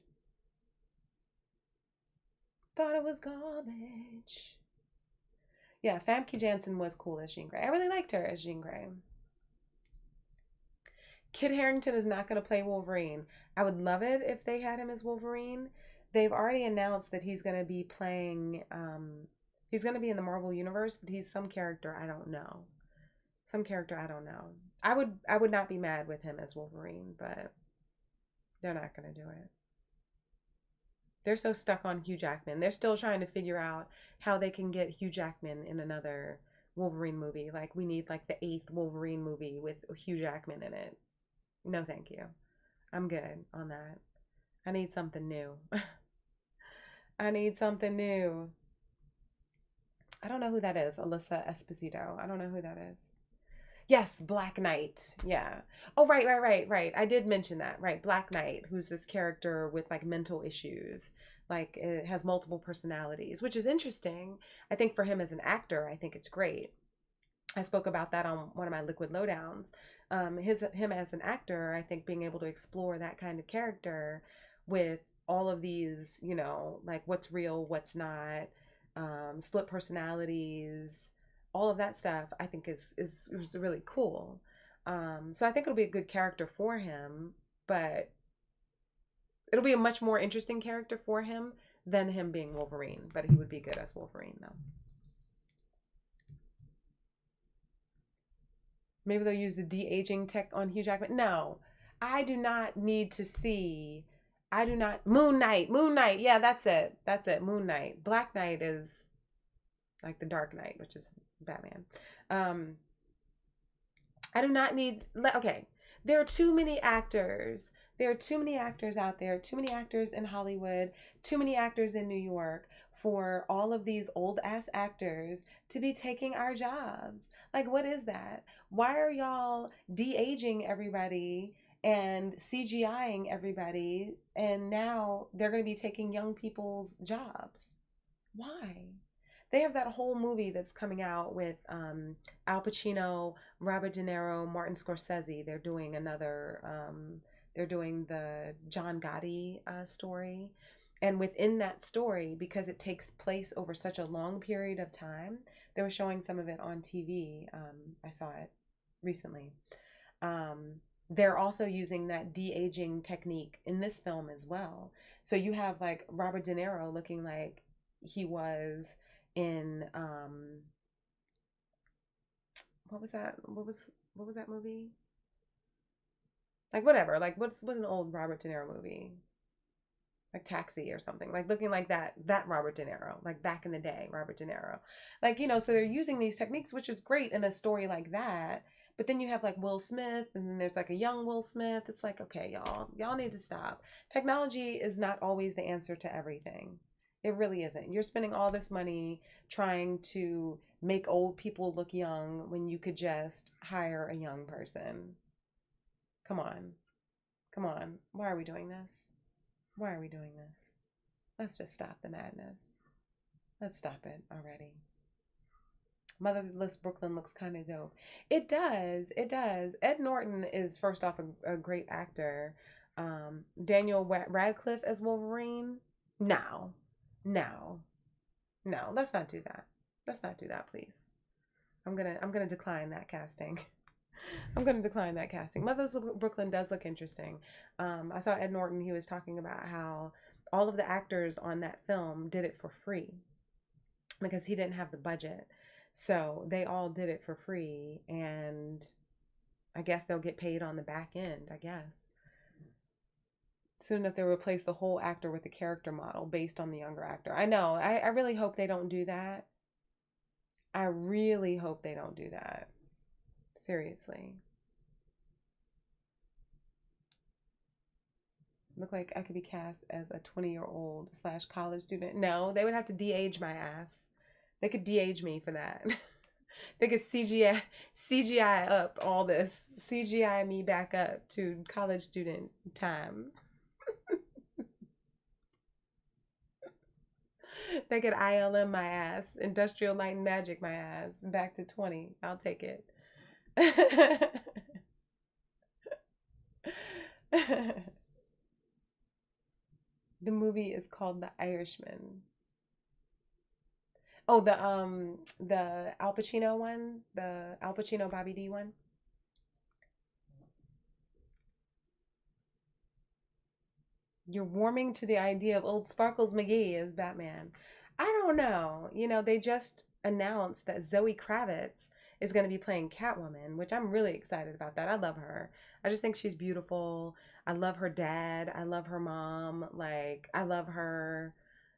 Thought it was garbage. Yeah, Famke Janssen was cool as Jean Grey. I really liked her as Jean Grey. Kit Harington is not going to play Wolverine. I would love it if they had him as Wolverine. They've already announced that he's going to be playing, he's going to be in the Marvel Universe, but he's some character I don't know. Some character I don't know. I would not be mad with him as Wolverine, but they're not going to do it. They're so stuck on Hugh Jackman. They're still trying to figure out how they can get Hugh Jackman in another Wolverine movie. Like, we need like the 8th Wolverine movie with Hugh Jackman in it. No, thank you. I'm good on that. I need something new. I need something new. I don't know who that is. Alyssa Esposito. I don't know who that is. Yes, Black Knight. Yeah. Oh, right. I did mention that. Right. Black Knight, who's this character with like mental issues. Like, it has multiple personalities, which is interesting. I think for him as an actor, I think it's great. I spoke about that on one of my Liquid Lowdowns. Him as an actor, I think being able to explore that kind of character with all of these, like what's real, what's not, split personalities, all of that stuff, I think is really cool. So I think it'll be a good character for him, but It'll be a much more interesting character for him than him being Wolverine, but he would be good as Wolverine though. Maybe they'll use the de-aging tech on Hugh Jackman. No, I do not need to see. I do not. Moon Knight. Moon Knight. Yeah, that's it. That's it. Moon Knight. Black Knight is like the Dark Knight, which is Batman. Um, I do not need. Okay, there are too many actors. There are too many actors out there. Too many actors in Hollywood. Too many actors in New York for all of these old ass actors to be taking our jobs. Like, what is that? Why are y'all de-aging everybody and CGIing everybody, and now they're going to be taking young people's jobs? Why? They have that whole movie that's coming out with Al Pacino, Robert De Niro, Martin Scorsese. They're doing another. They're doing the John Gotti story, and within that story, because it takes place over such a long period of time, they were showing some of it on TV. I saw it recently. They're also using that de-aging technique in this film as well. So you have like Robert De Niro looking like he was in what was that? What was that movie? Like whatever. Like what's an old Robert De Niro movie? Like Taxi or something. Like looking like that Robert De Niro, like back in the day, Robert De Niro. Like, you know, so they're using these techniques, which is great in a story like that. But then you have like Will Smith, and then there's like a young Will Smith. It's like, okay, y'all need to stop. Technology is not always the answer to everything. It really isn't. You're spending all this money trying to make old people look young when you could just hire a young person. Come on. Come on. Why are we doing this? Why are we doing this? Let's just stop the madness. Let's stop it already. Motherless Brooklyn looks kind of dope. It does. It does. Ed Norton is, first off, a great actor. Daniel Radcliffe as Wolverine? No. No. No. Let's not do that. Let's not do that, please. I'm gonna decline that casting. I'm gonna decline that casting. Motherless Brooklyn does look interesting. I saw Ed Norton. He was talking about how all of the actors on that film did it for free because he didn't have the budget. So they all did it for free, and I guess they'll get paid on the back end, I guess. Soon enough, they'll replace the whole actor with a character model based on the younger actor. I know. I really hope they don't do that. I really hope they don't do that. Seriously. Look like I could be cast as a 20-year-old / college student. No, they would have to de-age my ass. They could de-age me for that. They could CGI up all this. CGI me back up to college student time. They could ILM my ass. Industrial Light and Magic my ass. Back to 20. I'll take it. The movie is called The Irishman. Oh, the Al Pacino one, the Al Pacino Bobby D one. You're warming to the idea of old Sparkles McGee as Batman. I don't know. You know, they just announced that Zoe Kravitz is going to be playing Catwoman, which I'm really excited about that. I love her. I just think she's beautiful. I love her dad. I love her mom. Like, I love her.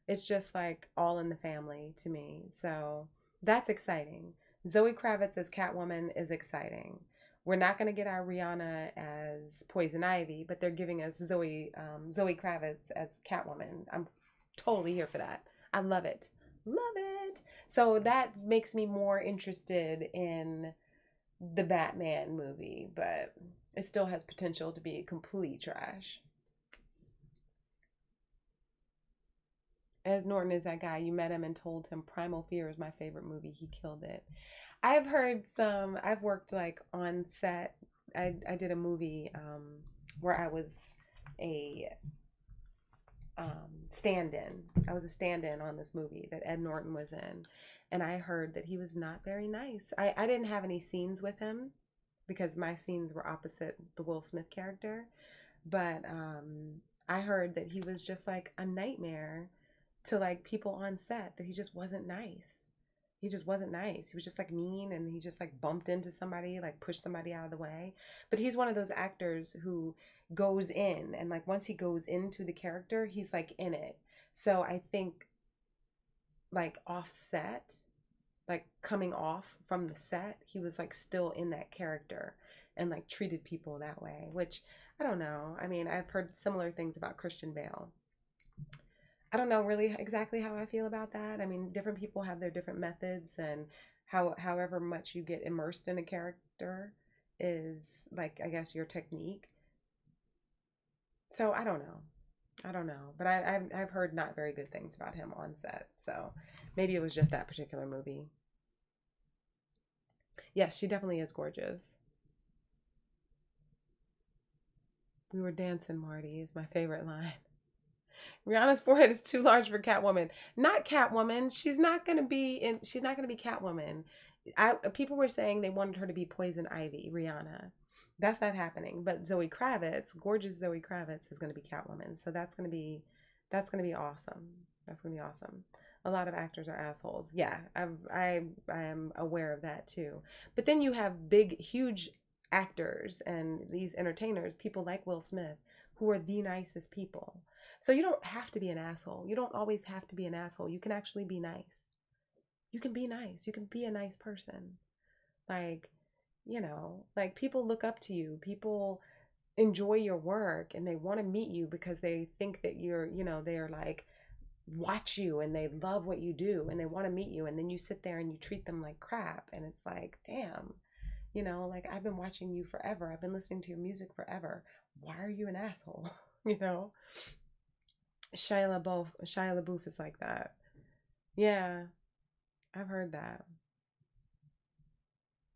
It's just like all in the family to me. So that's exciting. Zoe Kravitz as Catwoman is exciting. We're not going to get our Rihanna as Poison Ivy, but they're giving us Zoe Kravitz as Catwoman. I'm totally here for that. I love it. Love it. So that makes me more interested in the Batman movie, but it still has potential to be complete trash. Ed Norton is that guy. You met him and told him Primal Fear is my favorite movie. He killed it. I've worked like on set. I did a movie where I was a stand-in. I was a stand-in on this movie that Ed Norton was in. And I heard that he was not very nice. I didn't have any scenes with him because my scenes were opposite the Will Smith character. But I heard that he was just like a nightmare to like people on set, that he just wasn't nice. He just wasn't nice. He was just like mean, and he just like bumped into somebody, like pushed somebody out of the way. But he's one of those actors who goes in, and like once he goes into the character, he's like in it. So I think like offset, like coming off from the set, he was like still in that character and like treated people that way, which I don't know. I mean, I've heard similar things about Christian Bale. I don't know really exactly how I feel about that. I mean, different people have their different methods, and however much you get immersed in a character is like, I guess, your technique. So I don't know. I don't know, but I've heard not very good things about him on set. So maybe it was just that particular movie. Yes, she definitely is gorgeous. We were dancing, Marty, is my favorite line. Rihanna's forehead is too large for Catwoman. Not Catwoman. She's not gonna be in. She's not gonna be Catwoman. People were saying they wanted her to be Poison Ivy, Rihanna. That's not happening. But Zoe Kravitz, gorgeous Zoe Kravitz, is gonna be Catwoman. So that's gonna be awesome. That's gonna be awesome. A lot of actors are assholes. Yeah, I am aware of that too. But then you have big, huge actors and these entertainers, people like Will Smith, who are the nicest people. So you don't have to be an asshole. You don't always have to be an asshole. You can actually be nice. You can be nice. You can be a nice person. Like, like people look up to you. People enjoy your work, and they want to meet you because they think that they're like, watch you, and they love what you do, and they want to meet you. And then you sit there and you treat them like crap. And it's like, damn, like I've been watching you forever. I've been listening to your music forever. Why are you an asshole? you know? Shia LaBeouf is like that. Yeah, I've heard that.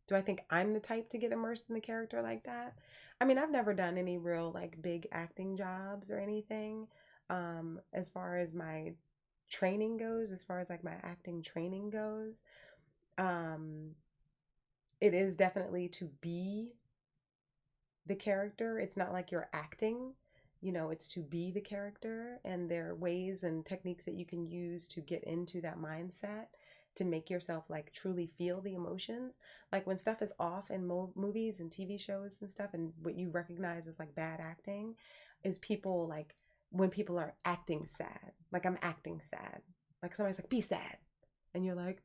Do I think I'm the type to get immersed in the character like that? I mean, I've never done any real like big acting jobs or anything. As far as my training goes, as far as like my acting training goes, um, it is definitely to be the character. It's not like you're acting, it's to be the character. And there are ways and techniques that you can use to get into that mindset to make yourself like truly feel the emotions. Like when stuff is off in movies and TV shows and stuff, and what you recognize as like bad acting is people like when people are acting sad. Like I'm acting sad. Like somebody's like, be sad. And you're like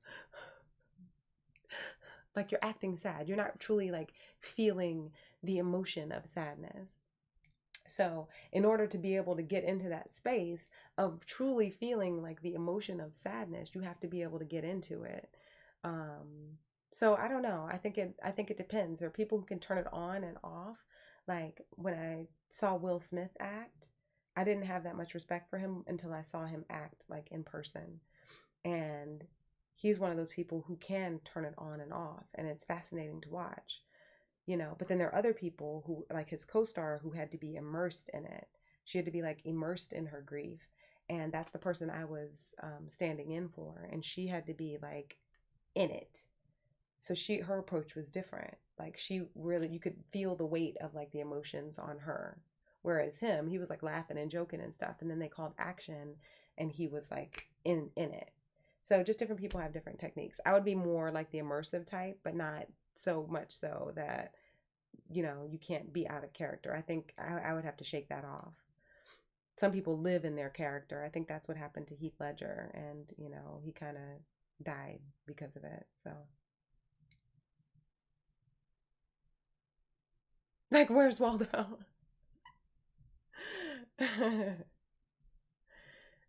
you're acting sad. You're not truly like feeling the emotion of sadness. So, in order to be able to get into that space of truly feeling like the emotion of sadness, you have to be able to get into it. Um, so I don't know. I think it depends. There are people who can turn it on and off. Like when I saw Will Smith act, I didn't have that much respect for him until I saw him act like in person. And he's one of those people who can turn it on and off, and it's fascinating to watch. But then there are other people who, like his co-star, who had to be immersed in it. She had to be like immersed in her grief, and that's the person I was standing in for, and she had to be like in it. So her approach was different. Like she really, you could feel the weight of like the emotions on her, whereas him, he was like laughing and joking and stuff, and then they called action, and he was like in it. So just different people have different techniques. I would be more like the immersive type, but not so much so that you can't be out of character. I think I would have to shake that off. Some people live in their character. I think that's what happened to Heath Ledger, and he kind of died because of it. So like, where's Waldo?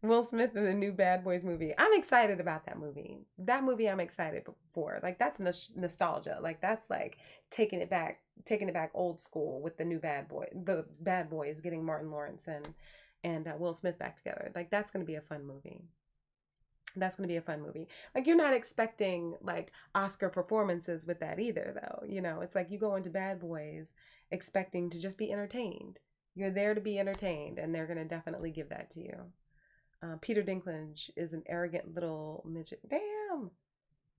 Will Smith in the new Bad Boys movie. I'm excited about that movie. That movie I'm excited for. Like that's nostalgia. Like that's like taking it back old school with the Bad Boys getting Martin Lawrence and Will Smith back together. Like that's gonna be a fun movie. That's gonna be a fun movie. Like you're not expecting like Oscar performances with that either, though. It's like you go into Bad Boys expecting to just be entertained. You're there to be entertained, and they're gonna definitely give that to you. Peter Dinklage is an arrogant little midget. Damn!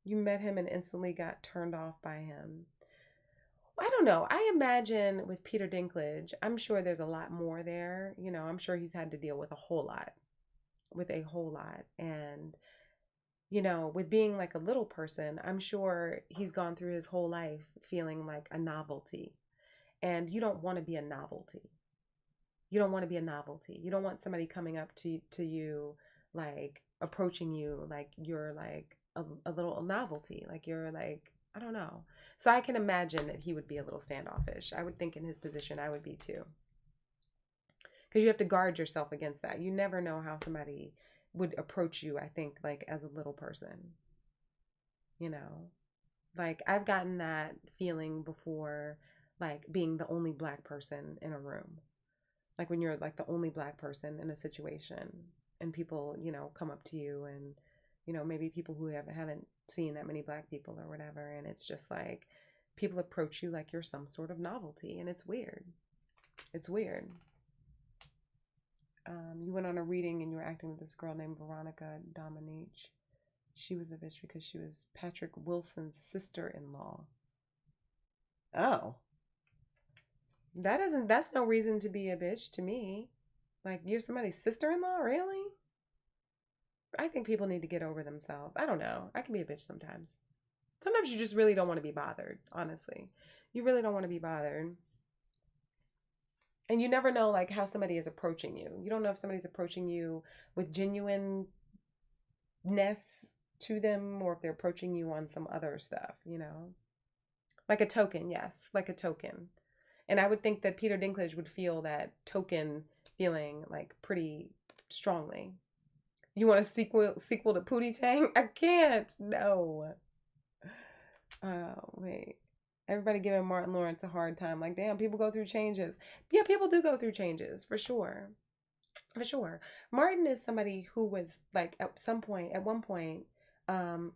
You met him and instantly got turned off by him. I don't know. I imagine with Peter Dinklage, I'm sure there's a lot more there. You know, I'm sure he's had to deal with a whole lot, with a whole lot. And, you know, with being like a little person, I'm sure he's gone through his whole life feeling like a novelty. And you don't want to be a novelty. You don't want to be a novelty. You don't want somebody coming up to you, like approaching you like you're like a little novelty, like you're like, I don't know. So I can imagine that he would be a little standoffish. I would think in his position I would be too. Because you have to guard yourself against that. You never know how somebody would approach you, I think, like as a little person. You know? Like I've gotten that feeling before, like being the only black person in a room. Like when you're like the only black person in a situation and people, you know, come up to you and, you know, maybe people who haven't seen that many black people or whatever. And it's just like people approach you like you're some sort of novelty, and it's weird. It's weird. You went on a reading and you were acting with this girl named Veronica Dominique. She was a bitch because she was Patrick Wilson's sister-in-law. Oh. That's no reason to be a bitch to me. Like, you're somebody's sister-in-law, really? I think people need to get over themselves. I don't know. I can be a bitch sometimes. Sometimes you just really don't want to be bothered, honestly. You really don't want to be bothered. And you never know like how somebody is approaching you. You don't know if somebody's approaching you with genuineness to them or if they're approaching you on some other stuff, you know? Like a token, yes, like a token. And I would think that Peter Dinklage would feel that token feeling like pretty strongly. You want a sequel to Pootie Tang? I can't. No. Wait. Everybody giving Martin Lawrence a hard time. Like, damn, people go through changes. Yeah, people do go through changes, for sure. For sure. Martin is somebody who was like at one point, um,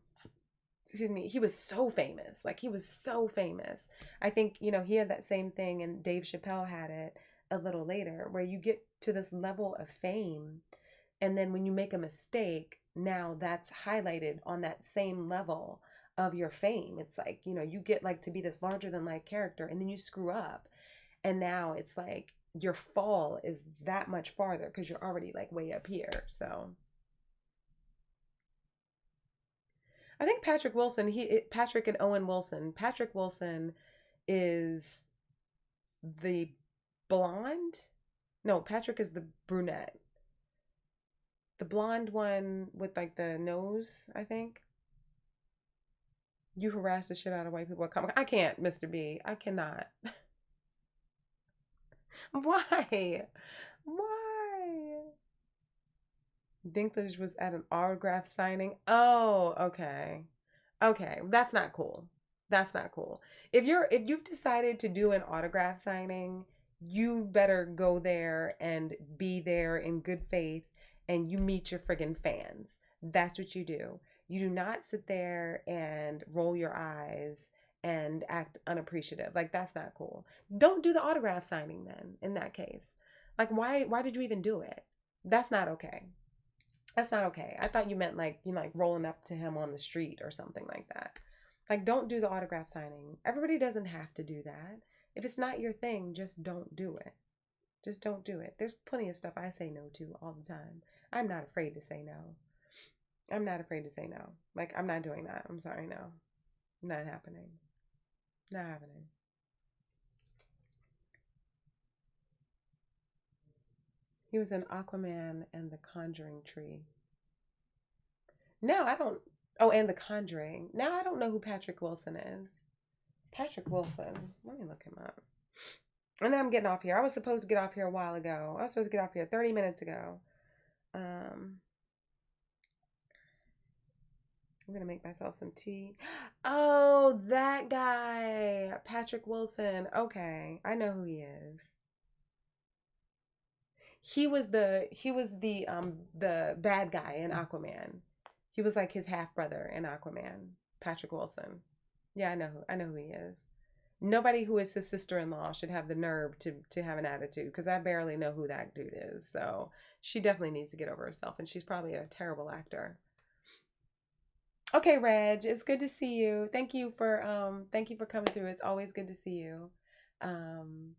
excuse me, he was so famous. Like he was so famous. I think, you know, he had that same thing and Dave Chappelle had it a little later where you get to this level of fame and then when you make a mistake, now that's highlighted on that same level of your fame. It's like, you know, you get like to be this larger than life character and then you screw up and now it's like your fall is that much farther because you're already like way up here. So I think Patrick and Owen Wilson. Patrick Wilson is the blonde. No, Patrick is the brunette. The blonde one with like the nose, I think. You harass the shit out of white people at Comic. I can't, Mr. B. I cannot. Why? Why? Dinklage was at an autograph signing. Oh, okay. Okay, that's not cool. That's not cool. If you've decided to do an autograph signing, you better go there and be there in good faith and you meet your friggin' fans. That's what you do. You do not sit there and roll your eyes and act unappreciative. Like that's not cool. Don't do the autograph signing then in that case. Like why did you even do it? That's not okay. That's not okay. I thought you meant like, you know, like rolling up to him on the street or something like that. Like, don't do the autograph signing. Everybody doesn't have to do that. If it's not your thing, just don't do it. Just don't do it. There's plenty of stuff I say no to all the time. I'm not afraid to say no. I'm not afraid to say no. Like, I'm not doing that. I'm sorry, no. Not happening. Not happening. He was in Aquaman and the Conjuring Tree. Now I don't. Oh, and The Conjuring. Now I don't know who Patrick Wilson is. Patrick Wilson. Let me look him up. And then I'm getting off here. I was supposed to get off here a while ago. I was supposed to get off here 30 minutes ago. I'm gonna make myself some tea. Oh, that guy, Patrick Wilson. Okay, I know who he is. He was the bad guy in Aquaman. He was like his half brother in Aquaman. Patrick Wilson. Yeah, I know who he is. Nobody who is his sister-in-law should have the nerve to have an attitude because I barely know who that dude is. So she definitely needs to get over herself, and she's probably a terrible actor. Okay, Reg, it's good to see you. Thank you for coming through. It's always good to see you. Um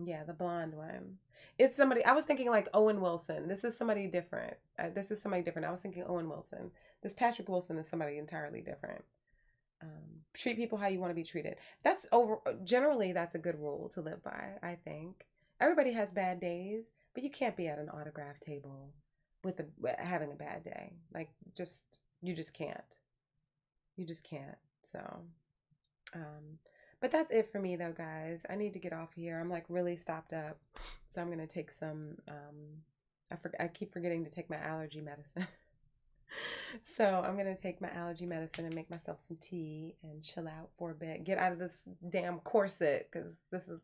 yeah, the blonde one. It's somebody I was thinking like Owen Wilson. This is somebody different. This is somebody different. I was thinking Owen Wilson. This Patrick Wilson is somebody entirely different. Treat people how you want to be treated. That's over. Generally, that's a good rule to live by. I think everybody has bad days, but you can't be at an autograph table with having a bad day. Like just you just can't. You just can't. So, um, but that's it for me though, guys. I need to get off here. I'm like really stopped up, so I'm gonna take some. I keep forgetting to take my allergy medicine. So I'm gonna take my allergy medicine and make myself some tea and chill out for a bit. Get out of this damn corset because this is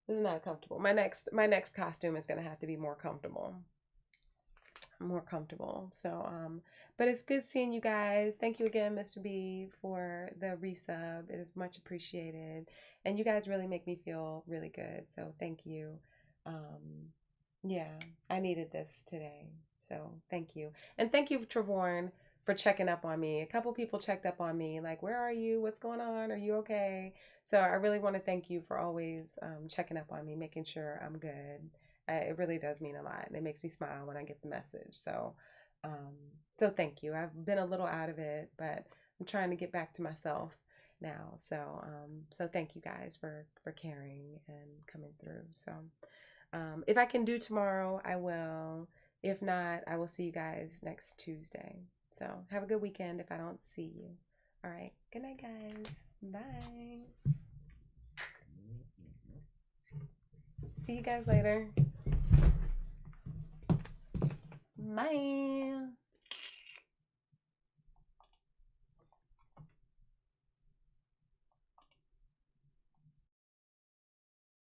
not comfortable. My next costume is gonna have to be more comfortable. More comfortable. So but it's good seeing you guys. Thank you again, Mr. B, for the resub. It is much appreciated. And you guys really make me feel really good. So thank you. Um yeah, I needed this today. So thank you. And thank you, Trevorn, for checking up on me. A couple people checked up on me, like, where are you? What's going on? Are you okay? So I really want to thank you for always checking up on me, making sure I'm good. It really does mean a lot. And it makes me smile when I get the message. Um, so thank you. I've been a little out of it, but I'm trying to get back to myself now. So thank you guys for caring and coming through. So if I can do tomorrow, I will. If not, I will see you guys next Tuesday. So have a good weekend if I don't see you. All right. Good night, guys. Bye. See you guys later. Bye.